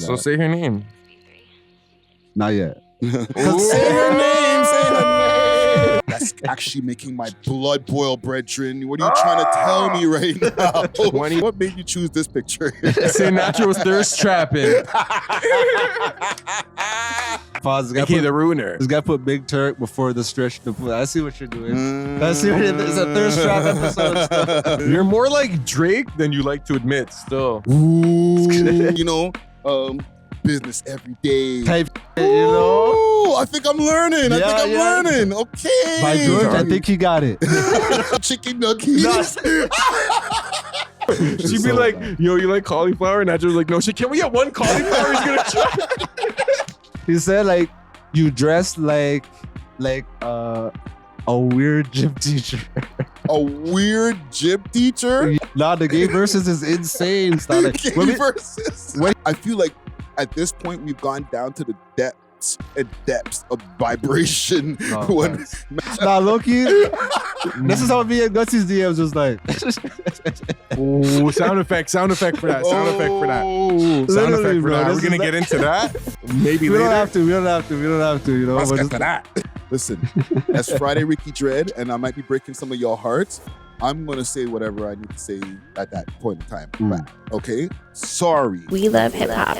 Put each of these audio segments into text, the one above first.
So say her name. Not yet. Say her name. Say her name. That's actually making my blood boil, brethren. What are you trying to tell me right now? What made you choose this picture? Say Natural was thirst trapping. Pause. Okay, the ruiner. This guy put Big Turk before the stretch. I see what you're doing. I see what it is. It's a thirst trap episode. You're more like Drake than you like to admit still. Ooh, you know, business every day. Type, you know? Ooh, I think I'm learning. I think I'm learning. Okay. By George, I think he got it. Chicken nuggets. She'd be like, yo, you like cauliflower? And Natural's like, no shit, can we get one cauliflower? He's gonna try. He said, like, you dress like a weird gym teacher. A weird gym teacher? Nah, the gay versus is insane. Stop it. Gay versus. I feel like at this point we've gone down to the depths of vibration. Nah, Loki. This is how me and Gutsy's DMs was like. Ooh, sound effect for that. We're gonna get into that. Maybe we later. We don't have to. You know. Let's get to that. Listen, that's Friday Ricky Dread, and I might be breaking some of your hearts. I'm gonna say whatever I need to say at that point in time. Okay? Sorry. We love hip hop.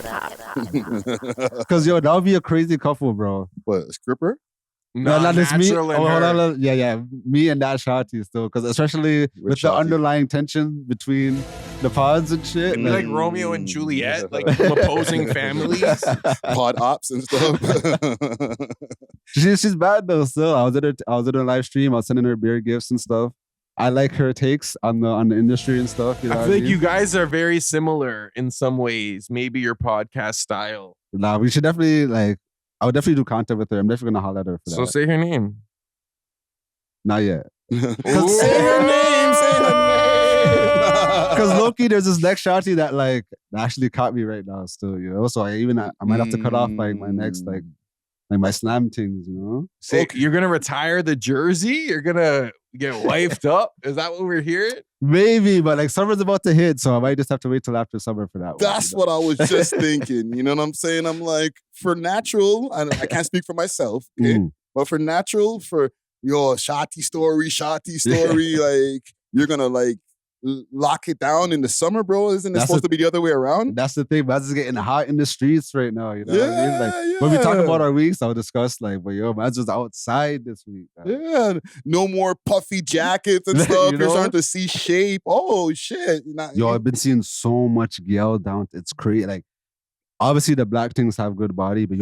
Because that would be a crazy couple, bro. What, a stripper? No, not just me. Natural and her. Hold on. Yeah. Me and that Shotty still. Because especially with the underlying tension between the pods and shit. Like Romeo and Juliet, like opposing families. Pod ops and stuff. She's bad though still. I was at her live stream. I was sending her beer gifts and stuff. I like her takes on the industry and stuff. You know I feel like you guys are very similar in some ways. Maybe your podcast style. Nah, we should definitely I would definitely do content with her. I'm definitely gonna holler at her for that. So say her name. Not yet. Say her name. Say her name. Because Loki, there's this next shotty that actually caught me right now still, you know. So I might have to cut off my next my slam things, you know. So you're gonna retire the jersey? You're gonna get wifed up? Is that what we're hearing? Maybe, but summer's about to hit, so I might just have to wait till after summer for that. That's what I was just thinking. You know what I'm saying? I'm like, for Natural, I can't speak for myself, okay? But for Natural, for your Shotty story, you're gonna lock it down in the summer, bro. Isn't it supposed to be the other way around? That's the thing, man's getting hot in the streets right now, you know what I mean? When we talk about our weeks, I'll discuss but man's just outside this week. Yeah, no more puffy jackets and stuff. You're starting to see shape. Oh shit. I've been seeing so much gal down. It's crazy. Obviously the black things have good body, but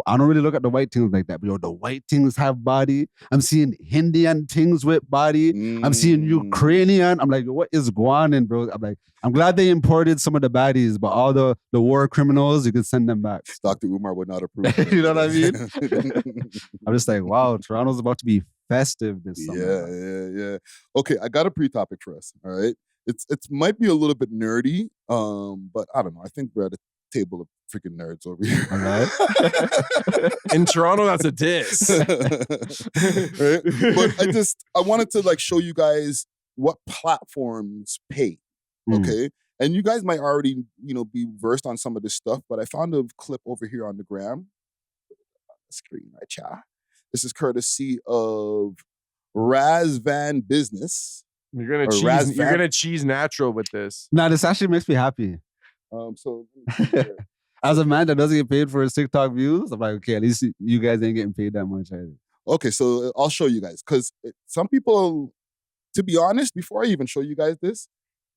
I don't really look at the white things like that, but the white things have body. I'm seeing Indian things with body. I'm seeing Ukrainian. I'm like, what is going on, bro? I'm like, I'm glad they imported some of the baddies, but all the war criminals, you can send them back. Dr. Umar would not approve. You know what I mean? I'm just like, wow, Toronto's about to be festive this summer. Yeah. Okay, I got a pre-topic for us, all right? It might be a little bit nerdy, but I don't know. I think we're at a table of freaking nerds over here. All right. In Toronto, that's a diss. Right? But I wanted to show you guys what platforms pay. Okay. And you guys might already, be versed on some of this stuff, but I found a clip over here on the gram. Screen, right, cha. This is courtesy of Raz Van Business. You're gonna cheese Natural with this. Nah, this actually makes me happy. As a man that doesn't get paid for his TikTok views, I'm like, okay, at least you guys ain't getting paid that much either. Okay, so I'll show you guys. Because some people, to be honest, before I even show you guys this,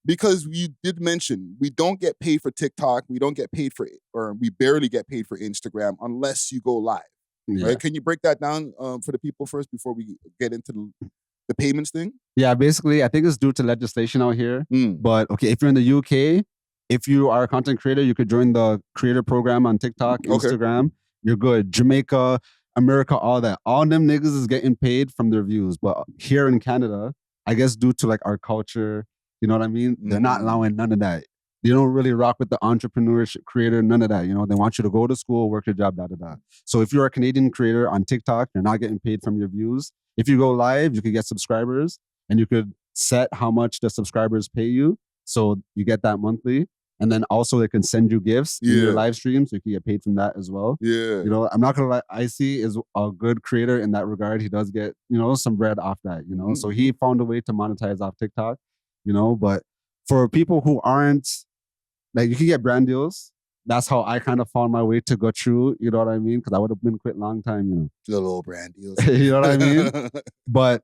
because we did mention we don't get paid for TikTok, we don't get paid or we barely get paid for Instagram unless you go live. Yeah. Right? Can you break that down for the people first before we get into the payments thing? Yeah, basically, I think it's due to legislation out here. But okay, if you're in the UK, if you are a content creator, you could join the creator program on TikTok, Instagram. You're good. Jamaica, America, all that. All them niggas is getting paid from their views. But here in Canada, I guess due to our culture, you know what I mean? They're not allowing none of that. They don't really rock with the entrepreneurship creator, none of that. You know, they want you to go to school, work your job, da-da-da. So if you're a Canadian creator on TikTok, you're not getting paid from your views. If you go live, you could get subscribers and you could set how much the subscribers pay you. So you get that monthly. And then also they can send you gifts in your live stream, so you can get paid from that as well. Yeah. You know, I'm not gonna lie, Icy is a good creator in that regard. He does get, you know, some bread off that, you know. So he found a way to monetize off TikTok, you know. But for people who aren't, like, you can get brand deals. That's how I kind of found my way to go through, you know what I mean? Because I would have been quit long time, you know. The little brand deals. You know what I mean? But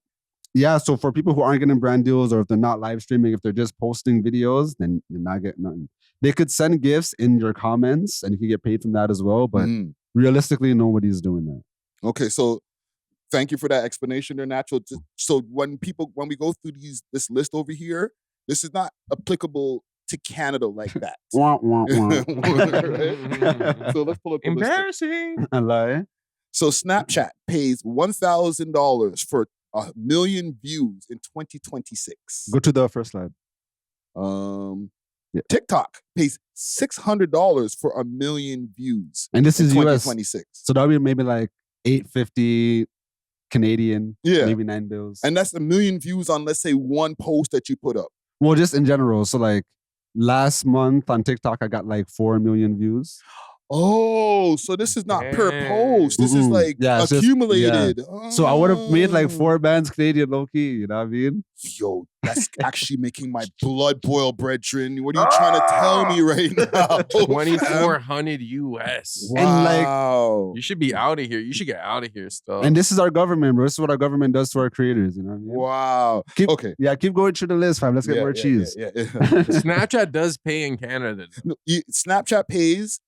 yeah, so for people who aren't getting brand deals, or if they're not live streaming, if they're just posting videos, then you're not getting nothing. They could send gifts in your comments and you can get paid from that as well. But realistically, nobody's doing that. Okay, so thank you for that explanation there, Natural. So when we go through this list over here, this is not applicable to Canada like that. Wah, wah, wah. So let's pull up the embarrassing. I lie. So Snapchat pays $1,000 for 1 million views in 2026. Go to the first slide. TikTok pays $600 for 1 million views. And this is US. 2026. So that'll be maybe like $850 Canadian, maybe $9. And that's 1 million views on, let's say, one post that you put up. Well, just in general. So like last month on TikTok, I got like 4 million views. Oh, so this is not per post. This is like accumulated. So I would have made like 4 bands Canadian low-key, you know what I mean? Yo, that's actually making my blood boil, brethren. What are you trying to tell me right now? 2,400 US. Wow. And like, you should be out of here. You should get out of here still. And this is our government, bro. This is what our government does to our creators, you know what I mean? Wow. Okay. Yeah, keep going through the list, fam. Let's get more cheese. Snapchat does pay in Canada. No, Snapchat pays.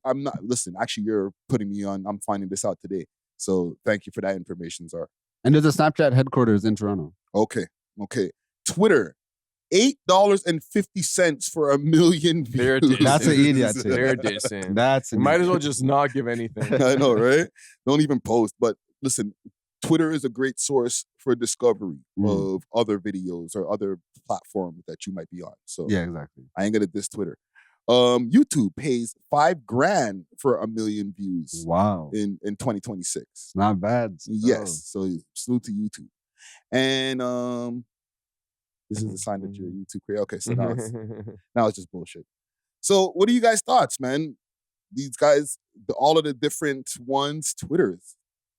I'm not, listen, actually, you're putting me on. I'm finding this out today. So thank you for that information, Czar. And there's a Snapchat headquarters in Toronto. Okay. Twitter, $8.50 for 1 million views. That's an idiot. They're dissing. That's might as well just not give anything. I know, right? Don't even post. But listen, Twitter is a great source for discovery of other videos or other platforms that you might be on. So yeah, exactly. I ain't gonna diss Twitter. YouTube pays $5,000 for 1 million views. Wow. In 2026. Not bad. Yes. So salute to YouTube. And this is a sign that you're a YouTube creator. Okay, so now it's just bullshit. So what are you guys' thoughts, man? These guys, all of the different ones, Twitter's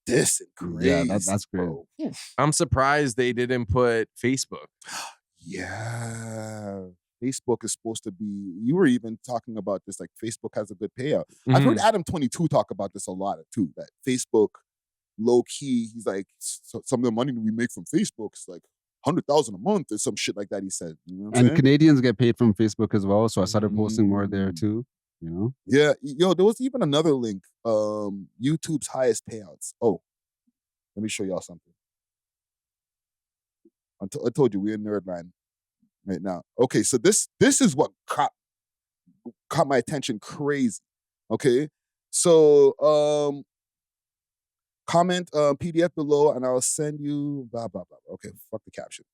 this and crazy. Yeah, that's great. Bro. I'm surprised they didn't put Facebook. Yeah. Facebook is supposed to be, you were even talking about this, like Facebook has a good payout. I've heard Adam22 talk about this a lot too, that Facebook, low key, he's like, some of the money we make from Facebook is like 100,000 a month or some shit like that, he said. You know what I'm saying? Canadians get paid from Facebook as well, so I started posting more there too, you know? Yeah, yo, there was even another link, YouTube's highest payouts. Oh, let me show y'all something. I told you, we're in Nerdland right now. Okay, so this is what caught my attention crazy. Okay, so comment PDF below and I'll send you blah blah blah. Okay, fuck the caption.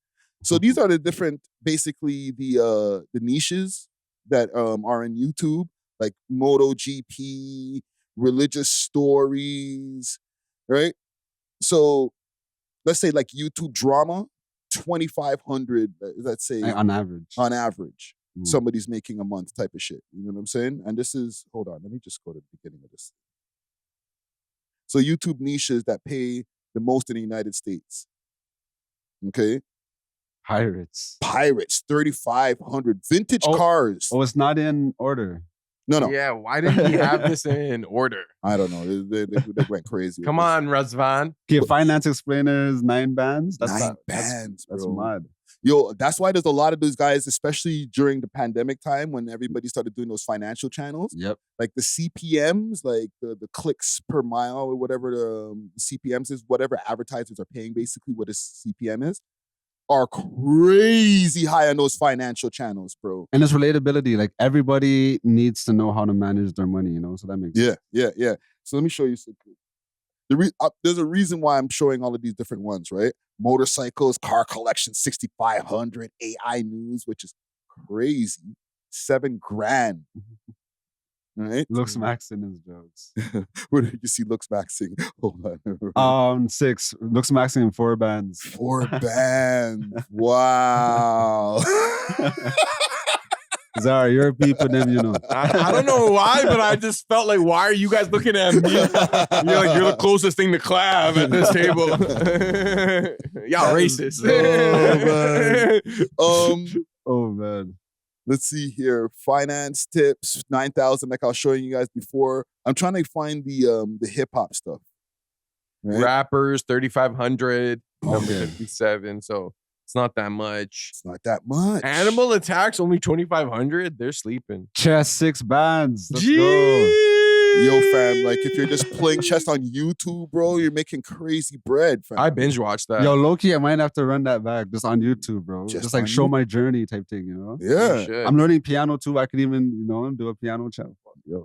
So these are the different, basically the niches that are in YouTube, like MotoGP, religious stories, right? So let's say like YouTube drama. 2,500, let's say on average, somebody's making a month type of shit. You know what I'm saying? And this is, hold on, let me just go to the beginning of this. So YouTube niches that pay the most in the United States. Okay. Pirates, 3,500. Vintage cars. Oh, it's not in order. No. Yeah, why didn't he have this in order? I don't know. They went crazy. Come on, Razvan. Okay, finance explainers, 9 bands. That's mad. Yo, that's why there's a lot of those guys, especially during the pandemic time when everybody started doing those financial channels. Yep. Like the CPMs, like the clicks per mile or whatever the CPMs is, whatever advertisers are paying, basically what a CPM is, are crazy high on those financial channels, bro. And it's relatability. Like everybody needs to know how to manage their money, you know? So that makes sense. Yeah. So let me show you something. There's a reason why I'm showing all of these different ones, right? Motorcycles, car collection, 6,500, AI news, which is crazy. $7,000. Right? Looks maxing his jokes. Where did you see Looks maxing? Hold on. 6. Looks maxing in 4 bands. 4 bands. Wow. Zara, you're a peep of them, you know. I don't know why, but I just felt like, why are you guys looking at me? You're like, you're the closest thing to Clav at this table. Y'all racist. Oh man. Let's see here. Finance tips, 9,000, like I was showing you guys before. I'm trying to find the hip hop stuff. Right? Rappers, 3,500, number Okay. 57. So it's not that much. It's not that much. Animal Attacks, only 2,500. They're sleeping. Chess 6 bands. Let's go. Yo, fam, like if you're just playing chess on YouTube, bro, you're making crazy bread, fam. I binge watched that. Yo, low-key, I might have to run that back just on YouTube, bro. Just like on show YouTube? my journey type thing, you know? Yeah. I'm learning piano too. I could even, do a piano channel. Yo.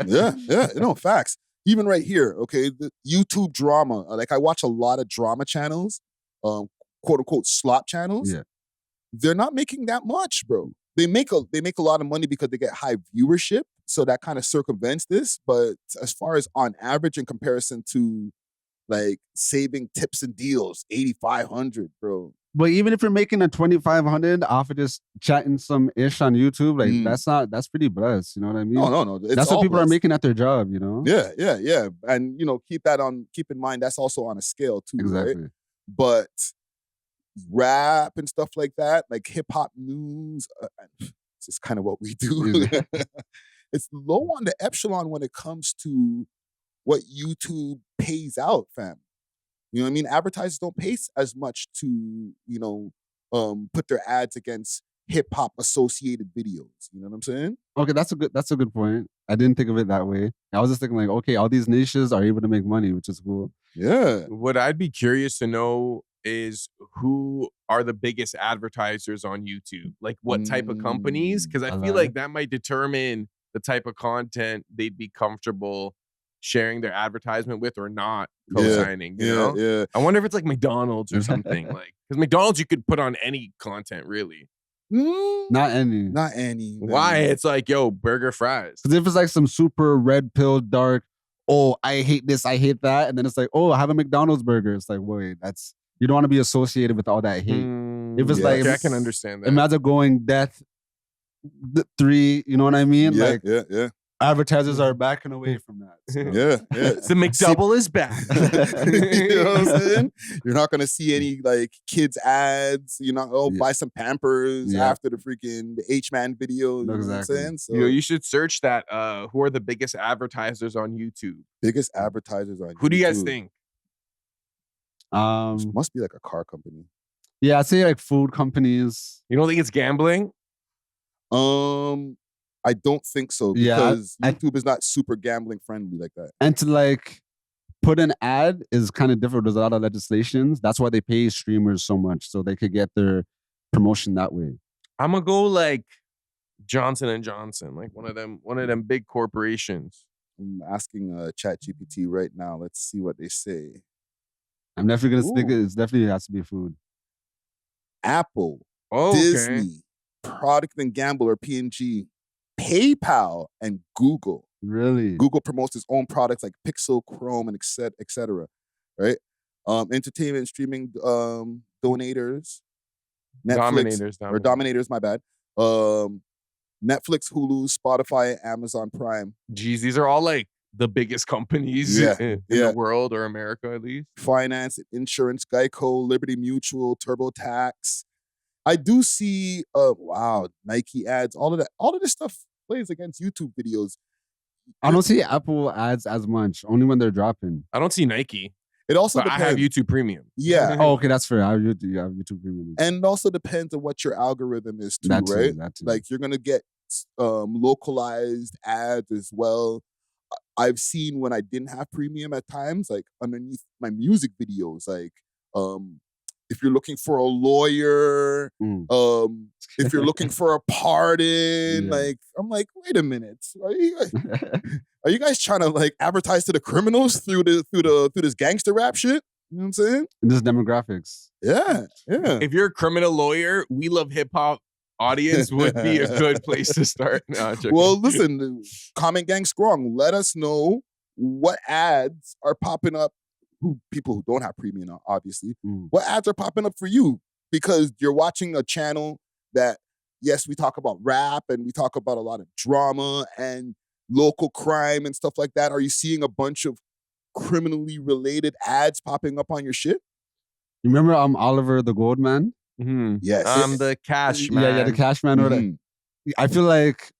Yeah. No, facts. Even right here, okay, the YouTube drama. Like I watch a lot of drama channels, quote unquote slop channels. Yeah. They're not making that much, bro. They make a lot of money because they get high viewership, so that kind of circumvents this. But as far as on average in comparison to like saving tips and deals, 8,500, bro. But even if you're making a 2,500 off of just chatting some ish on YouTube, like that's pretty blessed. You know what I mean? No. That's what people are making at their job, you know? Yeah. And keep in mind that's also on a scale too, Exactly. right? But rap and stuff like that, like hip hop news, it's just kind of what we do. It's low on the echelon when it comes to what YouTube pays out, fam. You know what I mean? Advertisers don't pay as much to, put their ads against hip hop associated videos. You know what I'm saying? Okay, that's a good point. I didn't think of it that way. I was just thinking like, okay, all these niches are able to make money, which is cool. Yeah. What I'd be curious to know is who are the biggest advertisers on YouTube? Like what type of companies? Because I feel like that might determine the type of content they'd be comfortable sharing their advertisement with or not co-signing, you know? Yeah. I wonder if it's like McDonald's or something. Like, because McDonald's you could put on any content really. Not any. Why? It's like, yo, burger fries. Because if it's like some super red pill dark, oh, I hate this, I hate that, and then it's like, oh, I have a McDonald's burger. It's like, wait, you don't want to be associated with all that hate. If it's like, I can understand that. Imagine going Death 3, you know what I mean? Yeah. Advertisers are backing away from that. So. Yeah. The McDouble is back. You know what I'm saying? You're not gonna see any like kids ads. You're not buy some Pampers after the freaking H-Man video. You know what I'm saying? So you should search that. Who are the biggest advertisers on YouTube? Biggest advertisers on YouTube. Who do you guys think? Must be like a car company. Yeah, I'd say like food companies. You don't think it's gambling? I don't think so because YouTube is not super gambling friendly like that. And to like put an ad is kind of different. There's a lot of legislations. That's why they pay streamers so much so they could get their promotion that way. I'm gonna go like Johnson & Johnson, like one of them big corporations. I'm asking ChatGPT right now. Let's see what they say. I'm definitely gonna think it definitely has to be food. Apple, Disney, Product and Gamble or P&G, PayPal, and Google. Really? Google promotes its own products like Pixel, Chrome, and etc. Right? Entertainment and streaming donators. Netflix, Dominators, my bad. Netflix, Hulu, Spotify, Amazon Prime. Geez, these are all like the biggest companies in the world or America at least. Finance, insurance, Geico, Liberty Mutual, TurboTax. I do see, Nike ads, all of this stuff plays against YouTube videos. I don't see Apple ads as much, only when they're dropping. I don't see Nike. It also depends. I have YouTube Premium. Yeah. Oh, okay, that's fair. I have YouTube Premium. And it also depends on what your algorithm is too, right? That too. Like you're going to get localized ads as well. I've seen when I didn't have premium at times, like underneath my music videos, like if you're looking for a lawyer, if you're looking for a pardon, like I'm like, wait a minute, are you guys trying to like advertise to the criminals through this gangster rap shit? You know what I'm saying? And this demographics. Yeah. If you're a criminal lawyer, We Love Hip Hop audience would be a good place to start. No, well, listen, comment gang strong. Let us know what ads are popping up. People who don't have premium, obviously. What ads are popping up for you? Because you're watching a channel that, yes, we talk about rap and we talk about a lot of drama and local crime and stuff like that. Are you seeing a bunch of criminally related ads popping up on your shit? You remember Oliver the Goldman? Mm-hmm. Yes. The cash man. Yeah, the cash man. Mhm. I feel like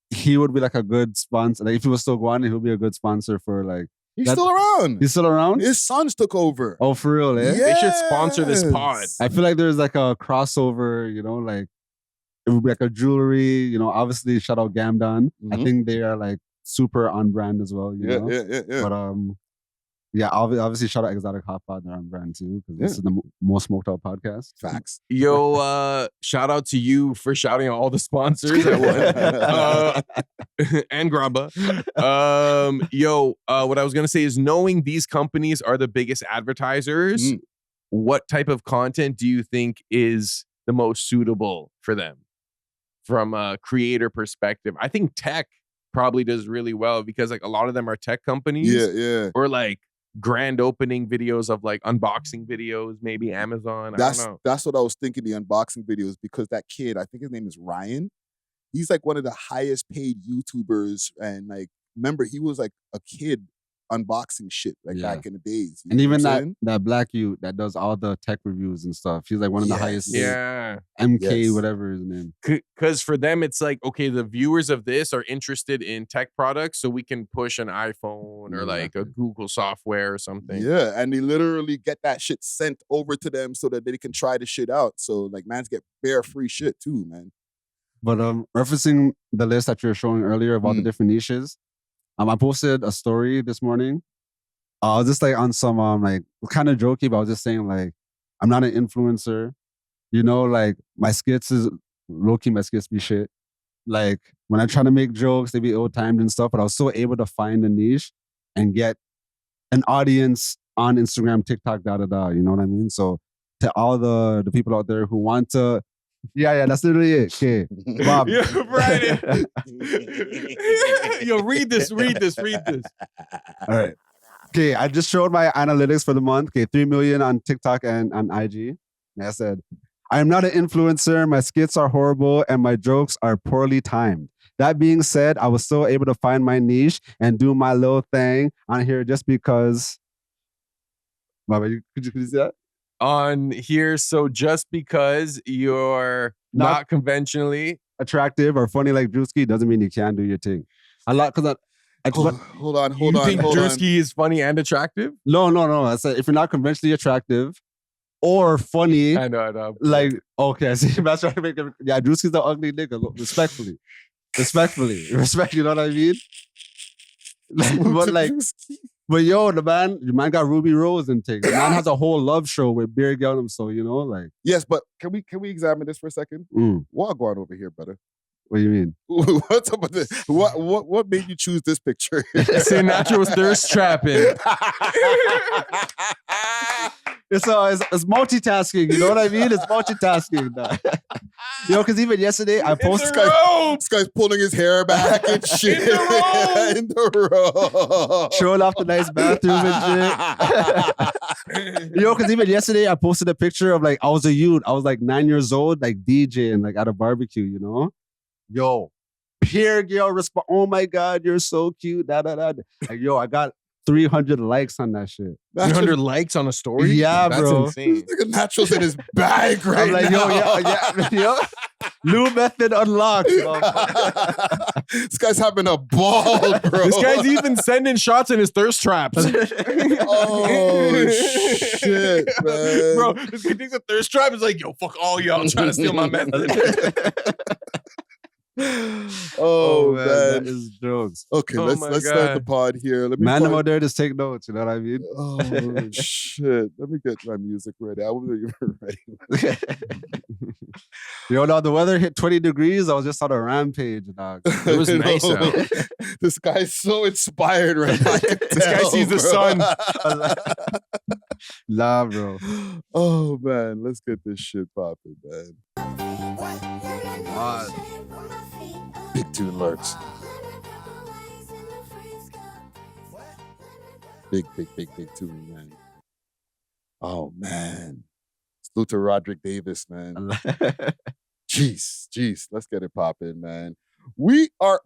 he would be like a good sponsor. Like if he was still going, he would be a good sponsor for like. He's still around. He's still around? His sons took over. Oh, for real, eh? Yes. They should sponsor this pod. I feel like there's like a crossover, you know, like it would be like a jewelry, you know, obviously shout out Gamdom. I think they are like super on brand as well, you know? Yeah. But yeah, obviously shout out Exotic Hot Pod, they're on brand too, because this is the most smoked out podcast. Facts. Yo, shout out to you for shouting out all the sponsors at once. And Gramba. What I was gonna say is, knowing these companies are the biggest advertisers, what type of content do you think is the most suitable for them from a creator perspective? I think tech probably does really well because like a lot of them are tech companies. Yeah. Or like grand opening videos of like unboxing videos, maybe Amazon. I don't know. That's what I was thinking, the unboxing videos, because that kid, I think his name is Ryan. He's like one of the highest paid YouTubers, and like remember he was like a kid unboxing shit like back in the days. And even that black youth that does all the tech reviews and stuff. He's like one of the highest. MK, whatever his name. Because for them, it's like, okay, the viewers of this are interested in tech products, so we can push an iPhone or like a Google software or something. Yeah, and they literally get that shit sent over to them so that they can try the shit out. So like mans get bare free shit too, man. But referencing the list that you were showing earlier of all the different niches, I posted a story this morning. I was just like on some like kind of jokey, but I was just saying like I'm not an influencer. You know, like my skits is low-key, my skits be shit. Like when I try to make jokes, they be ill-timed and stuff, but I was still able to find a niche and get an audience on Instagram, TikTok, you know what I mean? So to all the people out there who want to, yeah, that's literally it. Okay, Bob. Yeah, right. Yo, read this. All right. Okay, I just showed my analytics for the month. Okay, 3 million on TikTok and on IG. And I said, I am not an influencer. My skits are horrible and my jokes are poorly timed. That being said, I was still able to find my niche and do my little thing on here just because. Baba, could you see that? On here, so just because you're not conventionally attractive or funny like Drewski doesn't mean you can't do your thing. A lot because hold on. You think Drewski is funny and attractive? No. I said if you're not conventionally attractive or funny, I know. Like, okay, I see. That's trying to make him. Yeah, Drewski's the ugly nigga. Look, respectfully. You know what I mean? But yo, the man got Ruby Rose and things. The man has a whole love show with Beer Gamdom, so you know, like. Yes, but can we examine this for a second? What going over here, brother? What do you mean? What's up with this? What made you choose this picture? Sinatra's thirst trapping. It's multitasking, you know what I mean? It's multitasking. Yo, because even yesterday I posted this guy's pulling his hair back and shit. In the row. Showing off the nice bathroom and shit. Yo, because even yesterday I posted a picture of like I was a youth. I was like 9 years old, like DJing like at a barbecue, you know? Yo, peer girl respond, oh my God, you're so cute. Like, yo, I got 300 likes on that shit. 300 likes on a story? Yeah, that's bro. Insane. This nigga Natural's in his bag right I'm like, now. yo. New method unlocked. This guy's having a ball, bro. This guy's even sending shots in his thirst traps. Oh, shit, man. Bro, this guy thinks a thirst trap is like, yo, fuck all y'all trying to steal my method. Oh man, that is jokes. Okay, let's start the pod here. Man, I'm out there just take notes. You know what I mean? Oh shit! Let me get my music ready. I wasn't even ready. Yo, now the weather hit 20 degrees. I was just on a rampage, dog. It was nice out. This guy's so inspired right now. This guy sees the sun. Nah, bro. Oh man, let's get this shit popping, man. Big tune lurks. Big tune, man. Oh man. Salute to Roderick Davis, man. Jeez. Let's get it poppin', man. We are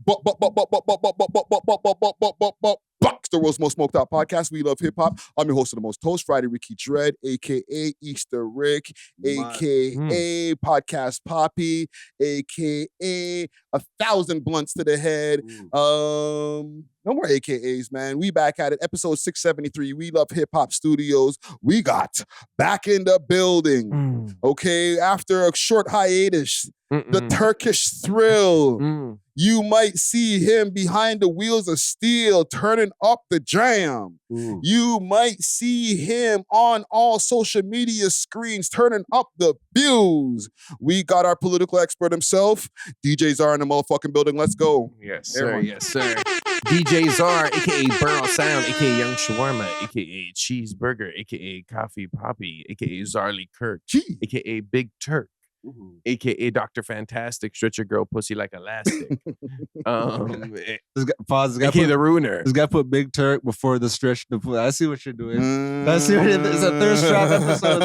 Box, the world's most smoked out podcast. We love hip hop. I'm your host of the most toast, Friday Ricky Dread, aka Easter Rick, aka Podcast Poppy, aka 1,000 blunts to the head. No more AKAs, man. We back at it. Episode 673. We love hip hop studios. We got back in the building. Okay, after a short hiatus, the Turkish thrill. You might see him behind the wheels of steel, turning up the jam. You might see him on all social media screens, turning up the views. We got our political expert himself, DJ Czar in the motherfucking building. Let's go. Yes, sir. Yes, sir. DJ Czar, aka Burnout Sound, aka Young Shawarma, aka Cheeseburger, aka Coffee Poppy, aka Zarly Kirk, aka Big Turk. AKA Dr. Fantastic, stretch your girl pussy like elastic. AKA the ruiner. This guy put Big Turk before the stretch. I see what you're doing. I see what it's a thirst trap episode.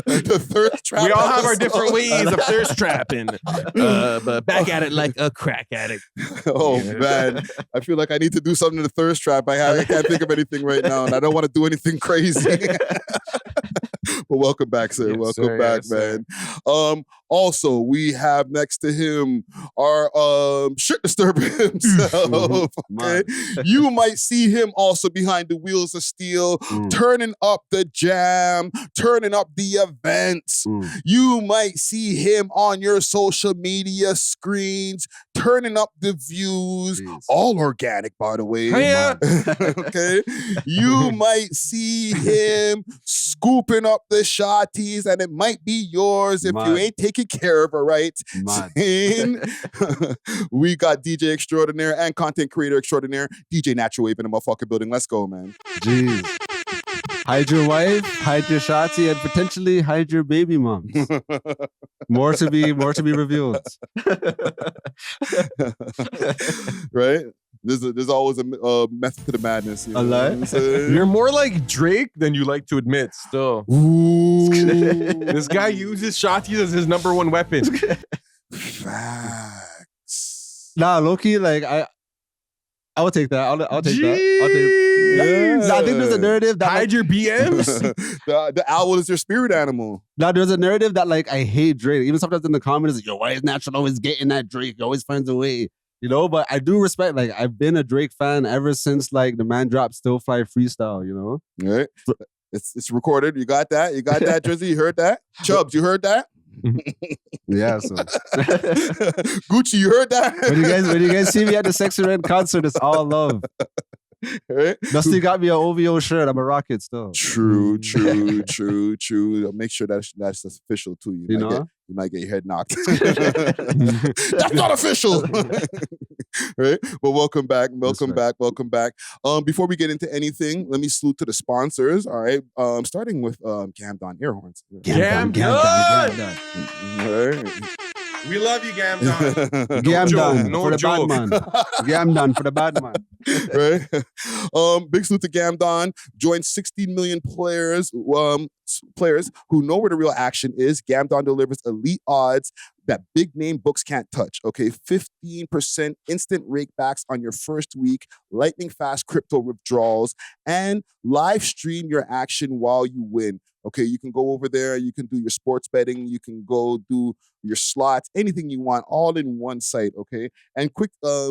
The thirst trap. We all have our different ways of thirst trapping, but back at it like a crack addict. Oh man, I feel like I need to do something to the thirst trap. I can't think of anything right now, and I don't want to do anything crazy. But welcome back, sir. Yes, welcome sir, back, yes, man. Also, we have next to him our shit disturber himself. Okay, you might see him also behind the wheels of steel, turning up the jam, turning up the events. You might see him on your social media screens, turning up the views. All organic, by the way. Okay, you might see him scooping up the shotties, and it might be yours if you ain't taking care of her right. We got DJ extraordinaire and content creator extraordinaire, DJ Natural Wave in the motherfucking building. Let's go, man. Jeez. Hide your wife, hide your shotty, and potentially hide your baby moms. More to be revealed. Right? There's always a method to the madness. You know You're more like Drake than you like to admit still. This guy uses shotties as his number one weapon. Facts. Nah, low-key, like I would take that. I'll take that. I think there's a narrative that hide your BMs. The owl is your spirit animal. Now there's a narrative that like I hate Drake. Even sometimes in the comments, like, yo, why is Natural always getting at Drake? He always finds a way. You know, but I do respect, like, I've been a Drake fan ever since, like, the man dropped Still Fly Freestyle, you know? Right. It's recorded. You got that? You got that, Drizzy? You heard that? Chubbs, you heard that? Yeah, so. Gucci, you heard that? When you guys see me at the Sexy Red concert, it's all love. Right? Dusty got me an OVO shirt. I'm a rocket still. True. Make sure that's official too. You might get your head knocked. That's not official. Right? But welcome back. Welcome back. Before we get into anything, let me salute to the sponsors. All right. Starting with Gamdom air horns. Gamdom. Right. We love you, Gamdom. Gamdom no for the joke. bad man. Gamdom for the bad man. Right? Big salute to Gamdom. Join 16 million players who know where the real action is. Gamdom delivers elite odds that big name books can't touch. Okay, 15% instant rakebacks on your first week, lightning fast crypto withdrawals, and live stream your action while you win. Okay, you can go over there, you can do your sports betting, you can go do your slots, anything you want, all in one site, okay? And quick,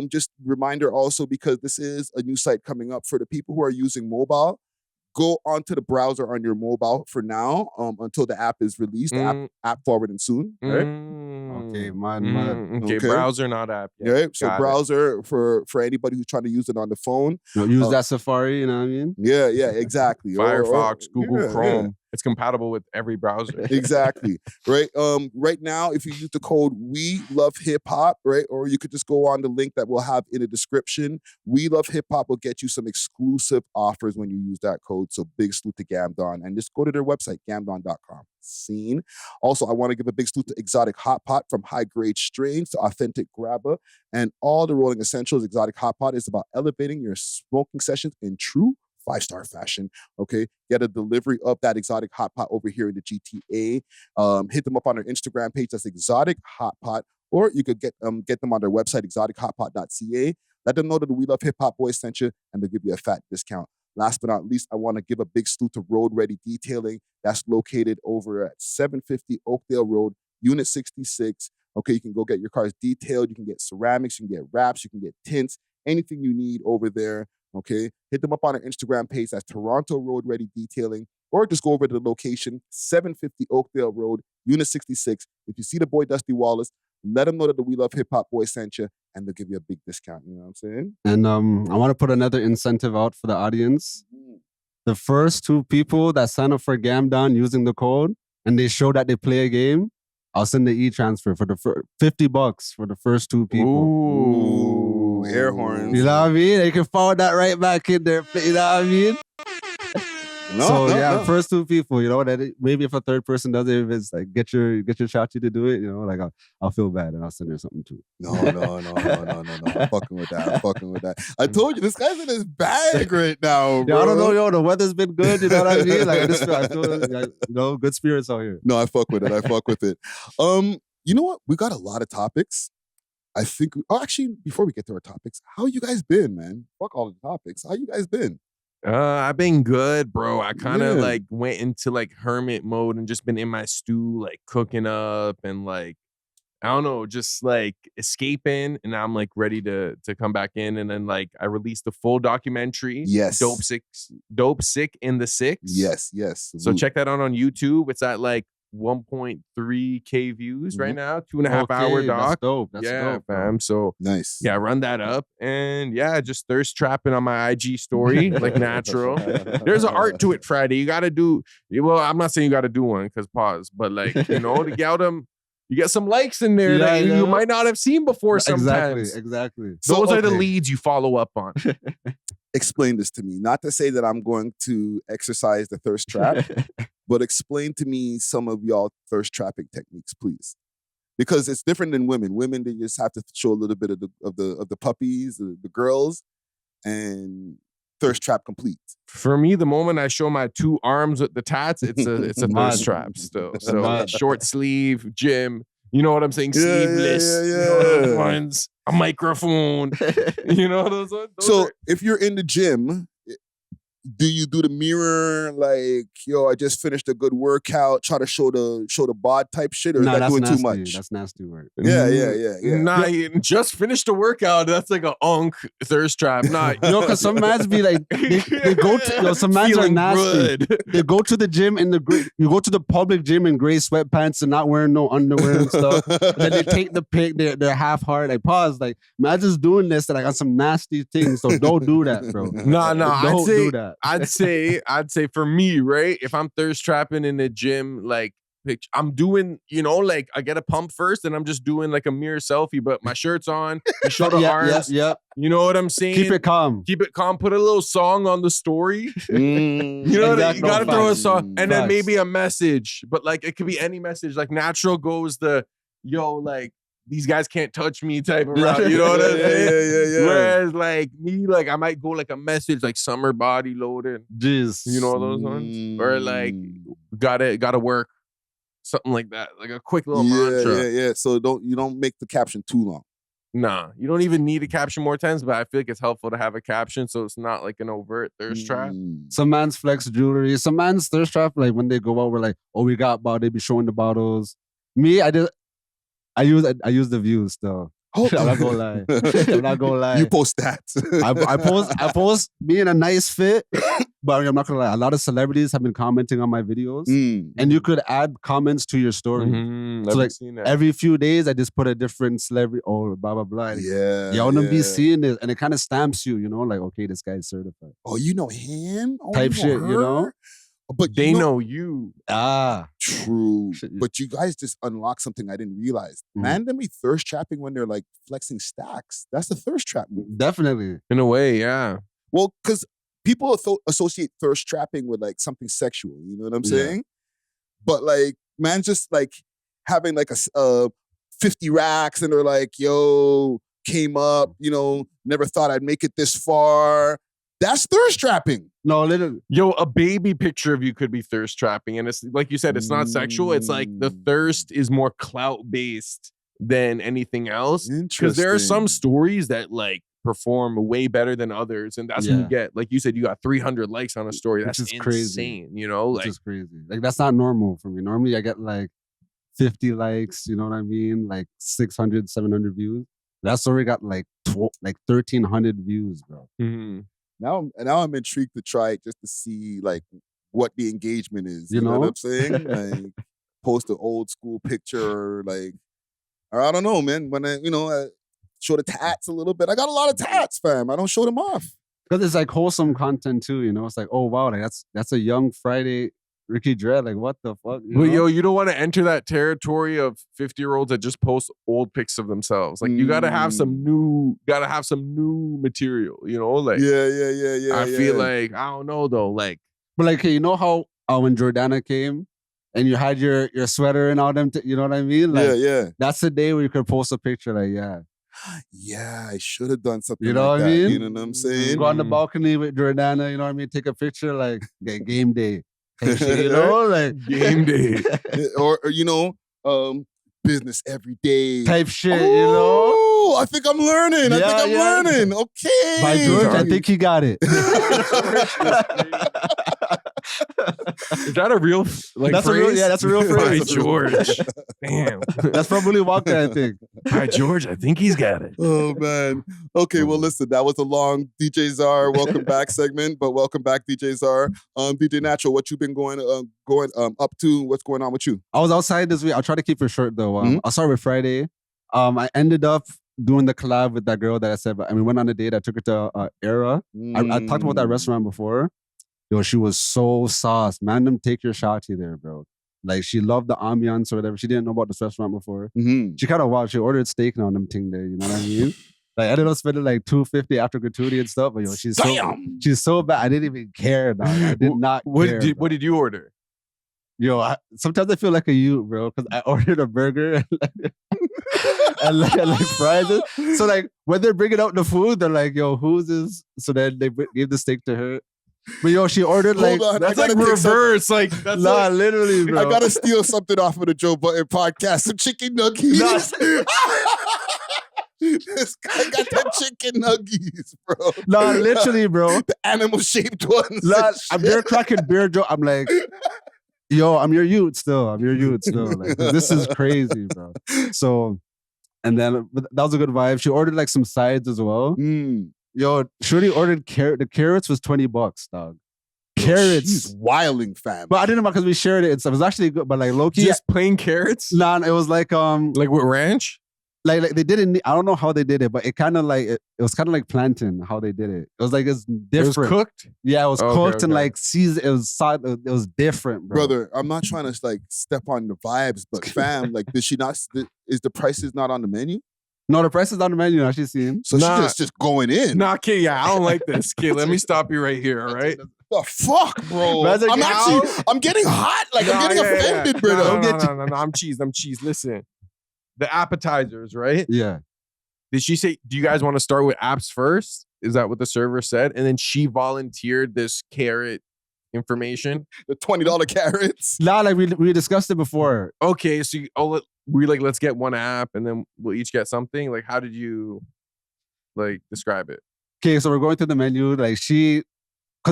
just reminder also, because this is a new site coming up for the people who are using mobile, go onto the browser on your mobile for now until the app is released. The app forwarding soon, right? Okay, man. Okay, browser, not app. Yeah. Right? So browser for anybody who's trying to use it on the phone. Use that Safari, you know what I mean? Yeah, exactly. Firefox, Google Chrome. Yeah. It's compatible with every browser. Exactly. Right. Right now, if you use the code We Love Hip Hop, right, or you could just go on the link that we'll have in the description. We Love Hip Hop will get you some exclusive offers when you use that code. So big salute to Gamdom, and just go to their website, gamdom.com. Scene. Also, I want to give a big salute to Exotic Hot Pot, from high grade strains to authentic grabber and all the rolling essentials. Exotic Hot Pot is about elevating your smoking sessions in true 5-star fashion, okay? Get a delivery of that exotic hot pot over here in the GTA. Hit them up on their Instagram page, that's Exotic Hot Pot, or you could get them on their website, exotichotpot.ca. Let them know that the We Love Hip Hop boys sent you, and they'll give you a fat discount. Last but not least, I want to give a big salute to Road Ready Detailing. That's located over at 750 Oakdale Road, Unit 66. Okay, you can go get your cars detailed. You can get ceramics, you can get wraps, you can get tints, anything you need over there. Okay, hit them up on our Instagram page. That's Toronto Road Ready Detailing, or just go over to the location, 750 Oakdale Road, Unit 66. If you see the boy Dusty Wallace, let them know that the We Love Hip Hop boys sent you, and they'll give you a big discount. You know what I'm saying? And I want to put another incentive out for the audience. The first 2 people that sign up for Gamdom using the code, and they show that they play a game, I'll send the e-transfer for the $50 for the first 2 people. Ooh, air horns. You know what I mean? They can forward that right back in there. You know what I mean? No. First 2 people, you know, that maybe if a third person does it, if it's like get your shotty to do it, you know, like I'll feel bad and I'll send her something too. No. I'm fucking with that. I told you, this guy's in his bag right now, bro. Yeah, I don't know, the weather's been good, you know what I mean? Like I feel like, you know, good spirits out here. No, I fuck with it. You know what? We got a lot of topics. I think, actually, before we get to our topics, how you guys been, man? Fuck all the topics. How you guys been? I've been good, bro. I kind of like went into like hermit mode and just been in my stew, like cooking up and like, I don't know, just like escaping. And now I'm like ready to come back in. And then like I released the full documentary. Yes. Dope Sick in the Six. Yes. So check that out on YouTube. It's at like 1.3K views right now, 2.5 hour doc. That's dope. That's dope, fam. So nice. Yeah, run that up. And yeah, just thirst trapping on my IG story, like natural. There's an art to it, Friday. You gotta do, well, I'm not saying you gotta do one because pause, but like, you know, to get them, you get some likes in there that you might not have seen before sometimes. Exactly. Those are the leads you follow up on. Explain this to me. Not to say that I'm going to exercise the thirst trap, but explain to me some of y'all thirst trapping techniques, please. Because it's different than women. Women, they just have to show a little bit of the puppies, the girls, and thirst trap complete. For me, the moment I show my 2 arms with the tats, it's a thirst trap still. So short sleeve, gym, you know what I'm saying? Sleeveless, you know those ones, a microphone, you know those ones? If you're in the gym, do you do the mirror like, yo, I just finished a good workout, try to show the bod type shit, or is that doing nasty, too much? That's nasty work. Yeah. Nah, you just finished a workout. That's like a thirst trap. Nah, because some mans be like, they go to, some mans are nasty. Good. They go to the gym you go to the public gym in gray sweatpants and not wearing no underwear and stuff. Then they take the pic, they're half hard. Like pause, like man, just doing this and I got some nasty things. So don't do that, bro. Don't do that. I'd say for me, right? If I'm thirst trapping in the gym, like I'm doing, you know, like I get a pump first and I'm just doing like a mirror selfie, but my shirt's on, you show the arms. Yep. You know what I'm saying? Keep it calm. Put a little song on the story. You know, you gotta throw a song and then maybe a message, but like it could be any message. Like natural goes the, yo, like, these guys can't touch me type of route, you know what I'm saying? Yeah. Whereas like me, like I might go like a message like summer body loaded. Jeez. You know those ones? Or like gotta work. Something like that. Like a quick little mantra. Yeah. So you don't make the caption too long. Nah, you don't even need a caption more times, but I feel like it's helpful to have a caption so it's not like an overt thirst trap. Some man's flex jewelry. Some man's thirst trap, like when they go out, we're like, oh, we got bottle, they be showing the bottles. Me, I use the views though. I'm not gonna lie. You post that. I post me in a nice fit, but I'm not gonna lie. A lot of celebrities have been commenting on my videos, and you could add comments to your story. So like every few days, I just put a different celebrity or blah blah blah. Y'all gonna be seeing this, and it kind of stamps you. You know, like okay, this guy's certified. Oh, you know him? Type shit, you know. But they know you. True. But you guys just unlocked something I didn't realize. Man, them be thirst trapping when they're like flexing stacks. That's the thirst trap move. Definitely. In a way, yeah. Well, because people associate thirst trapping with like something sexual. You know what I'm saying? But like, man, just like having like a 50 racks and they're like, yo, came up, you know, never thought I'd make it this far. That's thirst trapping. No, literally. Yo, a baby picture of you could be thirst trapping. And it's like you said, it's not sexual. It's like the thirst is more clout based than anything else. Because there are some stories that like perform way better than others. And that's when you get, like you said, you got 300 likes on a story. That's insane, crazy. You know? Which is crazy. Like that's not normal for me. Normally I get like 50 likes, you know what I mean? Like 600, 700 views. That story got like 1,300 views, bro. Mm-hmm. Now I'm intrigued to try it just to see like what the engagement is. You know what I'm saying? Like post an old school picture, or I don't know, man. When I show the tats a little bit. I got a lot of tats, fam. I don't show them off. Because it's like wholesome content too, you know? It's like, oh wow, like that's a young Friday Ricky Dread. Like what the fuck? Well, yo, you don't want to enter that territory of 50-year-olds that just post old pics of themselves. Like you gotta have some new material, you know? Like yeah. I feel like, I don't know though, like. But like, hey, you know how when Jordana came and you had your sweater and all them, you know what I mean? Like, yeah. That's the day where you could post a picture, like, yeah, I should have done something you know like what I that. mean? You know what I'm saying? Go on the balcony with Jordana, you know what I mean? Take a picture, like, game day. You know, like game day. or business every day. Type shit, you know? Oh, I think I'm learning. Learning. Okay. By George, I think he got it. Is that a real that's phrase? That's a real phrase. By George. Damn. That's probably Walker, I think. By George, I think he's got it. Oh, man. Okay, well, listen, that was a long DJ Czar welcome back segment, but welcome back, DJ Czar. DJ Natural, what you been going up to? What's going on with you? I was outside this week. I'll try to keep it short, though. I'll start with Friday. I ended up doing the collab with that girl that I said, we went on a date. I took her to Era. I talked about that restaurant before. Yo, she was so sauced. Man, them take your shotty there, bro. Like, she loved the ambiance or whatever. She didn't know about this restaurant before. Mm-hmm. She kind of wild. She ordered steak and on them thing there, you know what I mean? Like, I ended up spending like $250 after gratuity and stuff, but yo, she's so bad. I didn't even care, dog. I did not care. What did you order? Yo, sometimes I feel like a youth, bro, because I ordered a burger and like fries. So like when they're bringing out the food, they're like, "Yo, who's this?" So then they gave the steak to her. But yo, she ordered like that's like reverse, like that's literally, bro. I gotta steal something off of the Joe Button podcast. Some chicken nuggets. This guy got them chicken nuggies, bro. Nah, literally, bro. The animal-shaped ones. I'm there cracking beer joke. I'm like, yo, I'm your youth still. Like, this is crazy, bro. So, and then that was a good vibe. She ordered like some sides as well. Yo, Shorty ordered the carrots was $20, dog. Carrots. She's wilding, fam. But I didn't know because we shared it. It was actually good, but like low-key. Just plain carrots? Nah, it was like with ranch? Like they didn't. I don't know how they did it, but it kind of like it was kind of like plantain how they did it. It was like it's different. It was cooked. Yeah, it was cooked and like seasoned. It was different, bro. Brother, I'm not trying to like step on the vibes, but fam, like, did she not? Is the prices not on the menu? No, the price is on the menu. Now she's seen. So she's just going in. Nah, kid, I don't like this. Kid, let me stop you right here, all right? The fuck, bro? I'm getting hot. Like, I'm getting offended, bro. No, I'm cheese. Listen. The appetizers, right? Yeah. Did she say, do you guys want to start with apps first? Is that what the server said? And then she volunteered this carrot information? The $20 carrots? Nah, like we discussed it before. Okay, so let's get one app and then we'll each get something? Like, how did you, like, describe it? Okay, so we're going through the menu. Like, because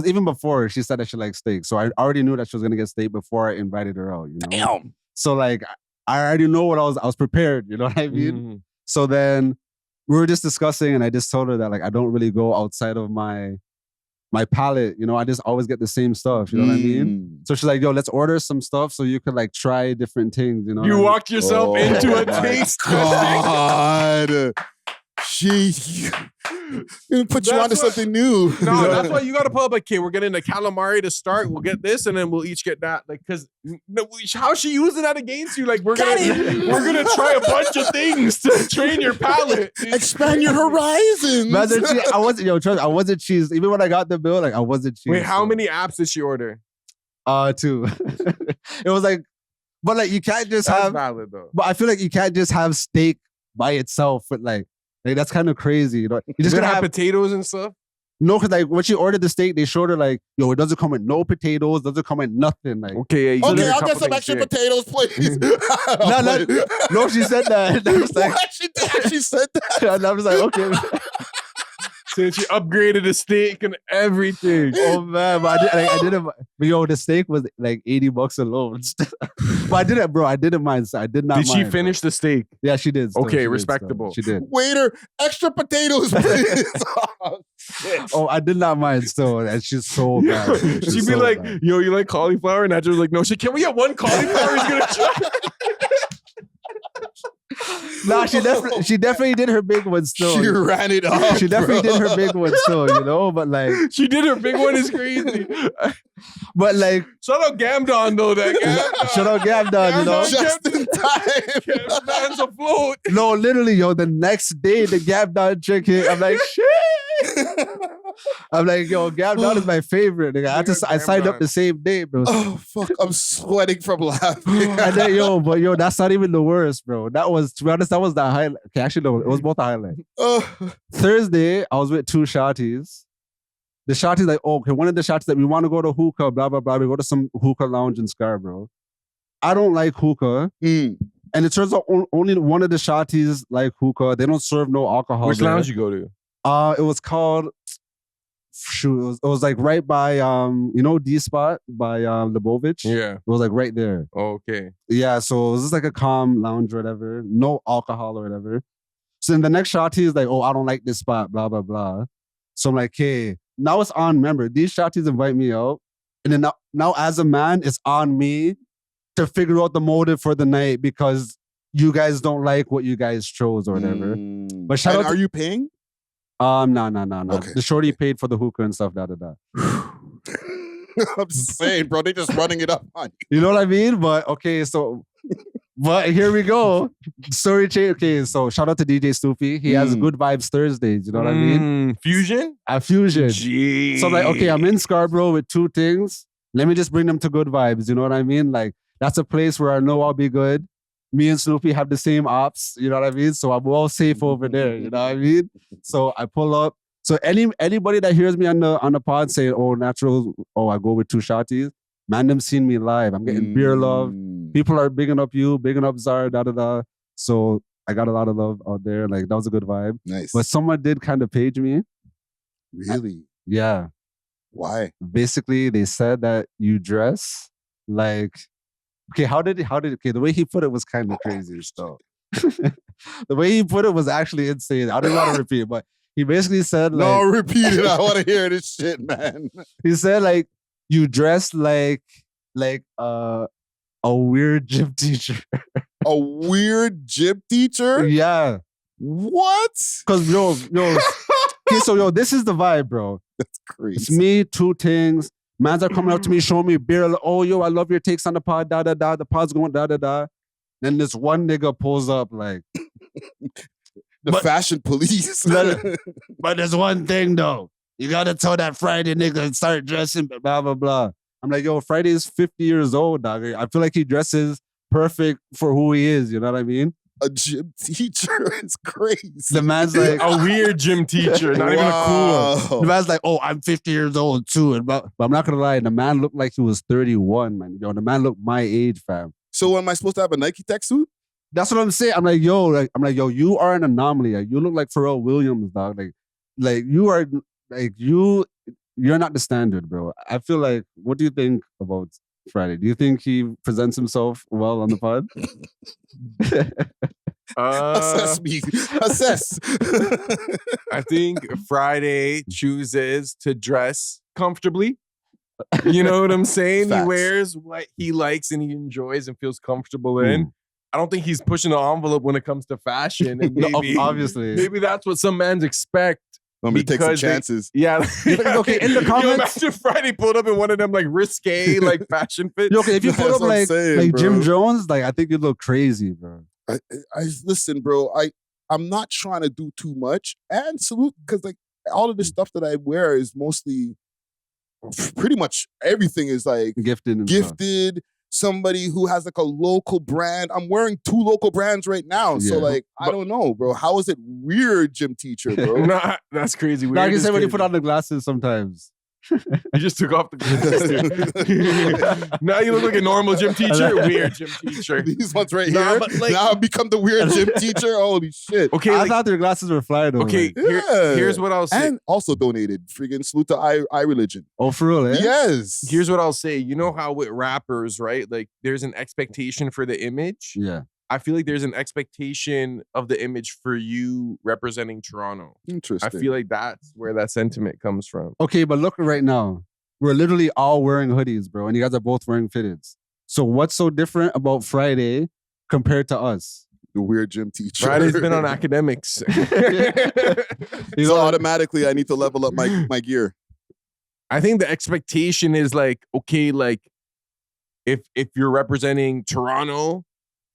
even before, she said that she likes steak. So I already knew that she was going to get steak before I invited her out, you know? Damn. So, like, I already know what I was prepared, you know what I mean? Mm-hmm. So then we were just discussing and I just told her that like I don't really go outside of my palate, you know, I just always get the same stuff, you know what I mean? So she's like, yo, let's order some stuff so you could like try different things, you know? You walked yourself into a taste God. She put you onto something new. No, that's why you got to pull up a kid. We're getting the calamari to start. We'll get this, and then we'll each get that. Like, because how's she using that against you? Like, we're gonna try a bunch of things to train your palate, expand your horizons. I wasn't cheese. Even when I got the bill, like I wasn't cheese. Wait, how many apps did she order? 2. It was like, but like you can't just that's have. Valid though. But I feel like you can't just have steak by itself with like that's kind of crazy, you know. You just gotta have potatoes and stuff. No, because like when she ordered the steak, they showed her like, yo, it doesn't come with no potatoes, doesn't come with nothing. Like, okay, yeah, okay, I'll get some extra potatoes, please. No, she said that. I was like, what? She actually said that? And I was like, okay. Since she upgraded the steak and everything. Oh man, but I didn't. Yo, the steak was like $80 alone. But I didn't, bro. I didn't mind. I did not. Did mind, she finish the steak? Yeah, she did. Still. Okay, She respectable. Did, she did. Waiter, extra potatoes, please. Oh, shit. Oh, I did not mind still, and she's so bad. She's She'd be so like, bad. yo, you like cauliflower? And Nacho was like, no. Can we get one cauliflower? He's gonna try. Nah, she definitely did her big one still. She ran it off. She definitely did her big one still, you know. But like, she did her big one is crazy. But like, shout out Gamdom though. That shout out Gamdom, you know. Just in time. Man's afloat. No, literally, yo. The next day, the Gamdom chick hit. I'm like, shit. I'm like, yo, Gamdom is my favorite. Nigga. I signed up the same day, bro. Oh fuck, I'm sweating from laughing. And then, yo, that's not even the worst, bro. That was, to be honest, that was the highlight. Okay, actually, no, it was both the highlight. Thursday, I was with two shotties. The shotties like, oh, okay, one of the shotties like, we want to go to hookah, blah, blah, blah. We go to some hookah lounge in Scarborough. I don't like hookah. And it turns out only one of the shotties like hookah. They don't serve no alcohol. Which there. lounge you go to? It was called, shoot, it was like right by, D-Spot by Lebovich. Yeah. It was like right there. Okay. Yeah, so it was just like a calm lounge or whatever. No alcohol or whatever. So then the next shotty is like, oh, I don't like this spot, blah, blah, blah. So I'm like, hey, now it's on. Remember, these shotties invite me out. And then now as a man, it's on me to figure out the motive for the night because you guys don't like what you guys chose or whatever. But shout out are you paying? No. Okay. The shorty paid for the hookah and stuff, da. I'm just saying, bro, they just running it up on you. You know what I mean? But okay, so but here we go. Story change. Okay, so shout out to DJ Stoopy. He has Good Vibes Thursdays. You know what I mean? Fusion? Fusion. Jeez. So I'm like, okay, I'm in Scarborough with two things. Let me just bring them to Good Vibes. You know what I mean? Like, that's a place where I know I'll be good. Me and Snoopy have the same ops. You know what I mean? So I'm all safe over there. You know what I mean? So I pull up. So anybody that hears me on the pod saying, oh, natural, I go with two shotties, man, them seen me live. I'm getting beer love. People are bigging up you, bigging up Zara, da. So I got a lot of love out there. Like, that was a good vibe. Nice. But someone did kind of page me. Really? Yeah. Why? Basically, they said that you dress like, okay, okay, the way he put it was kind of crazy stuff. The way he put it was actually insane. I don't want to repeat it, but he basically said like... No, repeat it. I want to hear this shit, man. He said like, you dress like a weird gym teacher. A weird gym teacher? Yeah. What? Because yo, okay, so this is the vibe, bro. That's crazy. It's me, two things. Mans are coming up to me, showing me beer. Like, oh, yo, I love your takes on the pod, da. The pod's going, da. Then this one nigga pulls up like... The fashion police. But there's one thing, though. You got to tell that Friday nigga and start dressing, blah, blah, blah. I'm like, yo, Friday is 50 years old, dog. I feel like he dresses perfect for who he is. You know what I mean? A gym teacher is crazy. The man's like... a weird gym teacher, not even a cool one. The man's like, oh, I'm 50 years old, too. But I'm not going to lie. The man looked like he was 31, man. Yo, the man looked my age, fam. So am I supposed to have a Nike tech suit? That's what I'm saying. I'm like, yo, you are an anomaly. Like, you look like Pharrell Williams, dog. Like you are, like you're not the standard, bro. I feel like, what do you think about Friday? Do you think he presents himself well on the pod? Assess me. Assess. I think Friday chooses to dress comfortably. You know what I'm saying? Facts. He wears what he likes and he enjoys and feels comfortable in. I don't think he's pushing the envelope when it comes to fashion. And maybe, obviously. Maybe that's what some men expect. I'm going to take some chances. Okay, in the comments. Imagine Friday pulled up in one of them like risque, like fashion fit. Okay, if you put up like Jim Jones, like I think you look crazy, bro. I listen, bro. I'm not trying to do too much. And salute, because like all of the stuff that I wear is mostly, pretty much everything is like gifted. somebody who has like a local brand. I'm wearing 2 local brands right now. So like, I don't know, bro. How is it weird, gym teacher, bro? Nah, that's crazy. Weird. Now you say when you put on the glasses sometimes. I just took off the glasses. Now you look like a normal gym teacher. Weird gym teacher. These ones right here. Like, now I've become the weird gym teacher. Holy shit. Okay, I thought their glasses were flying over. Okay, here's what I'll say. And also donated. Freaking salute to I Religion. Oh, for real, eh? Yes. Here's what I'll say. You know how with rappers, right? Like there's an expectation for the image. Yeah. I feel like there's an expectation of the image for you representing Toronto. Interesting. I feel like that's where that sentiment comes from. Okay, but look right now. We're literally all wearing hoodies, bro. And you guys are both wearing fitteds. So what's so different about Friday compared to us? The weird gym teacher. Friday's been on academics. So automatically I need to level up my gear. I think the expectation is like, okay, like if you're representing Toronto,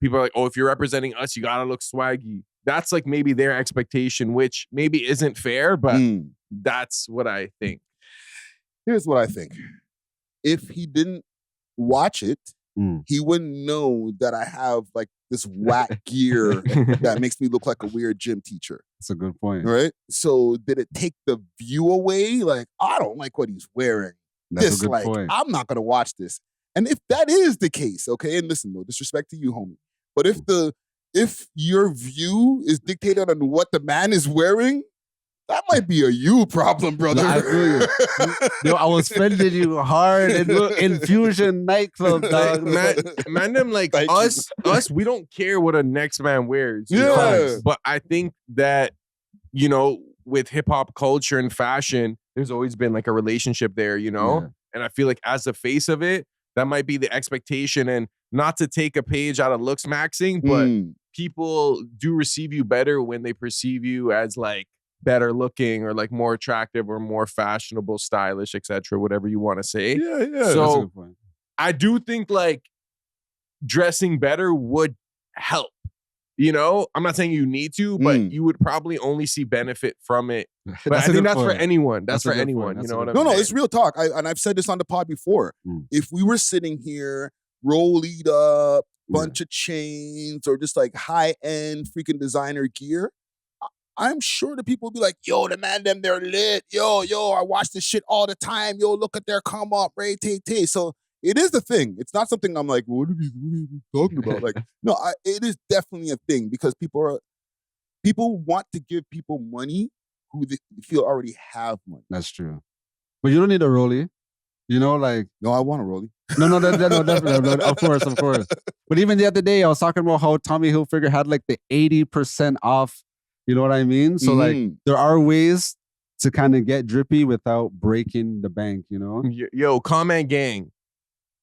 people are like, oh, if you're representing us, you gotta look swaggy. That's like maybe their expectation, which maybe isn't fair, but that's what I think. Here's what I think. If he didn't watch it, he wouldn't know that I have like this whack gear that makes me look like a weird gym teacher. That's a good point. Right? So did it take the view away? Like, I don't like what he's wearing. That's a good point. I'm not gonna watch this. And if that is the case, okay, and listen, no disrespect to you, homie. But if your view is dictated on what the man is wearing, that might be a you problem, brother. I feel you. Yo, I was fending you hard in Fusion nightclub, dog. Man, them like us, we don't care what a next man wears. Yeah. But I think that, you know, with hip hop culture and fashion, there's always been like a relationship there, you know? Yeah. And I feel like as the face of it, that might be the expectation. And not to take a page out of looks maxing, but people do receive you better when they perceive you as like better looking or like more attractive or more fashionable, stylish, etc., whatever you want to say. Yeah. So I do think like dressing better would help. You know, I'm not saying you need to, but you would probably only see benefit from it. But I think that's for anyone. That's for anyone. You know what I mean? No, it's real talk. And I've said this on the pod before. If we were sitting here, rollied up, bunch of chains, or just like high-end freaking designer gear, I'm sure the people would be like, yo, the man, them, they're lit. Yo, I watch this shit all the time. Yo, look at their come up, Ray Tay. So it is the thing. It's not something I'm like, what are you talking about? Like, no, it is definitely a thing because people want to give people money who they feel already have money. That's true. But you don't need a rollie. You know, like... No, I want a rollie. No, definitely. Of course. But even the other day, I was talking about how Tommy Hilfiger had like the 80% off. You know what I mean? So like, there are ways to kind of get drippy without breaking the bank, you know? Yo, comment gang.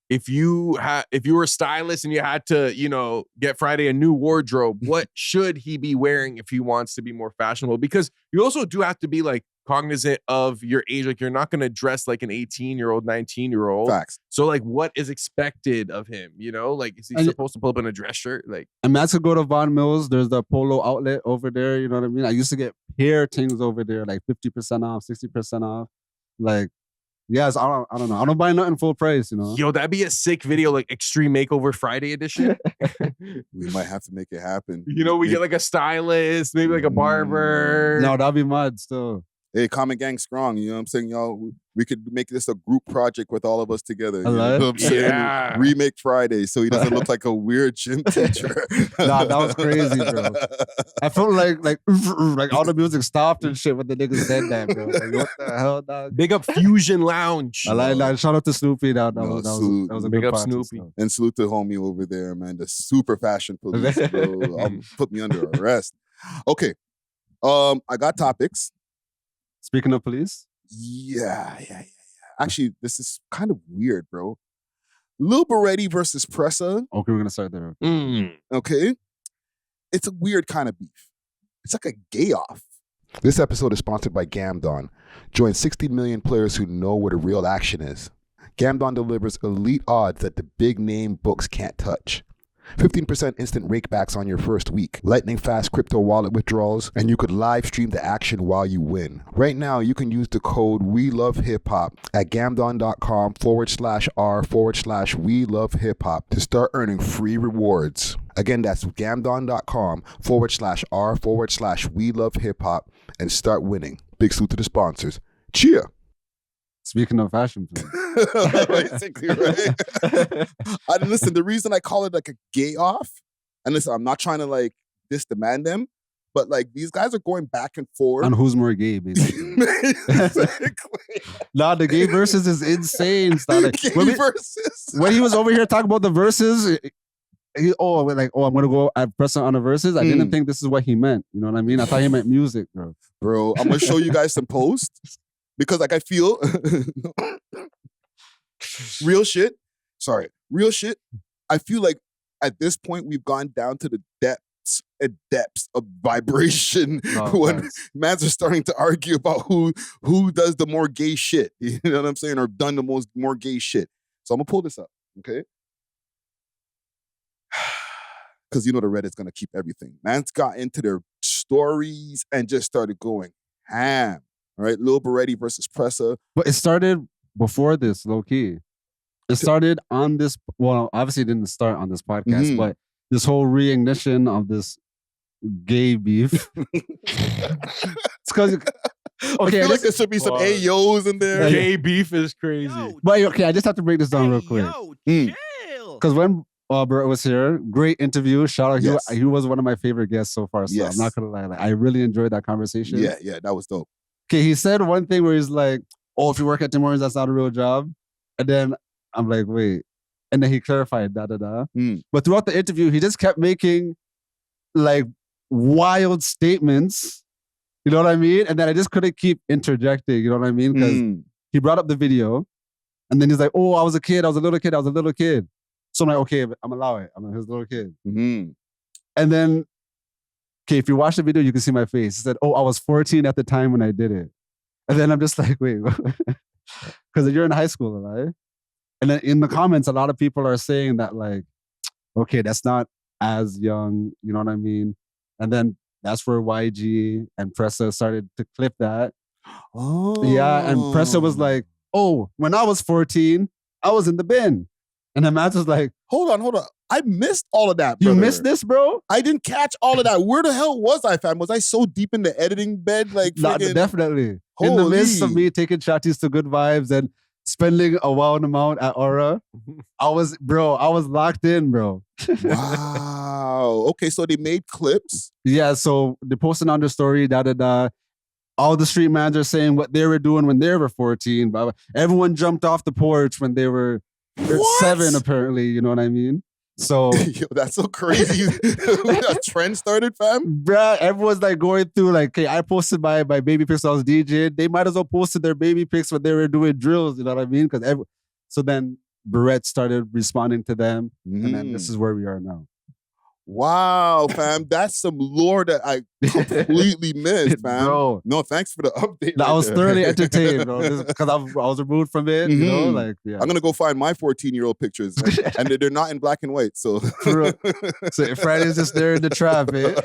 If you were a stylist and you had to, you know, get Friday a new wardrobe, what should he be wearing if he wants to be more fashionable? Because you also do have to be like cognizant of your age. Like you're not going to dress like an 18-year-old, 19-year-old. Facts. So like what is expected of him? You know, like is he supposed to pull up in a dress shirt? Like, and that's to go to Von Mills. There's the Polo outlet over there. You know what I mean? I used to get pair things over there, like 50% off, 60% off. Like, yes, I don't know. I don't buy nothing full price, you know? Yo, that'd be a sick video, like Extreme Makeover Friday edition. We might have to make it happen. You know, we get like a stylist, maybe like a barber. No, that'd be mad still. Hey, Common Gang strong, you know what I'm saying? Y'all, we could make this a group project with all of us together. You know what I'm saying? Yeah. Remake Friday so he doesn't look like a weird gym teacher. Nah, that was crazy, bro. I felt like all the music stopped and shit when the niggas said that, bro. Like, what the hell, dog? Big up Fusion Lounge. I like that. Shout out to Snoopy. That was a big good up party, Snoopy. so. And salute to homie over there, man. The super fashion police, bro. Put me under arrest. Okay. I got topics. Speaking of police? Yeah. Actually, this is kind of weird, bro. Lil Berete versus Pressa. Okay, we're going to start there. Okay. It's a weird kind of beef. It's like a gay off. This episode is sponsored by Gamdom. Join 60 million players who know where the real action is. Gamdom delivers elite odds that the big name books can't touch. 15% instant rakebacks on your first week, lightning fast crypto wallet withdrawals, and you could live stream the action while you win. Right now, you can use the code welovehiphop at gamdom.com/r/welovehiphop to start earning free rewards. Again, that's gamdom.com/r/welovehiphop and start winning. Big salute to the sponsors. Cheer. Speaking of fashion, basically, right? And listen, the reason I call it like a gay off, and listen, I'm not trying to like demand them, but like these guys are going back and forth on who's more gay, basically. Nah, the gay verses is insane. When he was over here talking about the verses, I'm gonna go at Pressa on the verses. I didn't think this is what he meant. You know what I mean? I thought he meant music, bro. Bro, I'm gonna show you guys some posts because like I feel real shit. I feel like at this point we've gone down to the depths of vibration when mans are starting to argue about who does the more gay shit. You know what I'm saying? Or done the more gay shit. So I'm gonna pull this up, okay? Because you know the Reddit's gonna keep everything. Mans got into their stories and just started going ham. All right, Lil Berete versus Pressa. But it started before this, low key. It started on this. Well, obviously it didn't start on this podcast, but this whole reignition of this gay beef. It's because I feel like there should be some AOs in there. Gay beef is crazy. But okay, I just have to break this down real quick. Because when Bert was here, great interview. Shout out, yes. He was one of my favorite guests so far. So I'm not gonna lie, I really enjoyed that conversation. Yeah, that was dope. Okay, he said one thing where he's like, "Oh, if you work at Tim Hortons, that's not a real job." And then I'm like, "Wait," and then he clarified, But throughout the interview, he just kept making like wild statements. You know what I mean? And then I just couldn't keep interjecting. You know what I mean? Because he brought up the video, and then he's like, "Oh, I was a little kid." So I'm like, okay, I'm allow it. I'm his little kid. And then, okay, if you watch the video, you can see my face. He said, "Oh, I was 14 at the time when I did it." And then I'm just like, wait, because you're in high school, right? And then in the comments, a lot of people are saying that like, okay, that's not as young. You know what I mean? And then that's where YG and Pressa started to clip that. Oh. Yeah, and Pressa was like, "Oh, when I was 14, I was in the bin." And then Matt was like, hold on. I missed all of that, brother. You missed this, bro? I didn't catch all of that. Where the hell was I, fam? Was I so deep in the editing bed? Like, definitely. Holy. In the midst of me taking chatties to Good Vibes and spending a wild amount at Aura, I was locked in, bro. Wow. Okay, so they made clips. Yeah, so they posted on their story, all the street managers saying what they were doing when they were 14. Blah, blah. Everyone jumped off the porch when they were 7, apparently. You know what I mean? So yo, that's so crazy. A trend started, fam. Bruh, everyone's like going through like, okay, I posted my baby pics. I was DJing. They might as well posted their baby pics when they were doing drills. You know what I mean? So then Berete started responding to them, and then this is where we are now. Wow, fam. That's some lore that I completely missed, fam. Bro. No, thanks for the update. I was thoroughly entertained, bro. Because I was removed from it, you know? Like, yeah. I'm going to go find my 14-year-old pictures. And they're not in black and white, so. So Friday's just there in the trap, eh?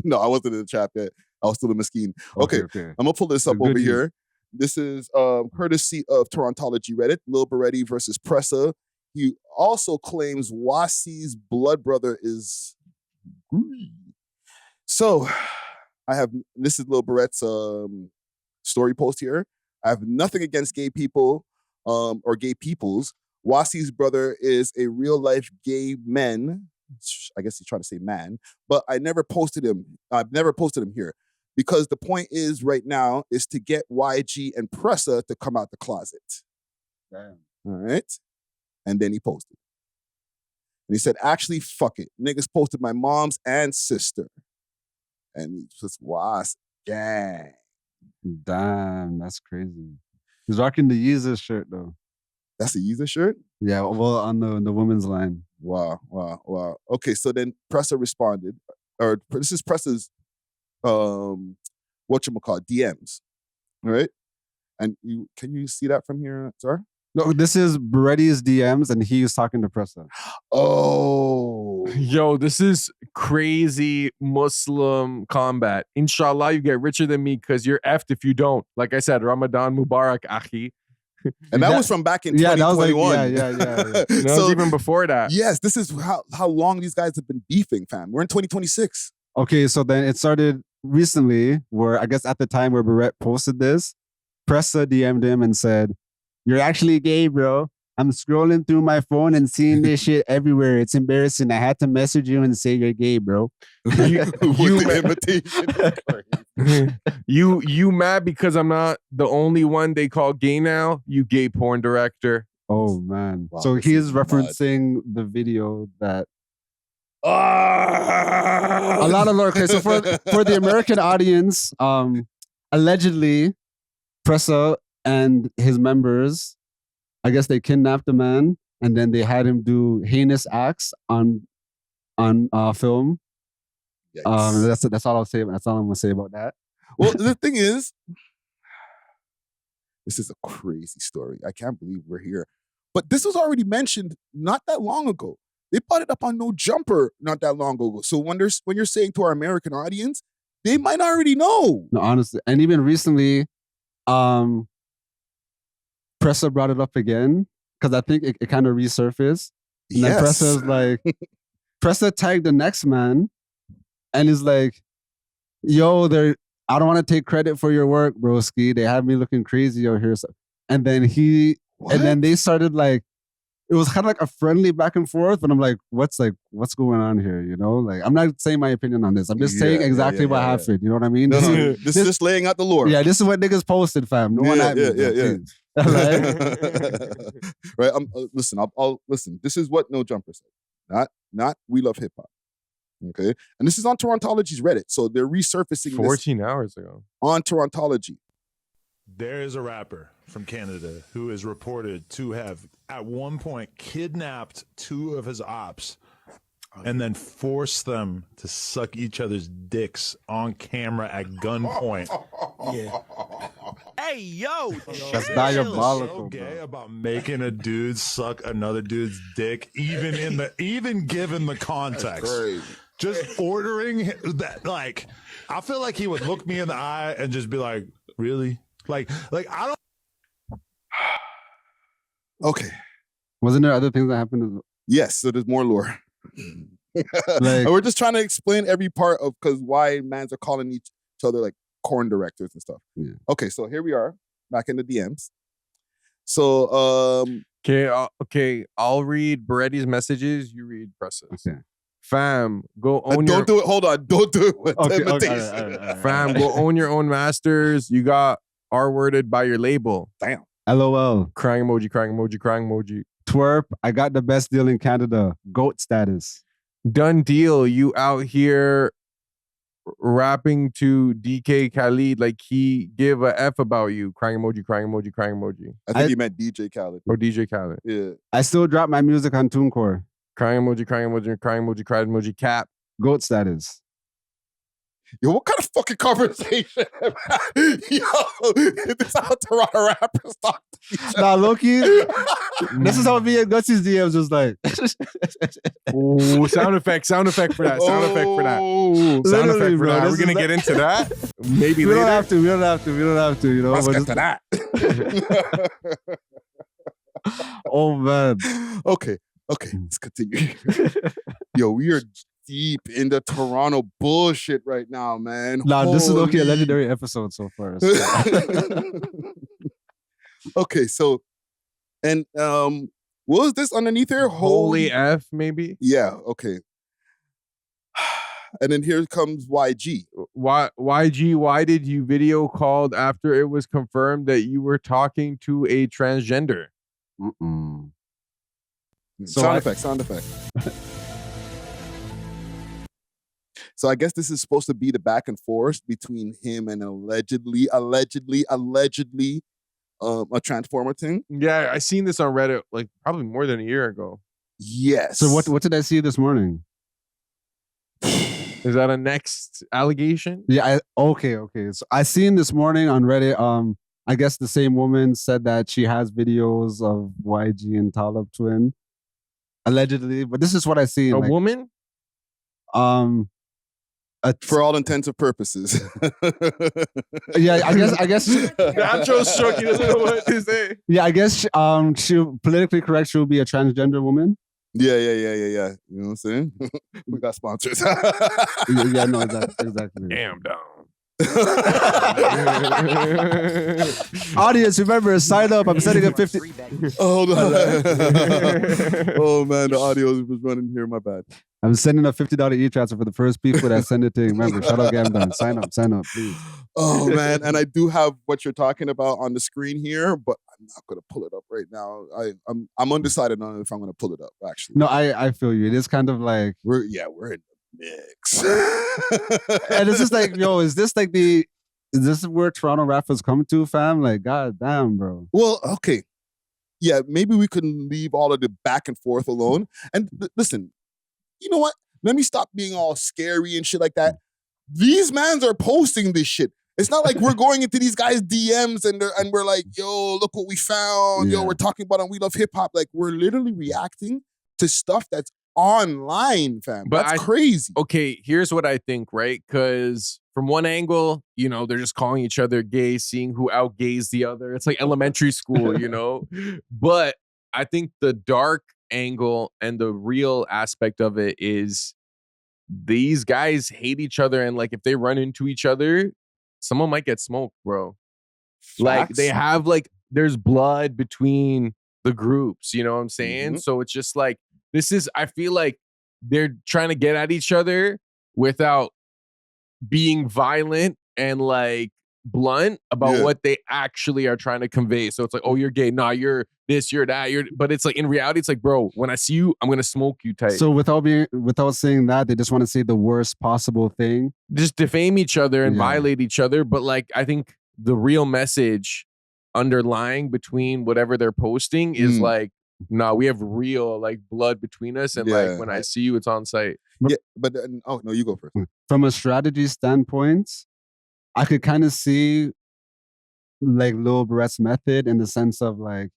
No, I wasn't in the trap yet. I was still in Mesquite. Okay. I'm going to pull this up over here. This is courtesy of Torontology Reddit, Lil Berete versus Pressa. He also claims Wasi's blood brother is Gree. So this is Lil Berete's story post here. I have nothing against gay people or gay peoples. Wasi's brother is a real life gay man. I guess he's trying to say man, but I never posted him. I've never posted him here because the point is right now is to get YG and Pressa to come out the closet. Damn. All right. And then he posted. And he said, actually, fuck it. Niggas posted my mom's and sister. And he just was gang. Damn, that's crazy. He's rocking the Yeezus shirt, though. That's a Yeezus shirt? Yeah, well, on the women's line. Wow. Okay, so then Pressa responded. Or this is Pressa's, whatchamacallit, DMs. All right? And can you see that from here, sir? No, this is Berete's DMs, and he was talking to Pressa. Oh. Yo, this is crazy Muslim combat. Inshallah, you get richer than me because you're effed if you don't. Like I said, Ramadan Mubarak, akhi. And that was from back in 2021. That was even before that. Yes, this is how long these guys have been beefing, fam. We're in 2026. Okay, so then it started recently where I guess at the time where Berete posted this, Pressa DM'd him and said, "You're actually gay, bro. I'm scrolling through my phone and seeing this shit everywhere. It's embarrassing. I had to message you and say you're gay, bro." You mad because I'm not the only one they call gay now? You gay porn director. Oh man. Wow, so he is mad. referencing the video that a lot of lore. Okay, so for the American audience, allegedly Pressa and his members, I guess they kidnapped a man and then they had him do heinous acts on film. That's all I'll say. That's all I'm gonna say about that. Well, the thing is, this is a crazy story. I can't believe we're here. But this was already mentioned not that long ago. They brought it up on No Jumper not that long ago. So when you're saying to our American audience, they might already know. No, honestly, and even recently, Pressa brought it up again because I think it kind of resurfaced. And then Pressa's like, Pressa tagged the next man and is like, "Yo, I don't want to take credit for your work, broski. They have me looking crazy out here." And then and then they started like, it was kind of like a friendly back and forth. And I'm like, what's going on here? You know, like I'm not saying my opinion on this. I'm just saying exactly what happened. You know what I mean? No, this is just laying out the lore. Yeah, this is what niggas posted, fam. No one at me. Right. Listen. I'll listen. This is what No Jumper said. Not We Love Hip Hop. Okay, and this is on Torontology's Reddit, so they're resurfacing 14 hours ago on Torontology. There is a rapper from Canada who is reported to have at one point kidnapped two of his ops and then forced them to suck each other's dicks on camera at gunpoint. Yeah. Hey, yo, that's diabolical. So gay about making a dude suck another dude's dick, even given the context. Just ordering that, like, I feel like he would look me in the eye and just be like, "Really?" Like I don't. Okay. Wasn't there other things that happened? Yes. So there's more lore. And we're just trying to explain every part of why mans are calling each other like corn directors and stuff. Yeah. Okay. So here we are back in the DMs. So okay. I'll read Berete's messages. You read Pressa's. Okay. Fam, go own don't do it. Hold on. Don't do it with imitation. Okay. Fam, go own your own masters. You got R-worded by your label. Damn. LOL. Crying emoji, crying emoji, crying emoji. Twerp, I got the best deal in Canada. GOAT status. Done deal. You out here rapping to DK Khaled like he give a F about you. Crying emoji, crying emoji, crying emoji. I think he meant DJ Khaled. Or DJ Khaled. Yeah. I still drop my music on TuneCore. Crying emoji, crying emoji, crying emoji, crying emoji, cap. GOAT status. Yo, what kind of fucking conversation? Yo, this is how Toronto rappers talk to each other. Nah, Loki, this is how me and Gutsy's DMs was like. Ooh, sound effect for that. Sound effect for that. Sound effect for that. Are we going to get into that? Maybe we later? We don't have to, you know. Let's get to that. Oh, man. Okay, let's continue. Yo, we are deep in the Toronto bullshit right now, man. Nah, this is a legendary episode so far. Okay, so, and what was this underneath here? Holy F, maybe? Yeah, okay. And then here comes YG. YG, why did you video called after it was confirmed that you were talking to a transgender? Sound effect. So I guess this is supposed to be the back and forth between him and allegedly a transformer thing. Yeah, I seen this on Reddit like probably more than a year ago. Yes. So what did I see this morning? Is that a next allegation? Yeah. Okay. So I seen this morning on Reddit. I guess the same woman said that she has videos of YG and Talib Twin, allegedly. But this is what I see. A woman? For all intents and purposes. Yeah, I guess. Nacho's shook. He doesn't know what to say. Yeah, I guess she politically correct. She'll be a transgender woman. Yeah. You know what I'm saying? We got sponsors. Yeah, no, exactly. Gamdom. Audience, remember, sign up. I'm sending a 50. Hold on. Oh man, the audio was running here. My bad. I'm sending a $50 e-transfer for the first people that send it to. Remember, shout out Gamdom. Sign up, please. Oh man, and I do have what you're talking about on the screen here, but I'm not gonna pull it up right now. I'm undecided on if I'm gonna pull it up. Actually, no, I feel you. It is kind of like we're in the mix. And it's just like, yo, is this where Toronto rappers come to, fam? Like, god damn, bro. Well, okay. Yeah, maybe we can leave all of the back and forth alone. And listen, you know what? Let me stop being all scary and shit like that. These mans are posting this shit. It's not like we're going into these guys' DMs and we're like, yo, look what we found. Yeah. Yo, we're talking about on We Love Hip Hop. Like, we're literally reacting to stuff that's online, fam. But that's crazy. Okay, here's what I think, right? Because from one angle, you know, they're just calling each other gay, seeing who outgays the other. It's like elementary school, you know? But I think the dark angle and the real aspect of it is these guys hate each other, and like if they run into each other, someone might get smoked, bro. Facts. Like they have there's blood between the groups, you know what I'm saying? Mm-hmm. So it's just like I feel like they're trying to get at each other without being violent and like blunt about what they actually are trying to convey. So it's like, oh, you're gay. Nah, you're this, you're that. But it's like in reality, it's like, bro, when I see you, I'm gonna smoke you tight. So without saying that, they just want to say the worst possible thing. Just defame each other and violate each other. But like, I think the real message underlying between whatever they're posting is like, nah, we have real like blood between us, and like when I see you, it's on site. Yeah, but oh no, you go first. From a strategy standpoint, I could kind of see like Lil Berete's method in the sense of like,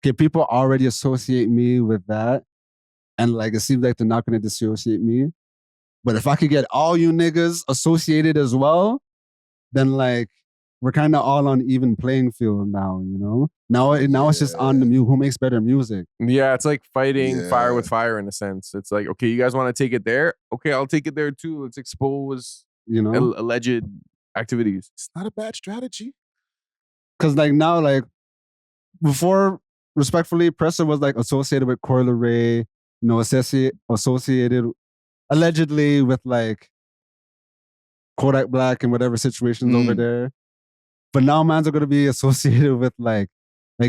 okay, people already associate me with that, and like it seems like they're not going to dissociate me. But if I could get all you niggas associated as well, then like we're kind of all on even playing field now, you know? Now it's just on the who makes better music. Yeah, it's like fighting fire with fire in a sense. It's like, okay, you guys want to take it there? Okay, I'll take it there too. Let's expose, you know, alleged activities. It's not a bad strategy. Cause like now, like before, respectfully, Pressa was like associated with Quarterlab, you know, associated allegedly with like Kodak Black and whatever situations over there. But now mans are gonna be associated with like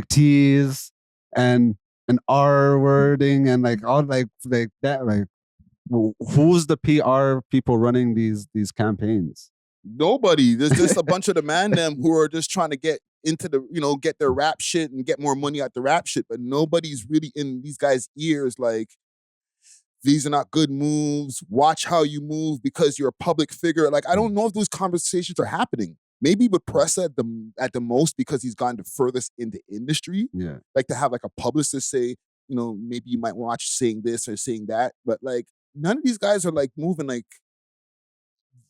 T's and R wording and like all like that. Like, who's the PR people running these campaigns? Nobody. There's just a bunch of the man them who are just trying to get into the, you know, get their rap shit and get more money out the rap shit. But nobody's really in these guys' ears like, these are not good moves. Watch how you move because you're a public figure. Like, I don't know if those conversations are happening. Maybe with Pressa at the most because he's gone the furthest in the industry. Yeah. Like to have like a publicist say, you know, maybe you might watch saying this or saying that. But like none of these guys are like moving like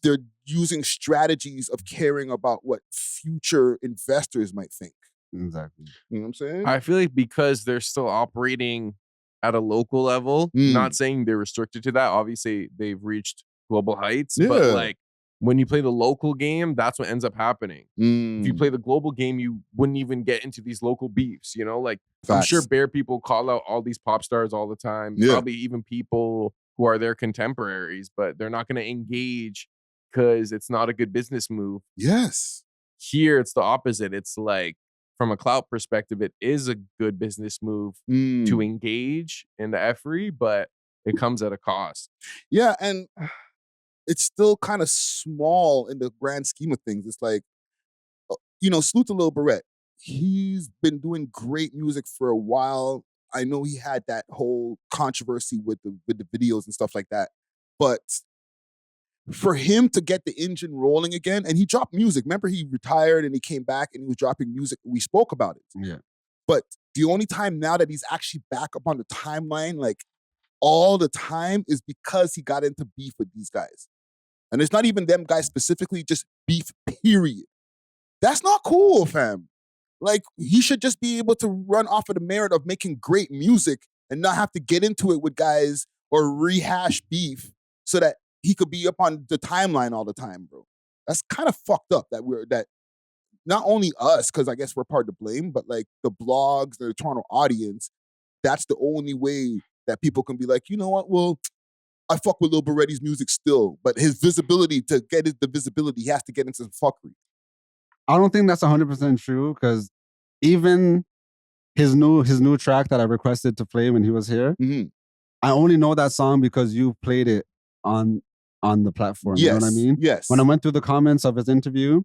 they're using strategies of caring about what future investors might think. Exactly. You know what I'm saying? I feel like because they're still operating at a local level, not saying they're restricted to that. Obviously, they've reached global heights, but like when you play the local game, that's what ends up happening. If you play the global game, you wouldn't even get into these local beefs, you know? Like, I'm sure Bear people call out all these pop stars all the time, probably even people who are their contemporaries, but they're not going to engage because it's not a good business move. Yes. Here, it's the opposite. It's like, from a clout perspective, it is a good business move to engage in the effery, but it comes at a cost. Yeah, and it's still kind of small in the grand scheme of things. It's like, you know, salute to Lil Berete. He's been doing great music for a while. I know he had that whole controversy with the videos and stuff like that, but for him to get the engine rolling again, and he dropped music. Remember, he retired and he came back and he was dropping music. We spoke about it. Yeah. But the only time now that he's actually back up on the timeline, like all the time, is because he got into beef with these guys. And it's not even them guys specifically, just beef, period. That's not cool, fam. Like, he should just be able to run off of the merit of making great music and not have to get into it with guys or rehash beef so that he could be up on the timeline all the time, bro. That's kind of fucked up that not only us, because I guess we're part of the blame, but like the blogs, the Toronto audience, that's the only way that people can be like, you know what, well, I fuck with Lil Berete's music still, but his visibility, to get the visibility, he has to get into some fuckery. I don't think that's 100% true, because even his new track that I requested to play when he was here, I only know that song because you played it on the platform. Yes, you know what I mean? Yes. When I went through the comments of his interview,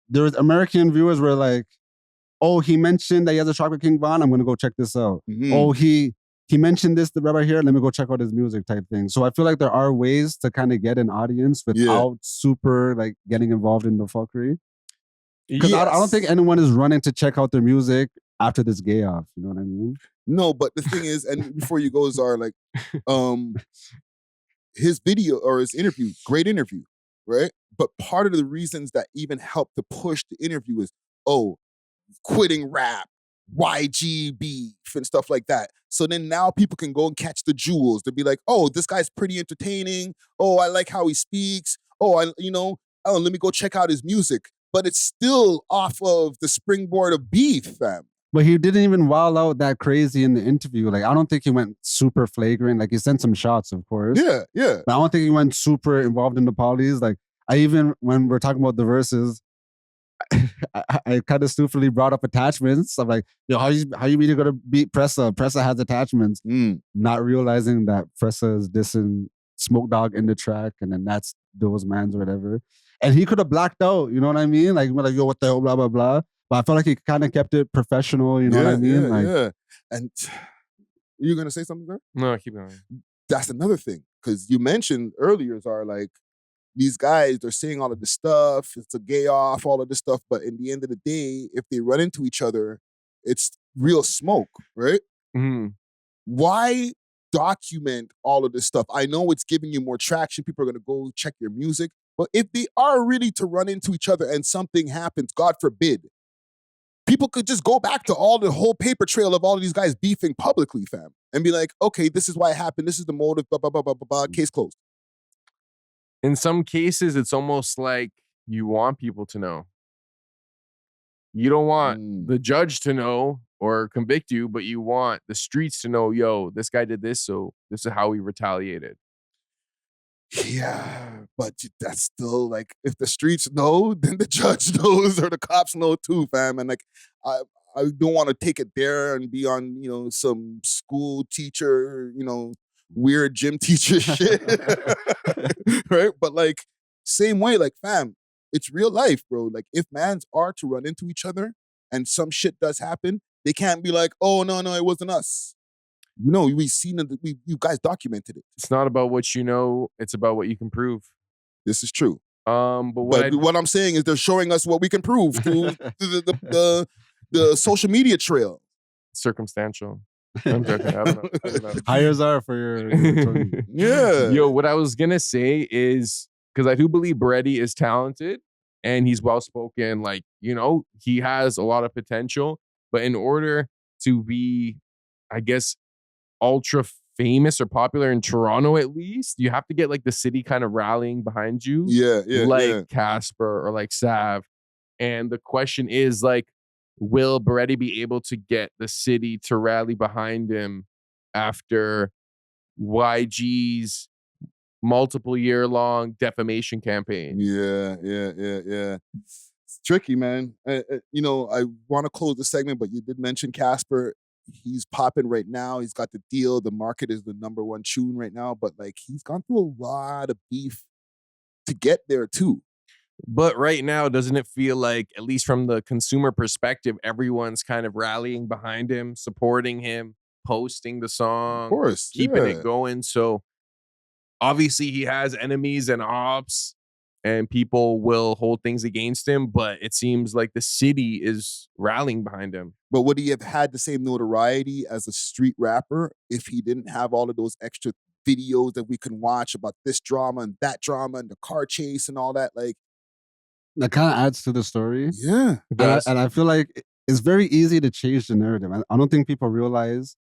there was American viewers were like, "Oh, he mentioned that he has a track with King Von. I'm gonna go check this out. Oh, he mentioned this right here. Let me go check out his music," type thing. So I feel like there are ways to kind of get an audience without super like getting involved in the fuckery. Because I don't think anyone is running to check out their music after this gay off. You know what I mean? No, but the thing is, and before you go, Czar, like, his video or his interview, great interview, right? But part of the reasons that even helped to push the interview is, quitting rap, YG beef, and stuff like that. So then now people can go and catch the jewels. They'll be like, oh, this guy's pretty entertaining. Oh, I like how he speaks. Oh, let me go check out his music. But it's still off of the springboard of beef, fam. But he didn't even wild out that crazy in the interview. Like, I don't think he went super flagrant. Like, he sent some shots, of course. Yeah. But I don't think he went super involved in the polys. Like, when we're talking about the verses, I kind of stupidly brought up attachments. I'm like, yo, how you really gonna beat Pressa? Pressa has attachments. Not realizing that Pressa is dissing Smoke Dogg in the track, and then that's those mans or whatever. And he could have blacked out, you know what I mean? Like, yo, what the hell, blah, blah, blah. But I felt like he kind of kept it professional, you know what I mean? Yeah. And you gonna say something there? No, keep going. That's another thing. Because you mentioned earlier, are like, these guys, they're saying all of this stuff, it's a gay off, all of this stuff, but in the end of the day, if they run into each other, it's real smoke, right? Why document all of this stuff? I know it's giving you more traction, people are gonna go check your music, but if they are really to run into each other and something happens, God forbid, people could just go back to the whole paper trail of all of these guys beefing publicly, fam, and be like, okay, this is why it happened, this is the motive, blah, blah, blah, blah, blah, blah, case closed. In some cases, it's almost like you want people to know. You don't want the judge to know or convict you, but you want the streets to know, yo, this guy did this, so this is how he retaliated. Yeah, but that's still like, if the streets know, then the judge knows or the cops know too, fam. And like, I don't want to take it there and be on, some school teacher, weird gym teacher shit. Right? But like, same way, like, fam, it's real life, bro. Like, if mans are to run into each other and some shit does happen, they can't be like, oh, no, it wasn't us. We've seen it, you guys documented it. It's not about what you know, it's about what you can prove. This is true. But what I'm saying is they're showing us what we can prove through the social media trail. Circumstantial. I'm joking. I don't know. Hires are for your yeah. Yo, what I was gonna say is, because I do believe Berete is talented and he's well spoken. Like, he has a lot of potential. But in order to be, I guess, ultra famous or popular in Toronto, at least, you have to get like the city kind of rallying behind you. Yeah. Like Casper or like Sav. And the question is, like, will Berete be able to get the city to rally behind him after YG's multiple year-long defamation campaign? Yeah. It's tricky, man. I want to close the segment, but you did mention Casper. He's popping right now. He's got the deal. The market is the #1 tune right now, but like, he's gone through a lot of beef to get there too. But right now, doesn't it feel like, at least from the consumer perspective, everyone's kind of rallying behind him, supporting him, posting the song, of course, keeping it going? So obviously he has enemies and ops and people will hold things against him, but it seems like the city is rallying behind him. But would he have had the same notoriety as a street rapper if he didn't have all of those extra videos that we can watch about this drama and that drama and the car chase and all that? Like, that kind of adds to the story. Yeah. And I feel like it's very easy to change the narrative. I don't think people realize,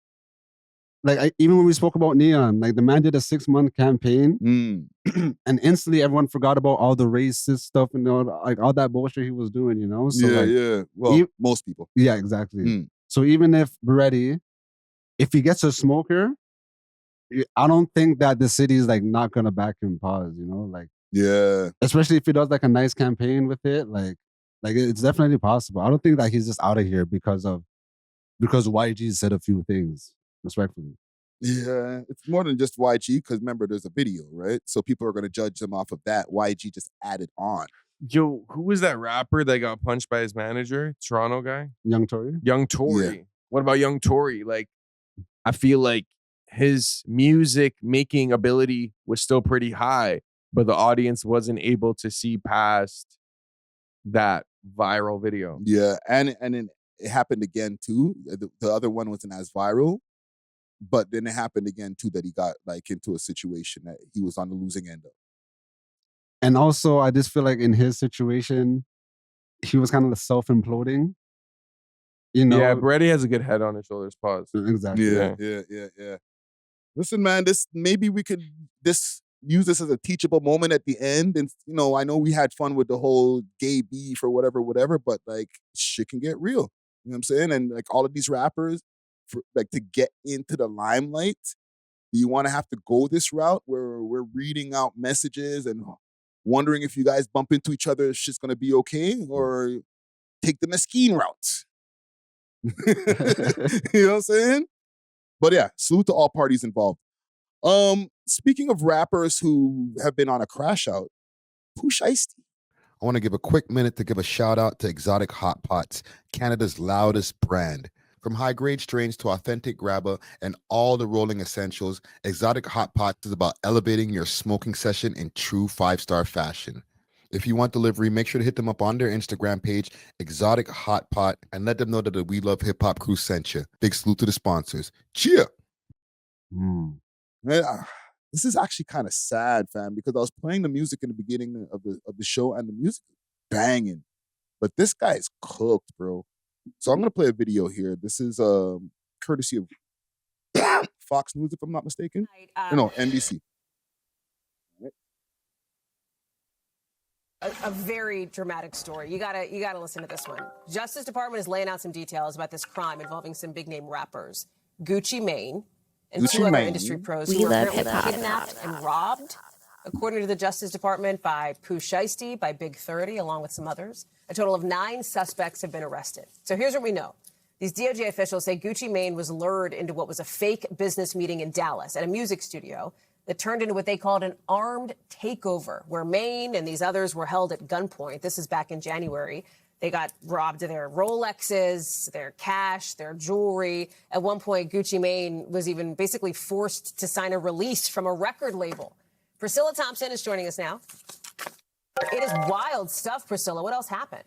like, even when we spoke about Neon, like the man did a 6-month campaign and instantly everyone forgot about all the racist stuff and like all that bullshit he was doing, you know? So Well, most people. Yeah, exactly. So even if Berete, if he gets a smoker, I don't think that the city is like not gonna back him. Pause, you know, like especially if he does like a nice campaign with it, like it's definitely possible. I don't think that he's just out of here because YG said a few things. Respectfully. Yeah, it's more than just YG because remember, there's a video, right? So people are gonna judge them off of that. YG just added on. Yo, who was that rapper that got punched by his manager? Toronto guy? Young Tory? Young Tory. Yeah. What about Young Tory? Like, I feel like his music making ability was still pretty high, but the audience wasn't able to see past that viral video. Yeah, and then it happened again too. The other one wasn't as viral, but then it happened again too that he got like into a situation that he was on the losing end of. And also, I just feel like in his situation, he was kind of self-imploding. You know? Yeah, Berete has a good head on his shoulders. Pause. Exactly. Yeah. Listen, man, maybe we could use this as a teachable moment at the end. And, you know, I know we had fun with the whole gay beef or whatever, but like shit can get real. You know what I'm saying? And like all of these rappers, to get into the limelight, do you want to have to go this route where we're reading out messages and wondering if you guys bump into each other, shit's going to be okay? Or take the mesquite route? You know what I'm saying? But yeah, salute to all parties involved. Speaking of rappers who have been on a crash out, Pooh Shiesty. I want to give a quick minute to give a shout out to Exotic Hot Pots, Canada's loudest brand. From high-grade strains to authentic grabber and all the rolling essentials, Exotic Hot Pots is about elevating your smoking session in true 5-star fashion. If you want delivery, make sure to hit them up on their Instagram page, Exotic Hot Pot, and let them know that the We Love Hip Hop crew sent you. Big salute to the sponsors. Cheer! Man, this is actually kind of sad, fam, because I was playing the music in the beginning of the show and the music is banging. But this guy is cooked, bro. So I'm going to play a video here. This is courtesy of Fox News, if I'm not mistaken. No, NBC. A very dramatic story. You gotta listen to this one. Justice Department is laying out some details about this crime involving some big name rappers, Gucci Mane and two other industry pros who were apparently kidnapped and robbed, according to the Justice Department, by Pooh Shiesty, by Big 30, along with some others. A total of 9 suspects have been arrested. So here's what we know. These DOJ officials say Gucci Mane was lured into what was a fake business meeting in Dallas at a music studio that turned into what they called an armed takeover, where Mane and these others were held at gunpoint. This is back in January. They got robbed of their Rolexes, their cash, their jewelry. At one point, Gucci Mane was even basically forced to sign a release from a record label. Priscilla Thompson is joining us now. It is wild stuff, Priscilla. What else happened?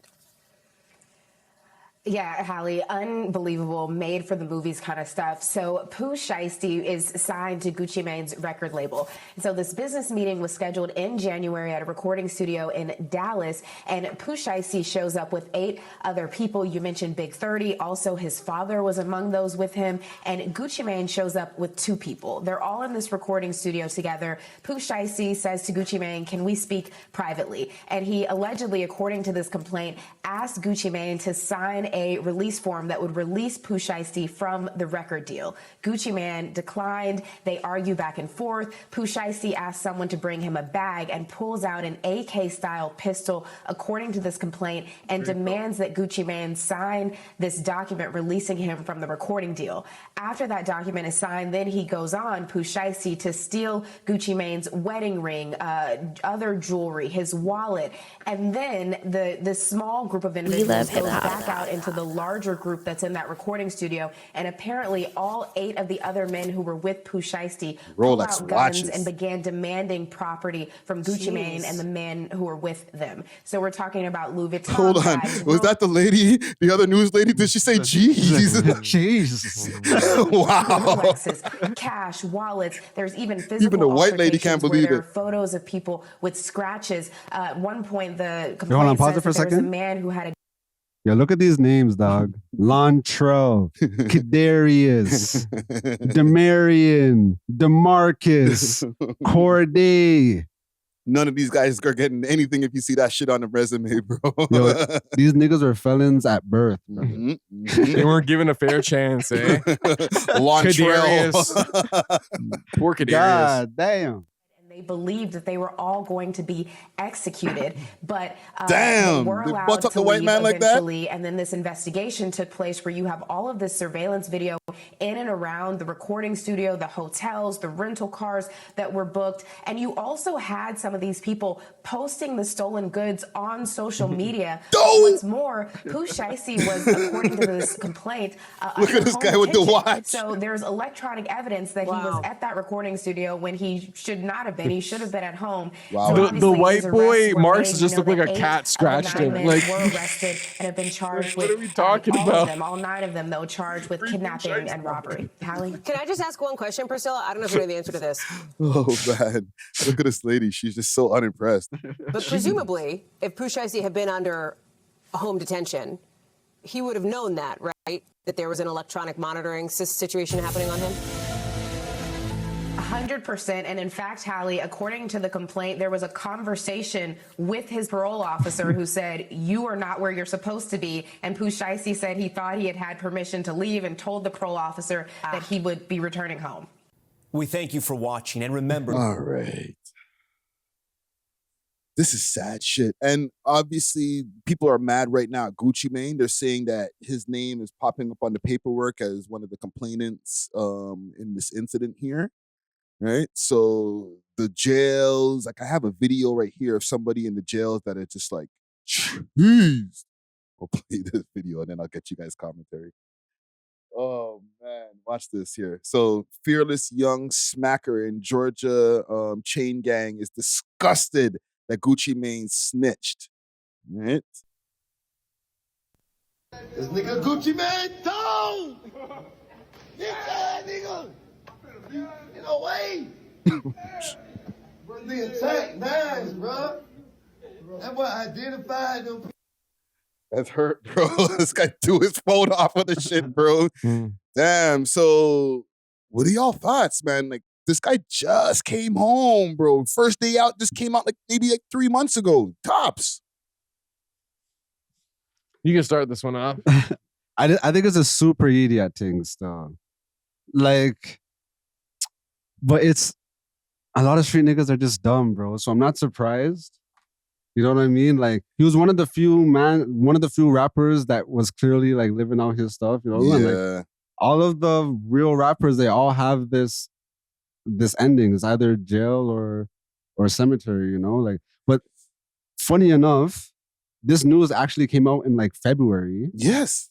Yeah, Hallie, unbelievable, made for the movies kind of stuff. So Pooh Shiesty is signed to Gucci Mane's record label. So this business meeting was scheduled in January at a recording studio in Dallas, and Pooh Shiesty shows up with 8 other people. You mentioned Big 30. Also, his father was among those with him, and Gucci Mane shows up with 2 people. They're all in this recording studio together. Pooh Shiesty says to Gucci Mane, "Can we speak privately?" And he allegedly, according to this complaint, asked Gucci Mane to sign a release form that would release Pooh Shiesty from the record deal. Gucci Mane declined. They argue back and forth. Pooh Shiesty asks someone to bring him a bag and pulls out an AK-style pistol, according to this complaint, and demands that Gucci Mane sign this document releasing him from the recording deal. After that document is signed, then he goes on, Pooh Shiesty, to steal Gucci Mane's wedding ring, other jewelry, his wallet, and then the small group of individuals goes back out into to the larger group that's in that recording studio. And apparently all 8 of the other men who were with Pooh Shiesty pulled out guns and began demanding property from Gucci Mane and the men who were with them. So we're talking about Louis Vuitton. Hold on. Was that the lady, the other news lady? Did she say jeez? Jeez. Wow. Rolexes, cash, wallets. There's even physical Even the white lady can't believe there it. are photos of people with scratches. At one point, the Hold on, complaint pause says it for a that there was a second. man who had a Yeah, look at these names, dog. Lontrell, Kadarius, Demarion, Demarcus, Corday. None of these guys are getting anything if you see that shit on the resume, bro. Yo, these niggas are felons at birth. They weren't given a fair chance, eh? Lontrell. Poor Kadarius. God damn. They believed that they were all going to be executed, but damn, they were they allowed bust up to the white leave man like that? eventually. And then this investigation took place where you have all of this surveillance video in and around the recording studio, the hotels, the rental cars that were booked. And you also had some of these people posting the stolen goods on social media. What's more, Pooh Shiesty was, according to this complaint, look at this guy with the watch. So there's electronic evidence that he was at that recording studio when he should not have been. He should have been at home. Wow. So The white boy Marks made, just looked like a cat scratched him. Like, were arrested and have been charged what with are we talking all about? of them, all 9 of them, though, charged with kidnapping and robbery. Hallie? Can I just ask one question, Priscilla? I don't know if you know the answer to this. Oh, man. Look at this lady. She's just so unimpressed. But presumably, if Pooh Shiesty had been under home detention, he would have known that, right? That there was an electronic monitoring situation happening on him? 100%. And in fact, Hallie, according to the complaint, there was a conversation with his parole officer who said, you are not where you're supposed to be. And Pooh Shiesty said he thought he had permission to leave and told the parole officer that he would be returning home. We thank you for watching, and remember... All right. This is sad shit. And obviously, people are mad right now at Gucci Mane. They're saying that his name is popping up on the paperwork as one of the complainants in this incident here. Right? So the jails, like I have a video right here of somebody in the jails that are just like, jeez. I'll play this video and then I'll get you guys commentary. Oh man, watch this here. So fearless young smacker in Georgia chain gang is disgusted that Gucci Mane snitched. Right? This nigga Gucci Mane told! Nigga! You know, way! Bro, the attack nice, bro. That's what identified them. That's hurt, bro. This guy threw his phone off of the shit, bro. Damn. So, what are y'all thoughts, man? Like, this guy just came home, bro. First day out just came out maybe 3 months ago. Tops. You can start this one off. I think it's a super idiot thing still. Like, but it's a lot of street niggas are just dumb, bro. So I'm not surprised. You know what I mean? Like, he was one of the few rappers that was clearly like living out his stuff. You know, Yeah. like, all of the real rappers, they all have this ending. It's either jail or cemetery. You know, like. But funny enough, this news actually came out in like February. Yes.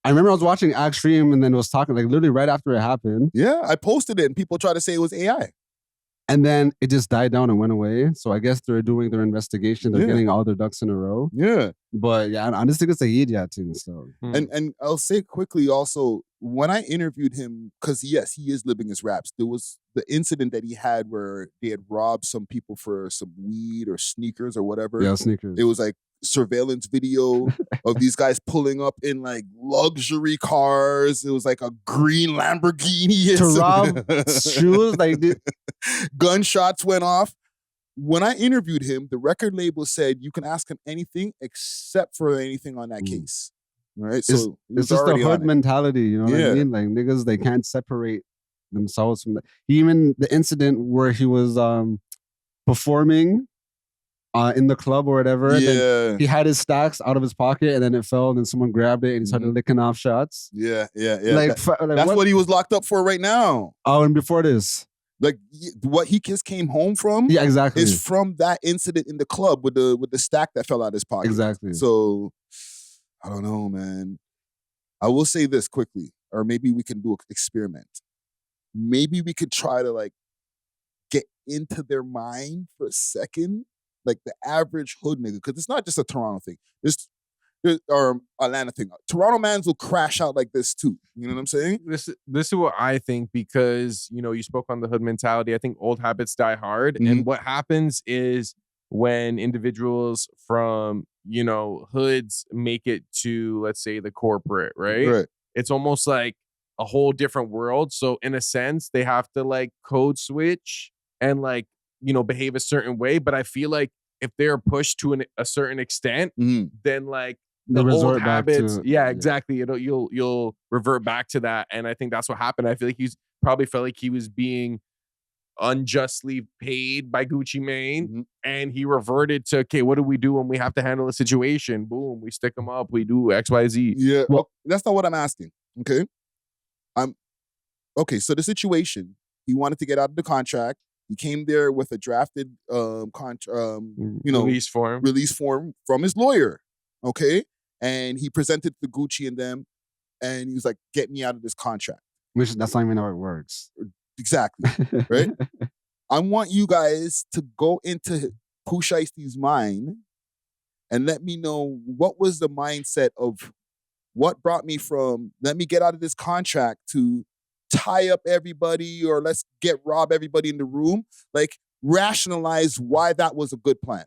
I remember I was watching Act Stream and then it was talking like literally right after it happened. Yeah, I posted it and people tried to say it was AI. And then it just died down and went away. So I guess they're doing their investigation. They're getting all their ducks in a row. Yeah. But yeah, I just think it's a idiot thing. So. And I'll say quickly also, when I interviewed him, because yes, he is living his raps, there was the incident that he had where they had robbed some people for some weed or sneakers or whatever. Yeah, sneakers. It was like surveillance video of these guys pulling up in like luxury cars. It was like a green Lamborghini. To rob shoes, like gunshots went off. When I interviewed him, the record label said you can ask him anything except for anything on that case. Right? So it's just the hood mentality, you know what I mean? Like niggas, they can't separate themselves from that. Even the incident where he was performing in the club or whatever. Yeah. Then he had his stacks out of his pocket and then it fell and then someone grabbed it and he started licking off shots. Yeah. Like, that's what he was locked up for right now. Oh, and before this. Like what he just came home from, yeah, exactly, is from that incident in the club with the stack that fell out of his pocket. Exactly. So, I don't know, man. I will say this quickly, or maybe we can do an experiment. Maybe we could try to like get into their mind for a second, like the average hood nigga, because it's not just a Toronto thing. Or Atlanta thing. Toronto mans will crash out like this too. You know what I'm saying? This is what I think, because you spoke on the hood mentality. I think old habits die hard, and what happens is when individuals from hoods make it to, let's say, the corporate, right? It's almost like a whole different world. So in a sense, they have to like code switch and like behave a certain way. But I feel like if they're pushed to a certain extent, then like the old habits, exactly. You'll revert back to that, and I think that's what happened. I feel like he's probably felt like he was being unjustly paid by Gucci Mane, and he reverted to, okay, what do we do when we have to handle a situation? Boom, we stick him up. We do XYZ. Yeah, well, that's not what I'm asking. Okay, so the situation, he wanted to get out of the contract. He came there with a drafted release form from his lawyer. Okay. And he presented to Gucci and them, and he was like, get me out of this contract. Which, that's not even how it works. Exactly, right? I want you guys to go into Pooh Shiesty's mind and let me know what was the mindset of what brought me from let me get out of this contract to tie up everybody or let's rob everybody in the room. Like, rationalize why that was a good plan.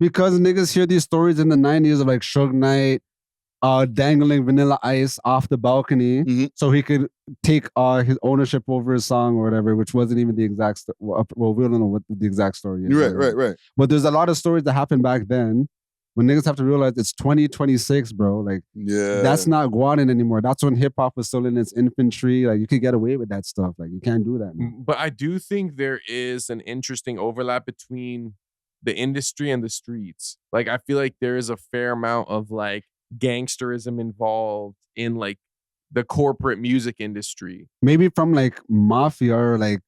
Because niggas hear these stories in the 90s of like Suge Knight dangling Vanilla Ice off the balcony so he could take his ownership over his song or whatever, which wasn't even the exact well, we don't know what the exact story is. Right. But there's a lot of stories that happened back then when niggas have to realize it's 2026, bro. Like, that's not guanin anymore. That's when hip hop was still in its infantry. Like, you could get away with that stuff. Like, you can't do that, man. But I do think there is an interesting overlap between the industry and the streets. Like, I feel like there is a fair amount of like gangsterism involved in like the corporate music industry. Maybe from like mafia or like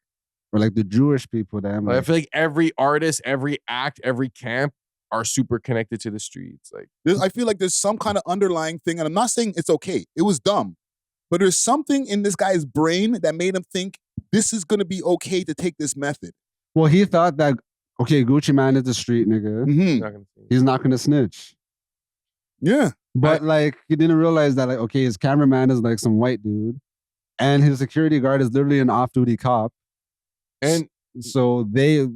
the Jewish people. Them. I feel like every artist, every act, every camp are super connected to the streets. Like, I feel like there's some kind of underlying thing, and I'm not saying it's okay. It was dumb, but there's something in this guy's brain that made him think this is gonna be okay to take this method. Well, he thought that, okay, Gucci Mane is the street nigga. He's not gonna snitch. Yeah. But like, he didn't realize that, like, okay, his cameraman is like some white dude, and his security guard is literally an off-duty cop. And so they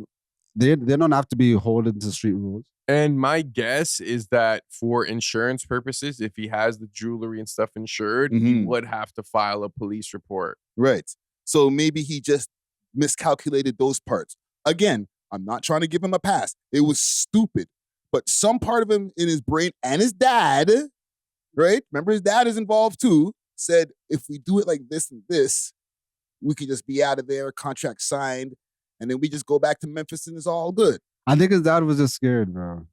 don't have to be holding to street rules. And my guess is that for insurance purposes, if he has the jewelry and stuff insured, he would have to file a police report. Right. So maybe he just miscalculated those parts. Again, I'm not trying to give him a pass. It was stupid. But some part of him in his brain, and his dad, right? Remember, his dad is involved too, said, if we do it like this and this, we could just be out of there, contract signed, and then we just go back to Memphis and it's all good. I think his dad was just scared, bro.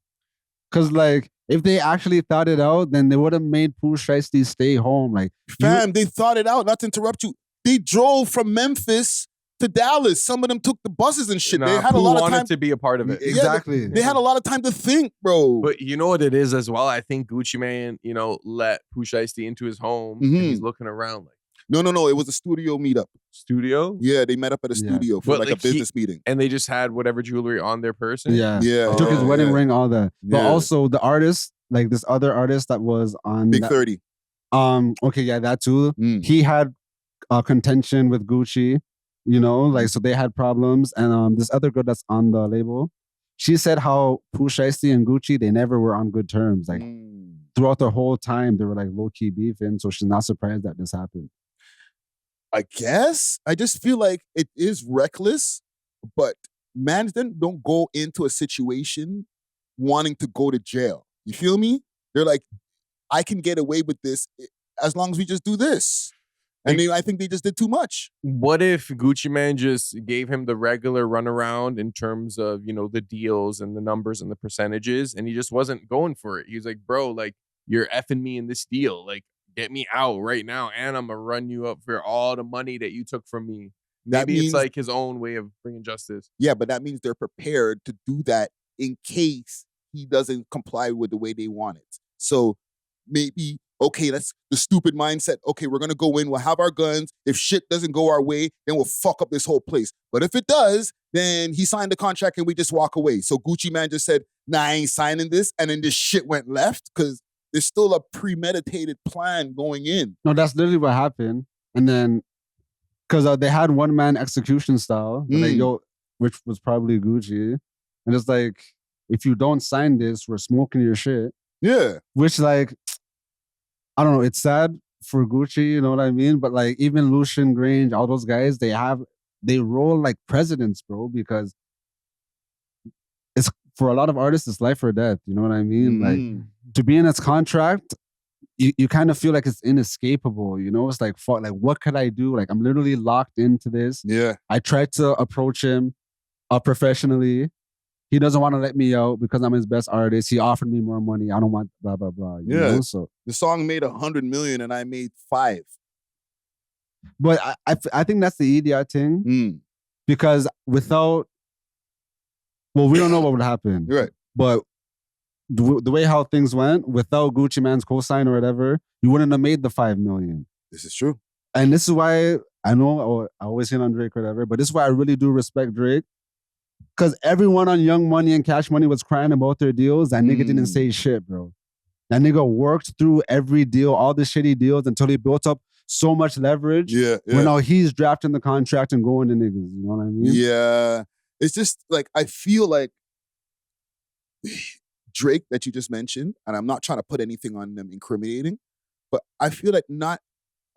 Because, like, if they actually thought it out, then they would have made Pooh Shiesty stay home. Like, fam, they thought it out, not to interrupt you. They drove from Memphis to Dallas. Some of them took the buses and shit. They had Pooh a lot of wanted time to be a part of it. Exactly. They had a lot of time to think, bro. But you know what it is as well? I think Gucci Mane, let Pooh Shiesty into his home, and he's looking around like. No. It was a studio meetup. Studio? Yeah, they met up at a studio for like a business meeting. And they just had whatever jewelry on their person? Yeah. He took his wedding ring, all that. But also the artist, like this other artist that was on Big 30. Okay, yeah, that too. He had contention with Gucci, so they had problems. And this other girl that's on the label, she said how Pooh Shiesty and Gucci, they never were on good terms. Like throughout the whole time, they were like low-key beefing. So she's not surprised that this happened. I guess. I just feel like it is reckless, but mans then don't go into a situation wanting to go to jail. You feel me? They're like, I can get away with this as long as we just do this. And I think they just did too much. What if Gucci Mane just gave him the regular runaround in terms of, the deals and the numbers and the percentages, and he just wasn't going for it? He was like, bro, like, you're effing me in this deal. Like, get me out right now, and I'm going to run you up for all the money that you took from me. Maybe it's like his own way of bringing justice. Yeah, but that means they're prepared to do that in case he doesn't comply with the way they want it. So maybe, okay, that's the stupid mindset. Okay, we're going to go in, we'll have our guns. If shit doesn't go our way, then we'll fuck up this whole place. But if it does, then he signed the contract and we just walk away. So Gucci Mane just said, nah, I ain't signing this. And then this shit went left because there's still a premeditated plan going in. No, that's literally what happened. And then, because they had one man execution style, which was probably Gucci. And it's like, if you don't sign this, we're smoking your shit. Yeah. Which, like, I don't know, it's sad for Gucci, you know what I mean? But like, even Lucian Grange, all those guys, they roll like presidents, bro, because it's, for a lot of artists, it's life or death, you know what I mean? Like, to be in its contract, you kind of feel like it's inescapable, you know? It's like, fuck, like, what could I do? Like, I'm literally locked into this. Yeah. I tried to approach him professionally. He doesn't want to let me out because I'm his best artist. He offered me more money. I don't want blah, blah, blah. You know? So the song made 100 million and I made 5. But I think that's the idiot thing. Because without, well, we don't know what would happen. You're right. But the way how things went, without Gucci Mane's cosign or whatever, you wouldn't have made the 5 million. This is true. And this is why I know I always hit on Drake or whatever, but this is why I really do respect Drake. Because everyone on Young Money and Cash Money was crying about their deals. That nigga didn't say shit, bro. That nigga worked through every deal, all the shitty deals, until he built up so much leverage. Yeah. When now he's drafting the contract and going to niggas. You know what I mean? Yeah. It's just like, I feel like Drake that you just mentioned, and I'm not trying to put anything on them incriminating, but I feel like not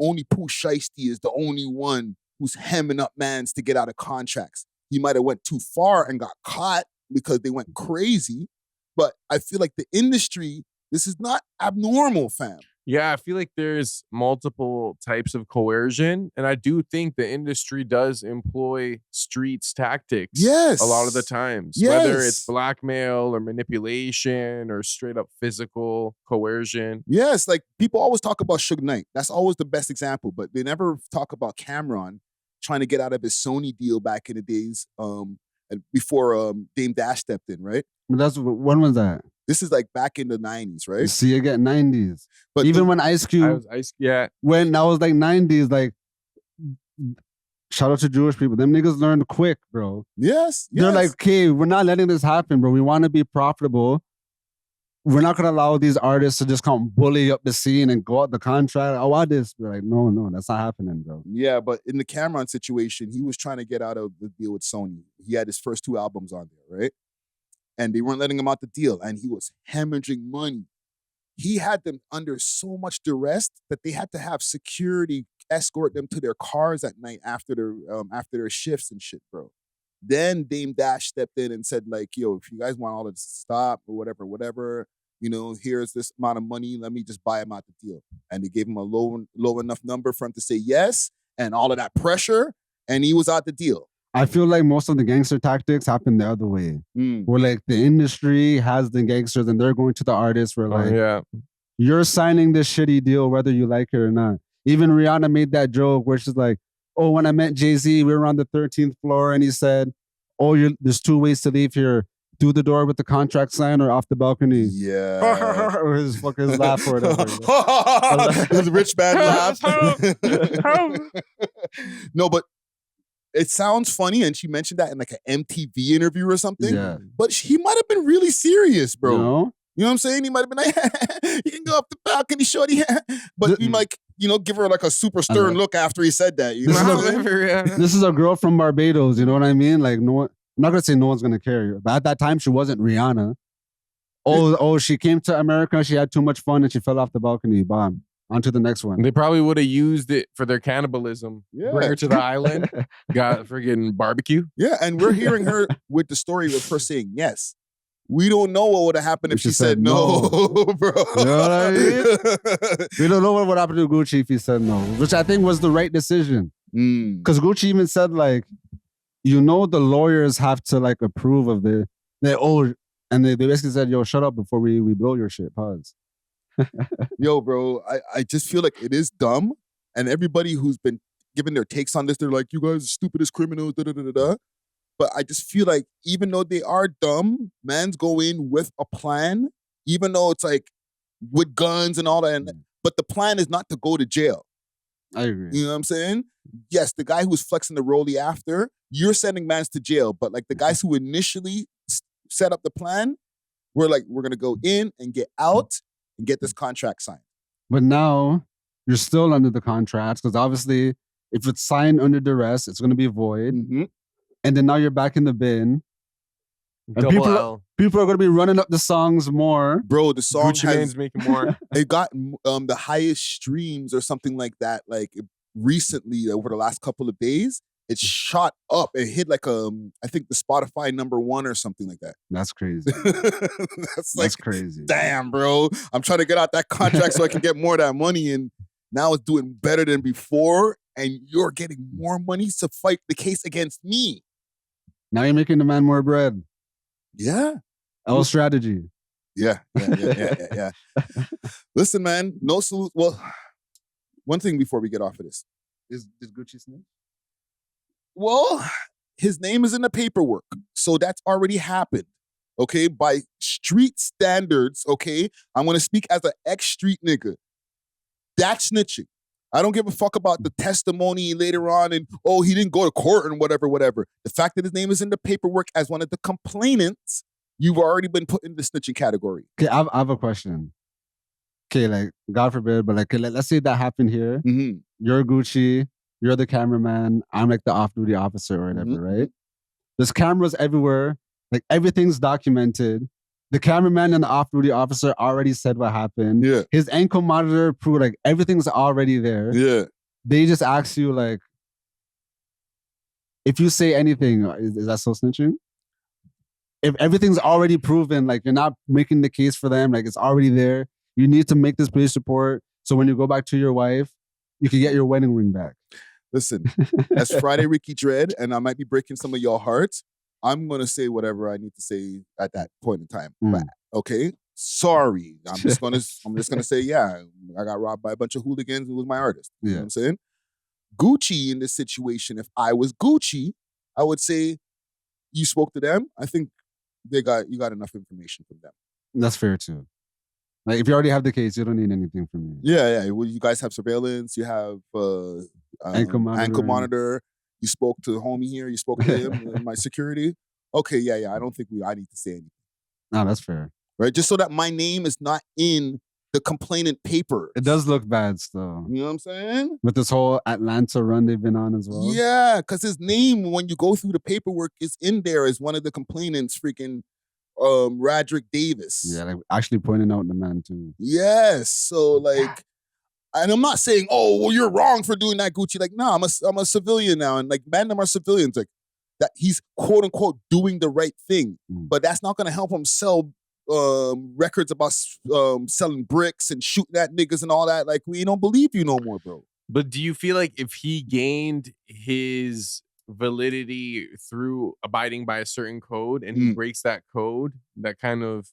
only Pooh Shiesty is the only one who's hemming up mans to get out of contracts. He might have went too far and got caught because they went crazy, but I feel like the industry, this is not abnormal, fam. Yeah, I feel like there's multiple types of coercion, and I do think the industry does employ streets tactics. Yes. A lot of the times. Yes. Whether it's blackmail or manipulation or straight up physical coercion. Yes, like people always talk about Suge Knight. That's always the best example, but they never talk about Cameron trying to get out of his Sony deal back in the days and before Dame Dash stepped in, right? But when was that? This is like back in the 90s, right? See, again, 90s. But even when Ice Cube, when that was like 90s, like, shout out to Jewish people. Them niggas learned quick, bro. Yes. They're like, okay, we're not letting this happen, bro. We want to be profitable. We're not going to allow these artists to just come bully up the scene and go out the contract. Oh, why this? We're like, no, that's not happening, bro. Yeah, but in the Cameron situation, he was trying to get out of the deal with Sony. He had his first 2 albums on there, right? And they weren't letting him out the deal, and he was hemorrhaging money. He had them under so much duress that they had to have security escort them to their cars at night after their shifts and shit, bro. Then Dame Dash stepped in and said, like, yo, if you guys want all this to stop or whatever, you know, here's this amount of money, let me just buy him out the deal. And they gave him a low enough number for him to say yes, and all of that pressure, and he was out the deal. I feel like most of the gangster tactics happen the other way. Where like the industry has the gangsters and they're going to the artists where like, you're signing this shitty deal whether you like it or not. Even Rihanna made that joke where she's like, oh, when I met Jay-Z, we were on the 13th floor and he said, oh, there's 2 ways to leave here. Through the door with the contract sign or off the balcony. Yeah. Or his fucking laugh or whatever. His rich man laugh. No, but it sounds funny, and she mentioned that in like an MTV interview or something. Yeah. But he might have been really serious, bro. You know? You know what I'm saying? He might have been like, you can go up the balcony, shorty. But you like, you know, give her like a super stern look after he said that. You know? This is a girl from Barbados, you know what I mean? Like, no one, I'm not going to say no one's going to care. But at that time, she wasn't Rihanna. She came to America, she had too much fun, and she fell off the balcony. Bam. On to the next one. They probably would have used it for their cannibalism. Yeah. Bring her to the island. Got friggin' barbecue. Yeah, and we're hearing her with the story of her saying yes. We don't know what would have happened if she said no, bro. You know what I mean? We don't know what would happen to Gucci if he said no, which I think was the right decision. Because Gucci even said, like, you know, the lawyers have to like approve of the and they basically said, yo, shut up before we blow your shit. Pause. Yo, bro, I just feel like it is dumb. And everybody who's been giving their takes on this, they're like, you guys are stupid as criminals, da-da-da-da-da. But I just feel like even though they are dumb, mans go in with a plan, even though it's like with guns and all that. But the plan is not to go to jail. I agree. You know what I'm saying? Yes, the guy who was flexing the rollie after, you're sending mans to jail. But like the guys who initially set up the plan, we're going to go in and get out and get this contract signed. But now you're still under the contract because obviously if it's signed under duress, it's going to be void. Mm-hmm. And then now you're back in the bin. And people are going to be running up the songs more. Bro, the song Gucci Mane's making more. It got the highest streams or something like that. Like recently, over the last couple of days, it shot up. It hit like I think the Spotify #1 or something like that. That's crazy. That's crazy. Damn, bro. I'm trying to get out that contract so I can get more of that money. And now it's doing better than before. And you're getting more money to fight the case against me. Now you're making the man more bread. Yeah. L strategy. Yeah. Listen, man, no solution. Well, one thing before we get off of this. Is Gucci snitch? Well, his name is in the paperwork. So that's already happened. Okay? By street standards, okay? I'm going to speak as an ex-street nigga. That's snitching. I don't give a fuck about the testimony later on and, he didn't go to court and whatever. The fact that his name is in the paperwork as one of the complainants, you've already been put in the snitching category. Okay, I have a question. Okay, like, God forbid, but like, let's say that happened here. Mm-hmm. You're Gucci, you're the cameraman, I'm like the off-duty officer or whatever, right? There's cameras everywhere, like everything's documented. The cameraman and the off-duty officer already said what happened. Yeah. His ankle monitor proved like everything's already there. Yeah. They just ask you like, if you say anything, is that so snitching? If everything's already proven, like you're not making the case for them, like it's already there. You need to make this police report so when you go back to your wife, you can get your wedding ring back. Listen, that's Friday Ricky Dread, and I might be breaking some of your hearts. I'm going to say whatever I need to say at that point in time. But, okay? Sorry. I'm just going to say, yeah, I got robbed by a bunch of hooligans. It was my artist. You know what I'm saying? Gucci in this situation, if I was Gucci, I would say you spoke to them. I think you got enough information from them. That's fair too. Like if you already have the case, you don't need anything from me. Yeah. Well, you guys have surveillance. You have ankle monitor. You spoke to the homie here. You spoke to him, my security. Okay, yeah. I don't think I need to say anything. No, that's fair. Right? Just so that my name is not in the complainant paper. It does look bad still. You know what I'm saying? With this whole Atlanta run they've been on as well. Yeah, because his name, when you go through the paperwork, is in there as one of the complainants, freaking Radrick Davis. Yeah, like actually pointing out the man too. Yes. So like, and I'm not saying, you're wrong for doing that, Gucci. Like, no, I'm a civilian now. And like, them are civilians. Like, that he's quote unquote doing the right thing. But that's not gonna help him sell records about selling bricks and shooting at niggas and all that. Like, we don't believe you no more, bro. But do you feel like if he gained his validity through abiding by a certain code and he breaks that code, that kind of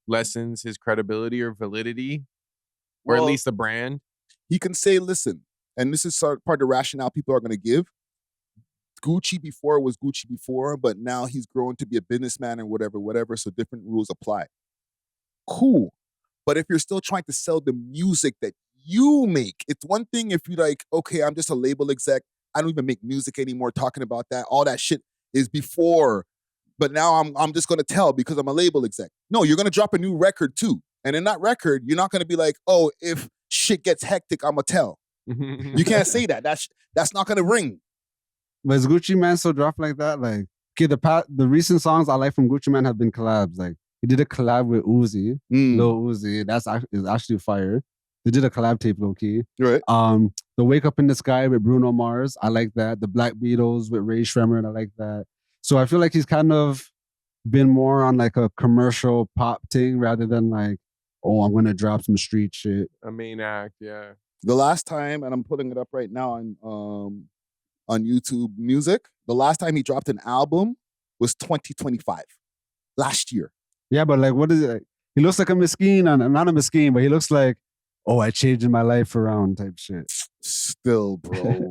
lessens his credibility or validity? Or at least the brand? He can say, listen, and this is part of the rationale people are going to give. Gucci before was Gucci before, but now he's grown to be a businessman and whatever, so different rules apply. Cool. But if you're still trying to sell the music that you make, it's one thing if you're like, okay, I'm just a label exec. I don't even make music anymore talking about that. All that shit is before. But now I'm just going to tell because I'm a label exec. No, you're going to drop a new record too. And in that record, you're not going to be like, if shit gets hectic, I'm going to tell. You can't say that. That's not going to ring. But is Gucci Man so dropped like that? Like, okay, the recent songs I like from Gucci Man have been collabs. Like, he did a collab with Uzi, Lil Uzi. Is actually fire. They did a collab tape, low key. Right. The Wake Up in the Sky with Bruno Mars, I like that. The Black Beatles with Ray Shremmer, I like that. So I feel like he's kind of been more on like a commercial pop thing rather than like, I'm gonna drop some street shit. A main act, yeah. The last time, and I'm putting it up right now on YouTube Music, the last time he dropped an album was 2025. Last year. Yeah, but like, what is it? He looks like a miskeen, not a miskeen, but he looks like, I changed my life around type shit. Still, bro.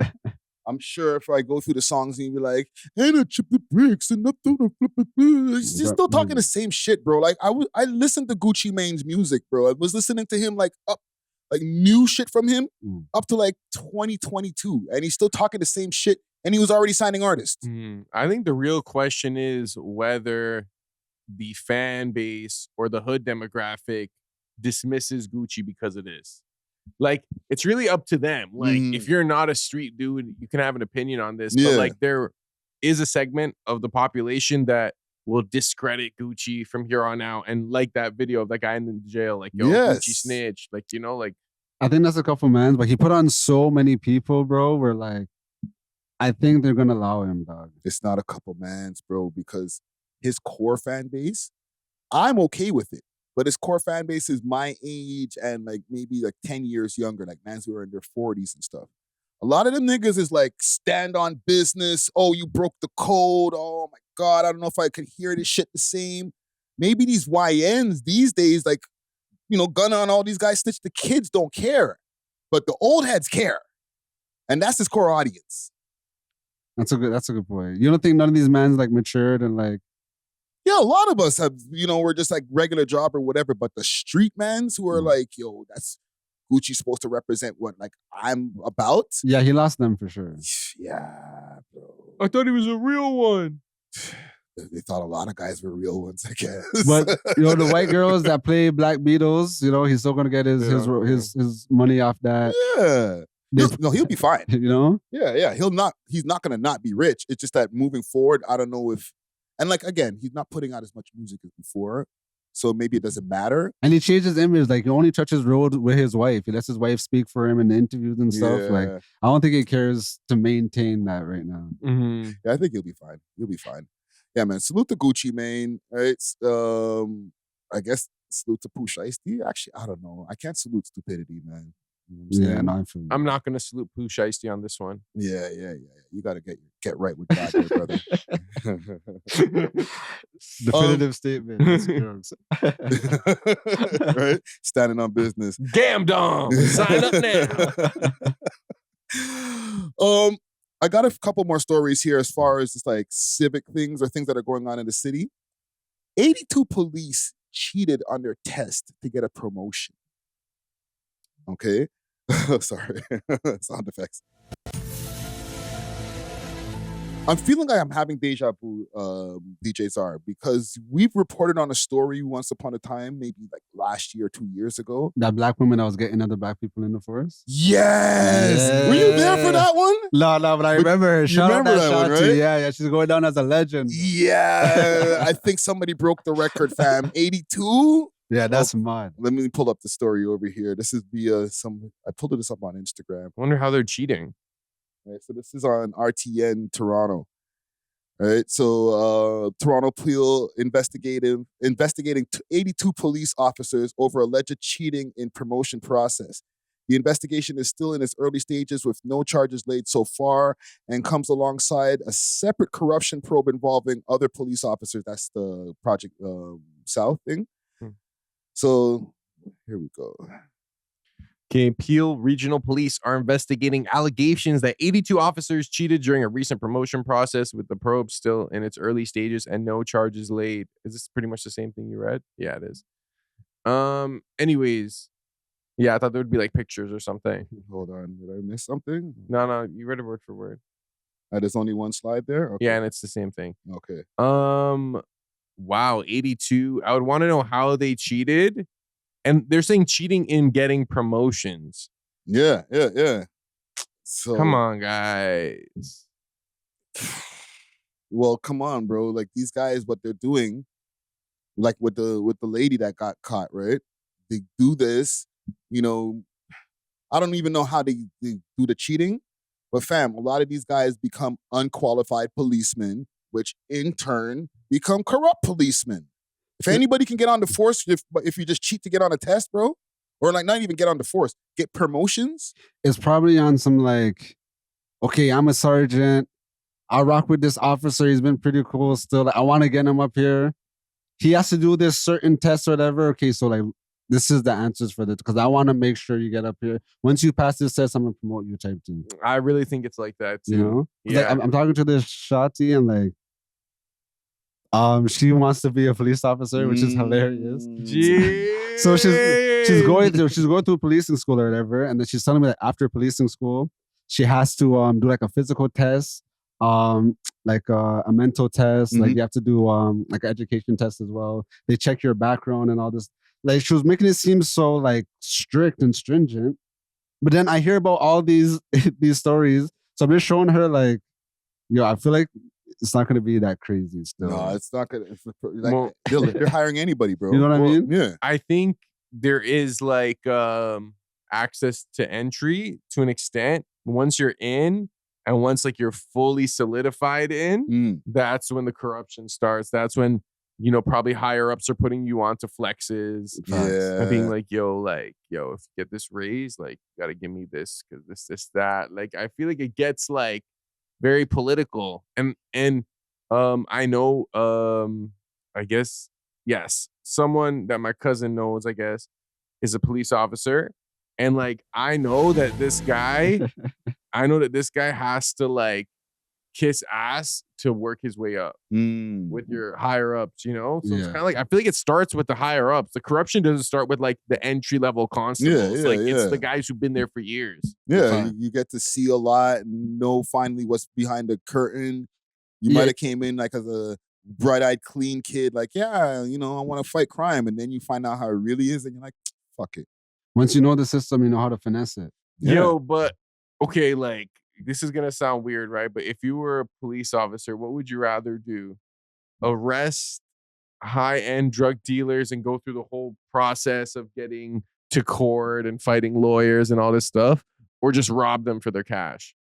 I'm sure if I go through the songs and you be like, and I chip the bricks and I throw the flip it. He's still talking the same shit, bro. Like I listened to Gucci Mane's music, bro. I was listening to him like new shit from him up to like 2022, and he's still talking the same shit, and he was already signing artists. I think the real question is whether the fan base or the hood demographic dismisses Gucci because of this. Like, it's really up to them. Like, if you're not a street dude, you can have an opinion on this. But like, there is a segment of the population that will discredit Gucci from here on out. And like that video of that guy in the jail, like, yo, Gucci snitch. Like, you know, like. I think that's a couple mans, but he put on so many people, bro. Where like, I think they're gonna allow him, dog. It's not a couple mans, bro, because his core fan base, I'm okay with it. But his core fan base is my age and like maybe like 10 years younger, like mans who are in their 40s and stuff. A lot of them niggas is like stand on business. Oh, you broke the code. Oh my God, I don't know if I could hear this shit the same. Maybe these YNs these days, like, you know, Gunna and all these guys snitch, the kids don't care. But the old heads care. And that's his core audience. That's a good point. You don't think none of these mans like matured and like. Yeah, a lot of us have, you know, we're just like regular job or whatever, but the street mans who are like, yo, that's Gucci supposed to represent what like I'm about. Yeah, he lost them for sure. Yeah, bro. I thought he was a real one. They thought a lot of guys were real ones, I guess. But you know, the white girls that play Black Beatles, you know, he's still gonna get his money off that. Yeah. He'll be fine. You know? Yeah. He's not gonna not be rich. It's just that moving forward, I don't know if, and like again, he's not putting out as much music as before. So maybe it doesn't matter. And he changed his image. Like, he only touches road with his wife. He lets his wife speak for him in the interviews and stuff. Yeah. Like, I don't think he cares to maintain that right now. Yeah, I think he'll be fine. He'll be fine. Yeah, man. Salute to Gucci Mane. Right? I guess salute to Pooh Shiesty. Actually, I don't know. I can't salute stupidity, man. You know what I'm saying? I'm not gonna salute Pooh Shiesty on this one. Yeah. You gotta get right with God, there, brother. Definitive statement. Right? Standing on business. Gamdom! Sign up now. I got a couple more stories here as far as just like civic things or things that are going on in the city. 82 police cheated on their test to get a promotion. Okay? Sorry. Sound effects. I'm feeling like I'm having deja vu, DJ Czar, because we've reported on a story once upon a time, maybe like last year, 2 years ago. That black woman that was getting other black people in the forest? Yes! Were you there for that one? No, but I remember her. You remember that one, right? Yeah, she's going down as a legend. Yeah, I think somebody broke the record, fam. 82? Yeah, that's mad. Let me pull up the story over here. This is via I pulled this up on Instagram. I wonder how they're cheating. Right, so this is on RTN Toronto. Right, so Toronto Peel investigating 82 police officers over alleged cheating in promotion process. The investigation is still in its early stages with no charges laid so far and comes alongside a separate corruption probe involving other police officers. That's the Project South thing. So here we go. Okay, Peel Regional Police are investigating allegations that 82 officers cheated during a recent promotion process, with the probe still in its early stages and no charges laid. Is this pretty much the same thing you read? Yeah, it is. Anyways, yeah, I thought there would be like pictures or something. Hold on, did I miss something? No, you read it word for word. There's only one slide there? Okay. Yeah, and it's the same thing. Okay. Wow, 82. I would want to know how they cheated. And they're saying cheating in getting promotions. Yeah. So come on, guys. Well, come on, bro. Like, these guys, what they're doing, like with the lady that got caught, right? They do this, you know. I don't even know how they do the cheating, but fam, a lot of these guys become unqualified policemen, which in turn become corrupt policemen. If anybody can get on the force, if you just cheat to get on a test, bro, or like not even get on the force, get promotions. It's probably on some like, okay, I'm a sergeant. I rock with this officer. He's been pretty cool still. Like, I want to get him up here. He has to do this certain test or whatever. Okay, so like, this is the answers for this, because I want to make sure you get up here. Once you pass this test, I'm gonna promote you type thing. I really think it's like that too. You know? Yeah. Like, I'm talking to this shawty and like, she wants to be a police officer, which is hilarious. So she's going through policing school or whatever, and then she's telling me that after policing school, she has to do like a physical test, like a mental test. Like you have to do like an education test as well. They check your background and all this. Like she was making it seem so like strict and stringent, but then I hear about all these these stories. So I'm just showing her like, yo, I feel like it's not gonna be that crazy still. No, it's not gonna. Like, they're hiring anybody, bro. You know what I mean? Yeah. I think there is like access to entry to an extent. Once you're in, and once like you're fully solidified in, that's when the corruption starts. That's when, you know, probably higher ups are putting you onto flexes. And being like, yo, if you get this raise, like, you gotta give me this, because this, that. Like, I feel like it gets like very political. And I know, I guess, yes, someone that my cousin knows, I guess, is a police officer. And like, I know that this guy has to like kiss ass to work his way up with your higher ups, you know? So it's kind of like, I feel like it starts with the higher ups. The corruption doesn't start with like the entry level constables. It's the guys who've been there for years. Yeah, you get to see a lot and know finally what's behind the curtain. You might have came in like as a bright-eyed, clean kid, like, yeah, you know, I want to fight crime. And then you find out how it really is, and you're like, fuck it. Once you know the system, you know how to finesse it. Yo, but okay, like, this is gonna sound weird, right? But if you were a police officer, what would you rather do? Arrest high-end drug dealers and go through the whole process of getting to court and fighting lawyers and all this stuff, or just rob them for their cash?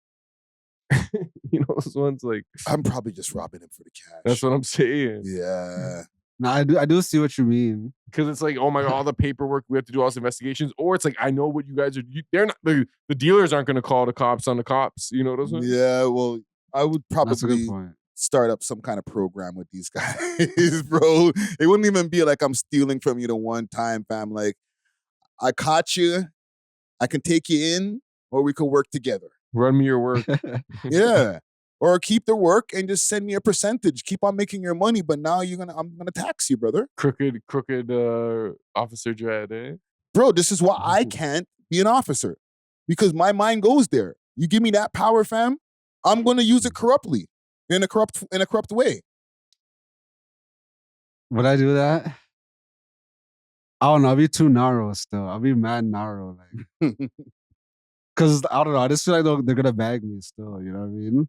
You know, those ones like, I'm probably just robbing them for the cash. That's what I'm saying. Yeah. No, I do see what you mean. Because it's like, oh my God, all the paperwork, we have to do all these investigations. Or it's like, I know what you guys are, they're not, the dealers aren't going to call the cops on the cops. You know what I'm saying? Yeah, well, I would That's a good probably point. start up some kind of program with these guys, bro. It wouldn't even be like I'm stealing from you the one time, fam. Like, I caught you, I can take you in, or we could work together. Run me your work. Yeah. Or keep the work and just send me a percentage. Keep on making your money, but now I'm gonna tax you, brother. Crooked Officer Dread, eh? Bro, this is why I can't be an officer. Because my mind goes there. You give me that power, fam, I'm gonna use it corruptly. In a corrupt way. Would I do that? I don't know. I'll be too narrow still. I'll be mad narrow. Like, because I don't know. I just feel like they're gonna bag me still. You know what I mean?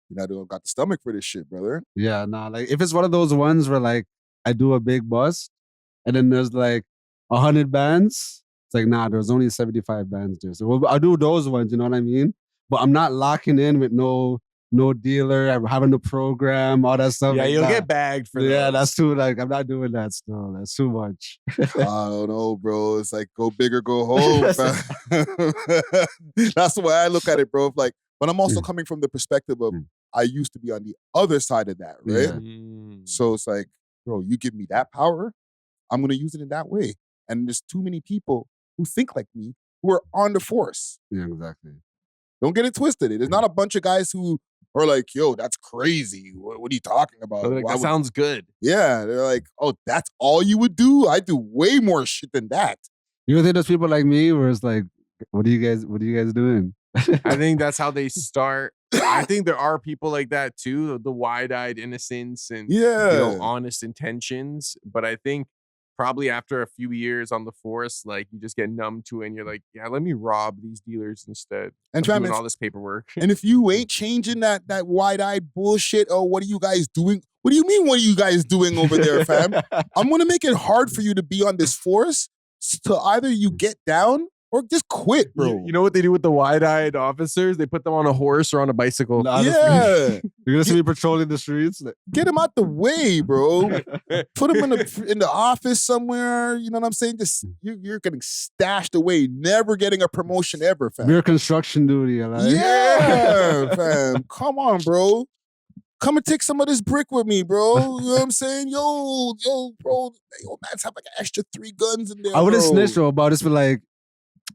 You know, they don't got the stomach for this shit, brother. Yeah, nah. Like, if it's one of those ones where like I do a big bust and then there's like 100 bands, it's like, nah, there's only 75 bands there. So I'll do those ones, you know what I mean? But I'm not locking in with no dealer, I'm having a program, all that stuff. Yeah, like you'll that. get bagged for that. Yeah, that's too, like, I'm not doing that still. That's too much. I don't know, bro. It's like, go big or go home, fam. That's the way I look at it, bro. Like, but I'm also coming from the perspective of I used to be on the other side of that, right? Yeah. So it's like, bro, you give me that power, I'm going to use it in that way. And there's too many people who think like me who are on the force. Yeah, exactly. Don't get it twisted. There's not a bunch of guys who are like, yo, that's crazy. What are you talking about? Like, that sounds good. Yeah, they're like, oh, that's all you would do? I do way more shit than that. You think there's people like me where it's like, what are you guys doing? I think that's how they start. I think there are people like that too, the wide-eyed innocence and honest intentions. But I think probably after a few years on the force, like, you just get numb to it and you're like, yeah, let me rob these dealers instead. And doing all this paperwork. And if you ain't changing that wide-eyed bullshit, oh, what are you guys doing? What do you mean, what are you guys doing over there, fam? I'm gonna make it hard for you to be on this force to either you get down or just quit, bro. You know what they do with the wide-eyed officers? They put them on a horse or on a bicycle. Yeah. You're gonna see me patrolling the streets? Get him out the way, bro. Put him in the office somewhere. You know what I'm saying? Just you're getting stashed away, never getting a promotion ever, fam. Mere construction duty, like. Yeah, fam. Come on, bro. come and take some of this brick with me, bro. You know what I'm saying? Yo, bro. Yo, man's have like an extra 3 guns in there, I wouldn't bro. snitch though, but I'll just be like,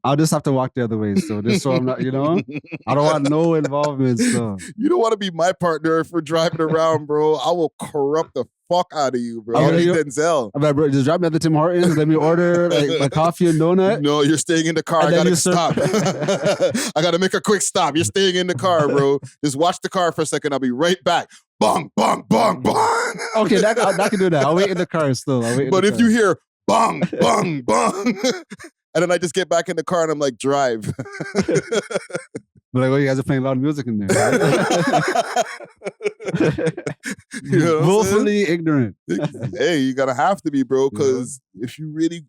I'll just have to walk the other way still, just so I'm not, you know? I don't want no involvement still. You don't want to be my partner if we're driving around, bro. I will corrupt the fuck out of you, bro. I'll be Denzel. I'm like, bro, just drop me at the Tim Hortons, let me order like my coffee and donut. No, you're staying in the car. I gotta stop. I gotta make a quick stop. You're staying in the car, bro. Just watch the car for a second. I'll be right back. Bong, bong, bong, bong. Okay, I can do that. I'll wait in the car still. But if you hear bong, bong, bong, and then I just get back in the car and I'm like, drive. But like, oh, you guys are playing loud music in there. You know willfully ignorant. Hey, you gotta have to be, bro, because if you really,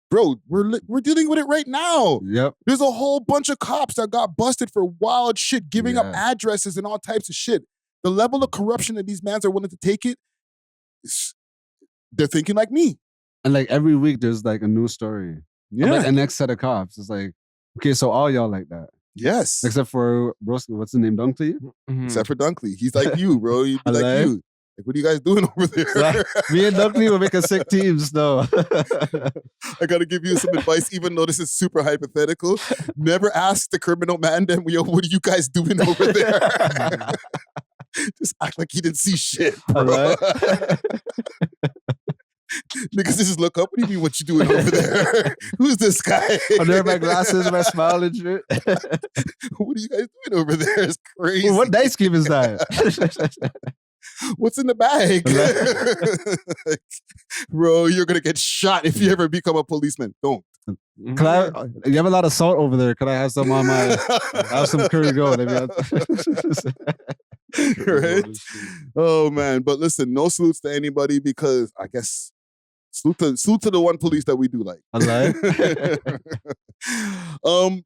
bro, we're dealing with it right now. Yep. There's a whole bunch of cops that got busted for wild shit, giving up addresses and all types of shit. The level of corruption that these mans are willing to take it, they're thinking like me. And like every week, there's like a new story. Yeah. Like the next set of cops. It's like, okay, so all y'all like that. Yes. Except for, what's his name, Dunkley? Except for Dunkley. He's like you, bro. He'd be like you. Like, what are you guys doing over there? Me and Dunkley will make a sick teams, though. I gotta give you some advice, even though this is super hypothetical. Never ask the criminal man, then, yo, what are you guys doing over there? Just act like you didn't see shit, bro. Niggas just look up. What do you mean? What you doing over there? Who's this guy? I wear my glasses, my smile and shit. What are you guys doing over there? It's crazy. Well, what dice game is that? What's in the bag? Bro, you're gonna get shot if you ever become a policeman. Don't. You have a lot of salt over there. Can I have some on my? I have some curry goat. Right? Oh man, but listen, no salutes to anybody because I guess salute to the one police that we do like.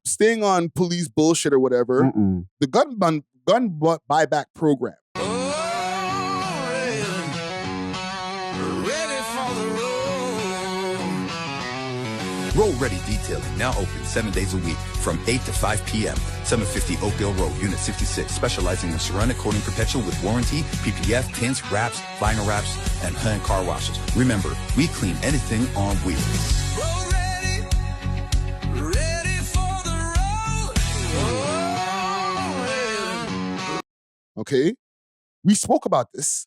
Staying on police bullshit or whatever. The gun buyback program. Roll Ready Detailing, now open 7 days a week from 8 to 5 p.m. 750 Oakdale Road, Unit 66, specializing in ceramic coating perpetual with warranty, PPF, tints, wraps, vinyl wraps, and hand car washes. Remember, we clean anything on wheels. Roll ready for the road. Okay, we spoke about this.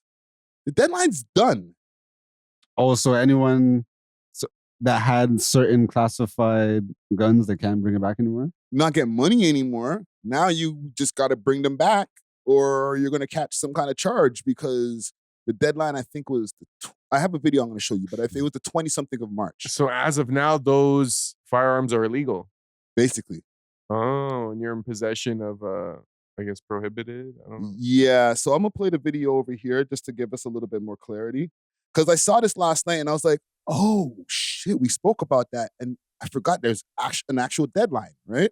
The deadline's done. Also, anyone that had certain classified guns, they can't bring it back anymore? Not get money anymore. Now you just got to bring them back or you're going to catch some kind of charge because the deadline, I think, was, I have a video I'm going to show you, but I think it was the 20-something of March. So as of now, those firearms are illegal? Basically. Oh, and you're in possession of, I guess, prohibited? I don't know. Yeah, so I'm going to play the video over here just to give us a little bit more clarity. Because I saw this last night and I was like, oh, shit, we spoke about that. And I forgot there's an actual deadline, right?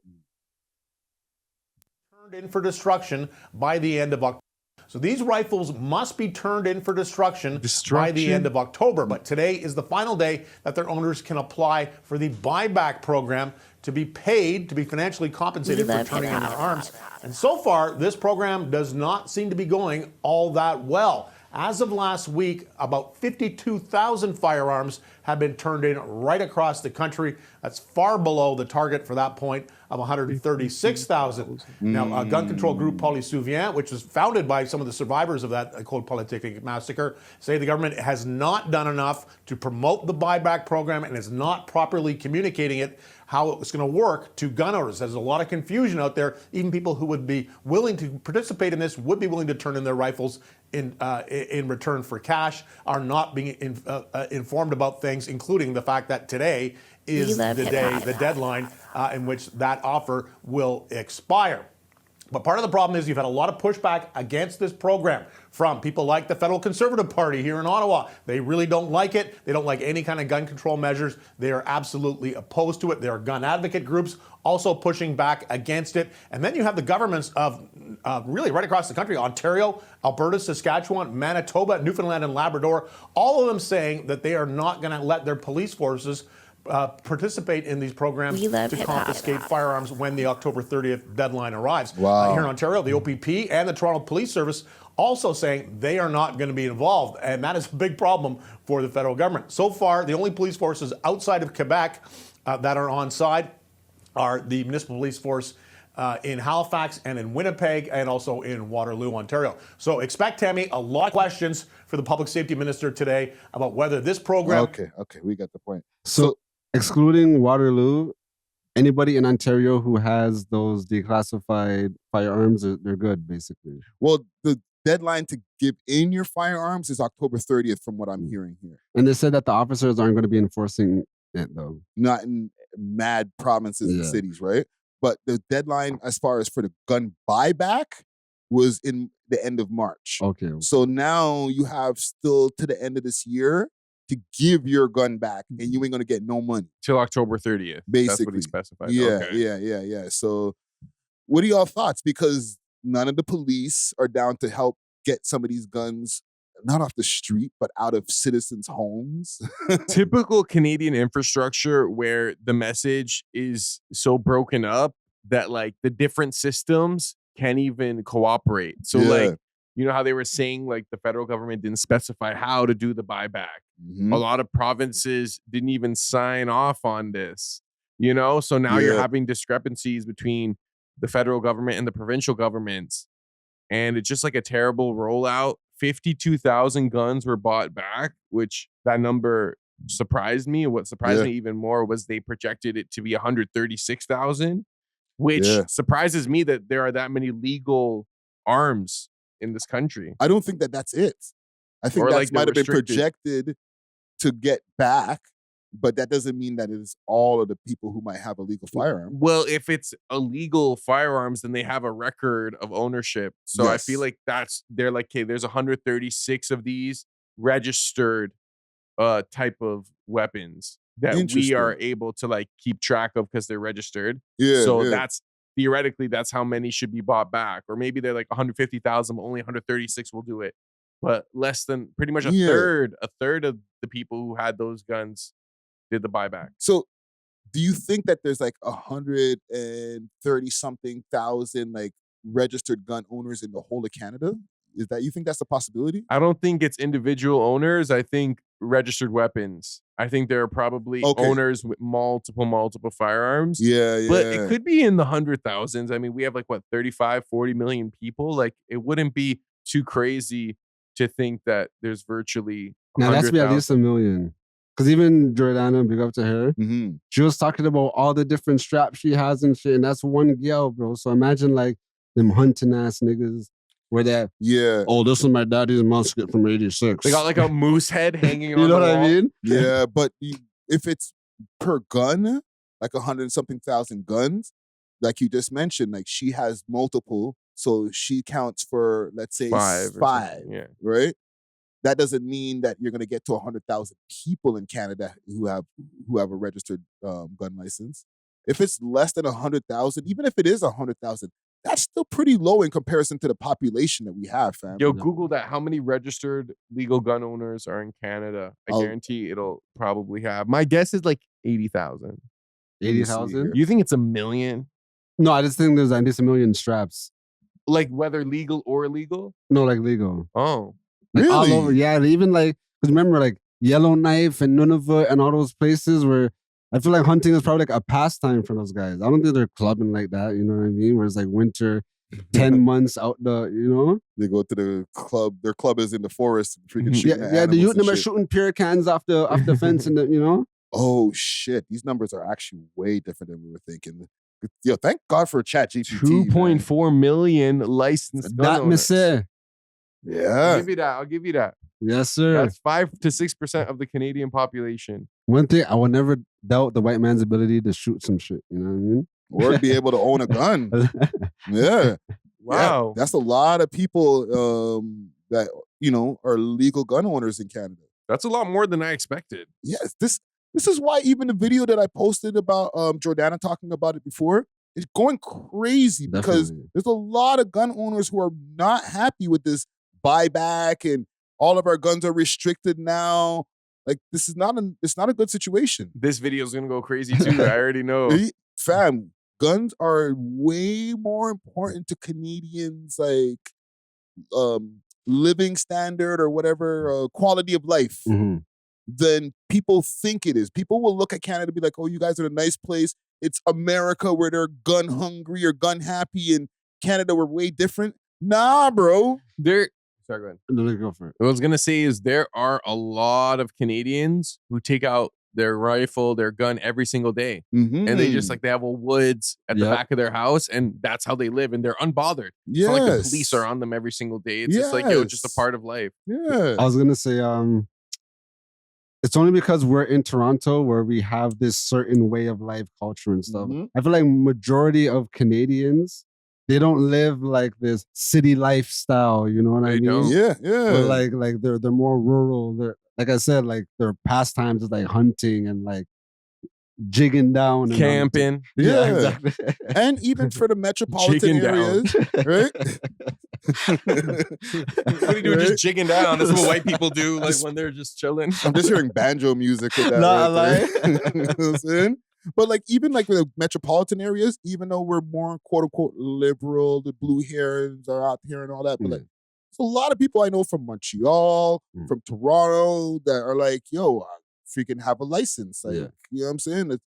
Turned in for destruction by the end of October. So these rifles must be turned in for destruction by the end of October. But today is the final day that their owners can apply for the buyback program to be paid, to be financially compensated for turning in their arms. And so far, this program does not seem to be going all that well. As of last week, about 52,000 firearms have been turned in right across the country. That's far below the target for that point of 136,000. Now, a gun control group, Polysouvient, which was founded by some of the survivors of that Code Polytechnique massacre, say the government has not done enough to promote the buyback program and is not properly communicating it, how it's going to work to gun owners. There's a lot of confusion out there. Even people who would be willing to participate in this, would be willing to turn in their rifles in return for cash, are not being informed about things, including the fact that today is the deadline in which that offer will expire. But part of the problem is you've had a lot of pushback against this program from people like the Federal Conservative Party here in Ottawa. They really don't like it. They don't like any kind of gun control measures. They are absolutely opposed to it. There are gun advocate groups also pushing back against it. And then you have the governments of really right across the country, Ontario, Alberta, Saskatchewan, Manitoba, Newfoundland, and Labrador, all of them saying that they are not going to let their police forces participate in these programs to confiscate firearms when the October 30th deadline arrives. Wow. Here in Ontario, the OPP and the Toronto Police Service also saying they are not going to be involved. And that is a big problem for the federal government. So far, the only police forces outside of Quebec that are on side are the municipal police force in Halifax and in Winnipeg and also in Waterloo, Ontario. So expect, Tammy, a lot of questions for the public safety minister today about whether this program... Okay, we got the point. So excluding Waterloo, anybody in Ontario who has those declassified firearms, they're good, basically. Well, the deadline to give in your firearms is October 30th, from what I'm hearing here. And they said that the officers aren't going to be enforcing it, though. Not in mad provinces and cities, right? But the deadline, as far as for the gun buyback, was in the end of March. Okay. So now you have still to the end of this year to give your gun back, and you ain't gonna get no money till October 30th. Basically, that's what he specified. Yeah, okay. yeah. So, what are y'all thoughts? Because none of the police are down to help get some of these guns not off the street, but out of citizens' homes. Typical Canadian infrastructure where the message is so broken up that like the different systems can't even cooperate. So like, you know how they were saying like the federal government didn't specify how to do the buyback. Mm-hmm. A lot of provinces didn't even sign off on this, you know? So now you're having discrepancies between the federal government and the provincial governments. And it's just like a terrible rollout. 52,000 guns were bought back, which that number surprised me. What surprised me even more was they projected it to be 136,000, which surprises me that there are that many legal arms in this country. I don't think that that's it. I think that might have been projected to get back, but that doesn't mean that it is all of the people who might have a legal firearm. Well, if it's illegal firearms, then they have a record of ownership. So I feel like they're like, okay, there's 136 of these registered type of weapons that we are able to like keep track of because they're registered. That's theoretically, that's how many should be bought back. Or maybe they're like 150,000, but only 136 will do it. But less than pretty much a third of the people who had those guns did the buyback. So do you think that there's like 130 something thousand like registered gun owners in the whole of Canada? You think that's a possibility? I don't think it's individual owners. I think registered weapons. I think there are probably owners with multiple firearms. But it could be in the 100,000s. I mean, we have like 35, 40 million people. Like it wouldn't be too crazy to think that there's virtually 100,000. Now that's be at least 1 million. Because even Jordana, big up to her, she was talking about all the different straps she has and shit, and that's one girl, bro. So imagine like them hunting ass niggas where that, oh, this is my daddy's musket from 86. They got like a moose head hanging on you know the what wall. I mean? Yeah, but if it's per gun, like 100 something thousand guns, like you just mentioned, like she has multiple, so she counts for, let's say, five, right? That doesn't mean that you're going to get to 100,000 people in Canada who have a registered gun license. If it's less than 100,000, even if it is 100,000, that's still pretty low in comparison to the population that we have, fam. Yo, Google that. How many registered legal gun owners are in Canada? I guarantee it'll probably have. My guess is like 80,000. 80,000? You think it's 1 million? No, I just think there's at least 1 million straps. Like whether legal or illegal? No, like legal. Oh. Like really? all over, yeah. Even like, because remember, like Yellowknife and Nunavut and all those places where I feel like hunting is probably like a pastime for those guys. I don't think they're clubbing like that. You know what I mean? Where it's like winter, 10 months out the, you know? They go to the club. Their club is in the forest. Freaking shooting the youth them are shooting pure cans off the fence and the, you know? Oh shit! These numbers are actually way different than we were thinking. Yo, thank God for ChatGPT. 2.4 million licensed gun owners. Yeah. I'll give you that. Yes, sir. That's 5 to 6% of the Canadian population. One thing, I will never doubt the white man's ability to shoot some shit. You know what I mean? Or be able to own a gun. Yeah. Wow. Yeah, that's a lot of people that, you know, are legal gun owners in Canada. That's a lot more than I expected. Yes. This is why even the video that I posted about Jordana talking about it before, it's going crazy because there's a lot of gun owners who are not happy with this buyback and all of our guns are restricted now. Like this is it's not a good situation. This video is gonna go crazy too. I already know. Fam, guns are way more important to Canadians like living standard or whatever quality of life than people think it is. People will look at Canada and be like, oh, you guys are a nice place. It's America where they're gun hungry or gun happy, and Canada we're way different. Nah, bro. Sorry, go ahead. No, go for it. What I was gonna say is there are a lot of Canadians who take out their rifle, their gun every single day, and they just like they have a woods at the back of their house, and that's how they live, and they're unbothered. It's not like the police are on them every single day. It's just like just a part of life. Yeah. I was gonna say, it's only because we're in Toronto where we have this certain way of life, culture, and stuff. I feel like majority of Canadians, they don't live like this city lifestyle. You know what I mean? Don't. Yeah. But like they're more rural. They're, like I said, like their pastimes is like hunting and like jigging down, and camping. Yeah, exactly. And even for the metropolitan Jigging areas, right? What are you doing? Just jigging down. That's what white people do, like when they're just chilling. I'm just hearing banjo music with that. Nah, right there. You know what I'm saying? But like even like with the metropolitan areas, even though we're more quote unquote liberal, the blue hairs are out here and all that, but like there's a lot of people I know from Montreal, from Toronto that are like, yo, I freaking have a license. Like, you know what I'm saying? It's,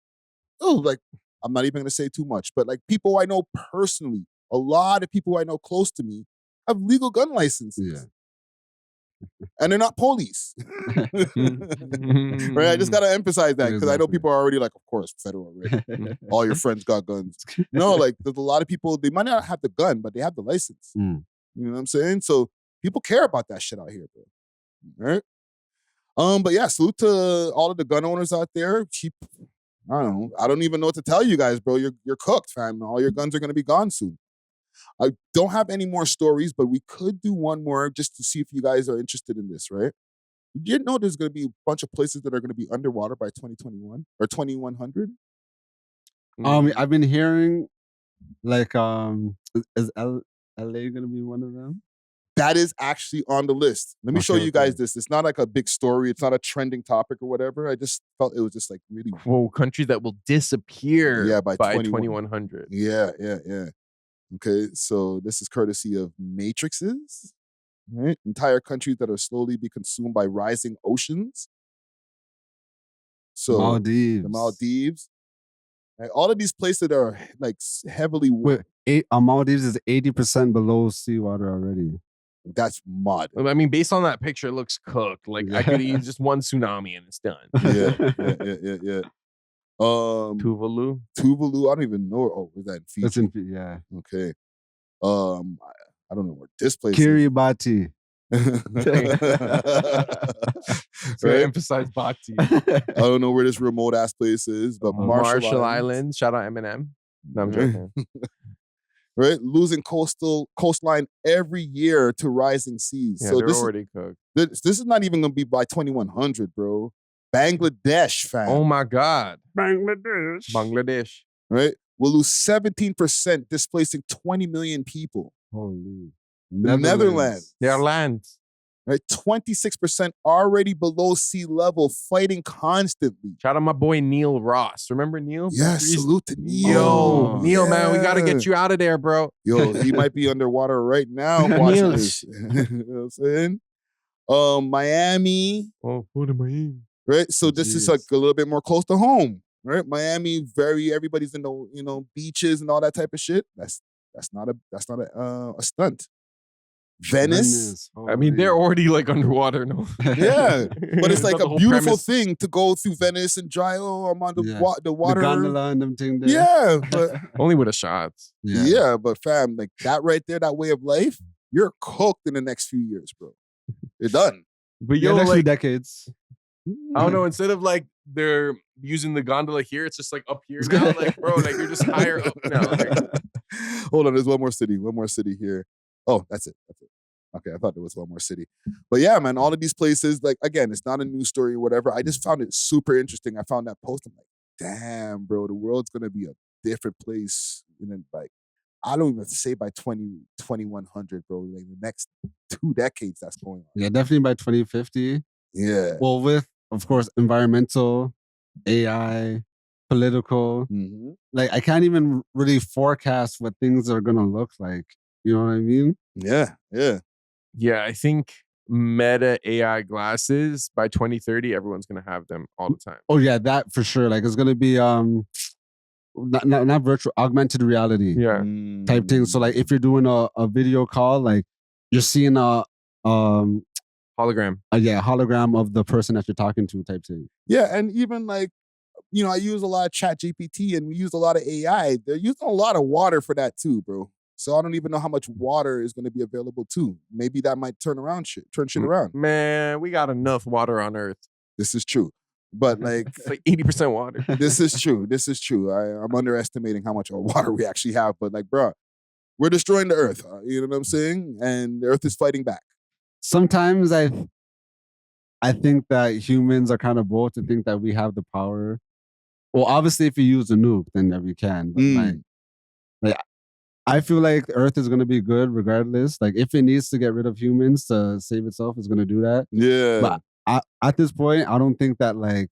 like I'm not even gonna say too much, but like people I know personally, a lot of people I know close to me have legal gun licenses. And they're not police. Right? I just gotta emphasize that because I know people are already like, of course, federal, right? All your friends got guns. No, like there's a lot of people, they might not have the gun, but they have the license. You know what I'm saying? So people care about that shit out here, bro. Right? But yeah, salute to all of the gun owners out there. I don't even know what to tell you guys, bro. You're cooked, fam. All your guns are gonna be gone soon. I don't have any more stories, but we could do one more just to see if you guys are interested in this, right? You know there's going to be a bunch of places that are going to be underwater by 2021 or 2100? I've been hearing like is LA going to be one of them? That is actually on the list. Let me show you guys this. It's not like a big story. It's not a trending topic or whatever. I just felt it was just like really countries that will disappear by 2100. Yeah. Okay, so this is courtesy of Matrixes, right? Entire countries that are slowly be consumed by rising oceans. So Maldives. The Maldives. Right? All of these places that are like heavily... Maldives is 80% below seawater already. That's mud. I mean, based on that picture, it looks cooked. Like I could eat just one tsunami and it's done. Yeah. Tuvalu. I don't even know. Oh, was that in Fiji? That's in Fiji, yeah. Okay. I don't know where this place Kiribati. So I emphasize Bati. I don't know where this remote ass place is, but Marshall Islands. Shout out Eminem. No, I'm joking. Right? Losing coastline every year to rising seas. Yeah, so they're this already cooked. This is not even going to be by 2100, bro. Bangladesh, fam. Oh my God. Bangladesh. Right? We'll lose 17%, displacing 20 million people. Holy. The Netherlands. Their land. Right? 26% already below sea level, fighting constantly. Shout out my boy Neil Ross. Remember Neil? Yes, salute to Neil. Yo, Neil, man, we got to get you out of there, bro. Yo, he might be underwater right now watching this. You know what I'm saying? Miami. Oh, what am I in? Right? So this is like a little bit more close to home. Right? Miami, everybody's in the beaches and all that type of shit. That's not a stunt. Venice. I mean, they're already like underwater, no? Yeah, but it's like a beautiful thing to go through Venice and dry. Oh, I'm on the water. The gondola and them thing there. Yeah, but only with a shot. Yeah, but fam, like that right there, that way of life, you're cooked in the next few years, bro. You're done. But yo, next few like decades. I don't know. Instead of like they're using the gondola here, it's just like up here now. Like, bro, like you're just higher up now. Like, hold on, there's one more city here. Oh, that's it. Okay, I thought there was one more city. But yeah, man, all of these places, like, again, it's not a news story or whatever. I just found it super interesting. I found that post. I'm like, damn, bro, the world's going to be a different place. And then, like, I don't even say by 2100, bro. Like, the next 2 decades that's going on. Yeah, definitely by 2050. Yeah. Well, with, of course, environmental, AI, political. Like, I can't even really forecast what things are going to look like. You know what I mean? Yeah. Yeah, I think Meta AI glasses by 2030, everyone's gonna have them all the time. Oh yeah, that for sure. Like it's gonna be not virtual, augmented reality type thing. So like if you're doing a video call, like you're seeing a hologram. Hologram of the person that you're talking to type thing. Yeah, and even like, I use a lot of Chat GPT and we use a lot of AI. They're using a lot of water for that too, bro. So I don't even know how much water is going to be available too. Maybe that might turn shit around. Man, we got enough water on Earth. This is true. But like it's like 80% water. This is true. This is true. I'm underestimating how much water we actually have. But like, bro, we're destroying the Earth. You know what I'm saying? And the Earth is fighting back. Sometimes I think that humans are kind of bold to think that we have the power. Well, obviously, if you use a nuke, then that we can. But like I feel like the Earth is going to be good regardless. Like if it needs to get rid of humans to save itself, it's going to do that. Yeah. But at this point, I don't think that like,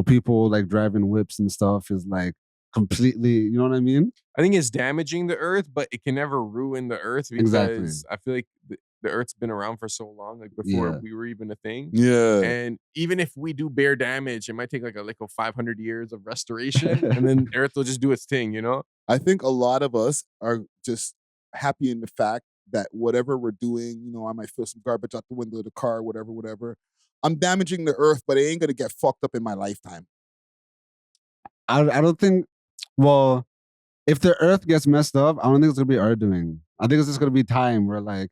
people like driving whips and stuff is like completely, you know what I mean? I think it's damaging the Earth, but it can never ruin the Earth because I feel like the Earth's been around for so long, like before we were even a thing. Yeah. And even if we do bare damage, it might take like a 500 years of restoration, and then Earth will just do its thing, you know? I think a lot of us are just happy in the fact that whatever we're doing, I might throw some garbage out the window of the car, whatever. I'm damaging the Earth, but it ain't gonna get fucked up in my lifetime. I don't think. Well, if the Earth gets messed up, I don't think it's gonna be our doing. I think it's just gonna be time where like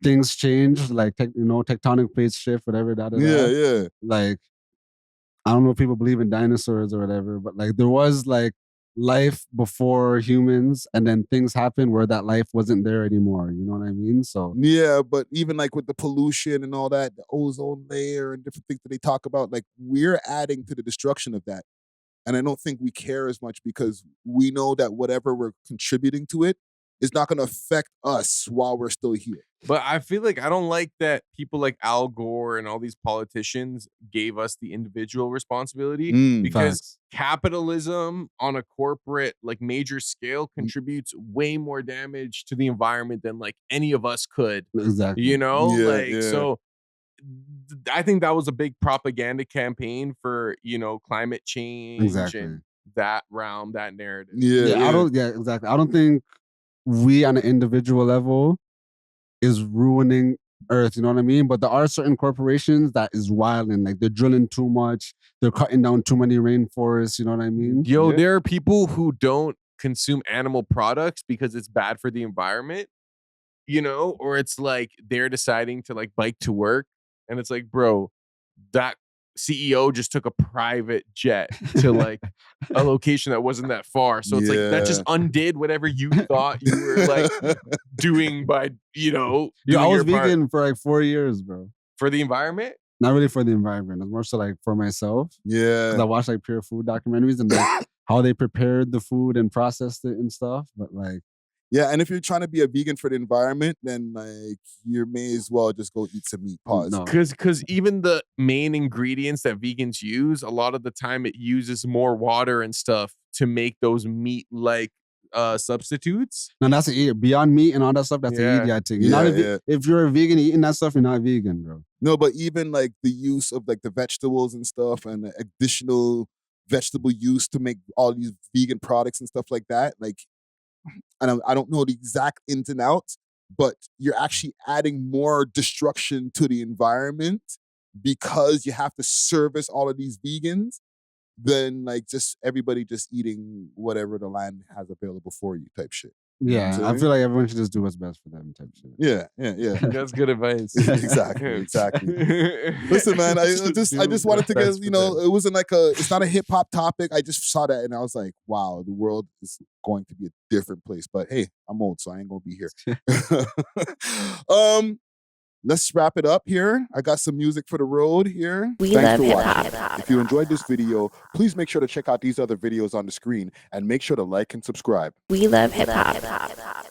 things change, like tectonic plates shift, whatever. Yeah. Like I don't know if people believe in dinosaurs or whatever, but like there was like life before humans, and then things happened where that life wasn't there anymore. You know what I mean? So yeah, but even like with the pollution and all that, the ozone layer and different things that they talk about, like we're adding to the destruction of that. And I don't think we care as much because we know that whatever we're contributing to it is not going to affect us while we're still here. But I feel like I don't like that people like Al Gore and all these politicians gave us the individual responsibility because capitalism on a corporate like major scale contributes way more damage to the environment than like any of us could. Exactly. You know? So I think that was a big propaganda campaign for, climate change and that realm, that narrative. Exactly. I don't think we on an individual level is ruining Earth, you know what I mean? But there are certain corporations that is wilding, like they're drilling too much, they're cutting down too many rainforests, you know what I mean? There are people who don't consume animal products because it's bad for the environment, or it's like they're deciding to like bike to work, and it's like, bro, that CEO just took a private jet to like a location that wasn't that far. So it's like that just undid whatever you thought you were like doing by, I was vegan for like 4 years, bro. For the environment? Not really for the environment. It's more so like for myself. Yeah. 'Cause I watched like pure food documentaries and like how they prepared the food and processed it and stuff. But like, yeah, and if you're trying to be a vegan for the environment, then like you may as well just go eat some meat. Pause. Because even the main ingredients that vegans use, a lot of the time it uses more water and stuff to make those meat-like substitutes. No, that's beyond meat and all that stuff. That's an idiot thing. If you're a vegan eating that stuff, you're not vegan, bro. No, but even like the use of like the vegetables and stuff and the additional vegetable use to make all these vegan products and stuff like that, like. I don't know the exact ins and outs, but you're actually adding more destruction to the environment because you have to service all of these vegans than like just everybody just eating whatever the land has available for you type shit. Yeah, I feel like everyone should just do what's best for them type shit. Yeah. That's good advice. Exactly. Listen, man, I just wanted to get, it wasn't like it's not a hip hop topic. I just saw that and I was like, wow, the world is going to be a different place. But hey, I'm old, so I ain't gonna be here. Let's wrap it up here. I got some music for the road here. Thanks for watching. If you enjoyed this video, please make sure to check out these other videos on the screen and make sure to like and subscribe. We love hip hop.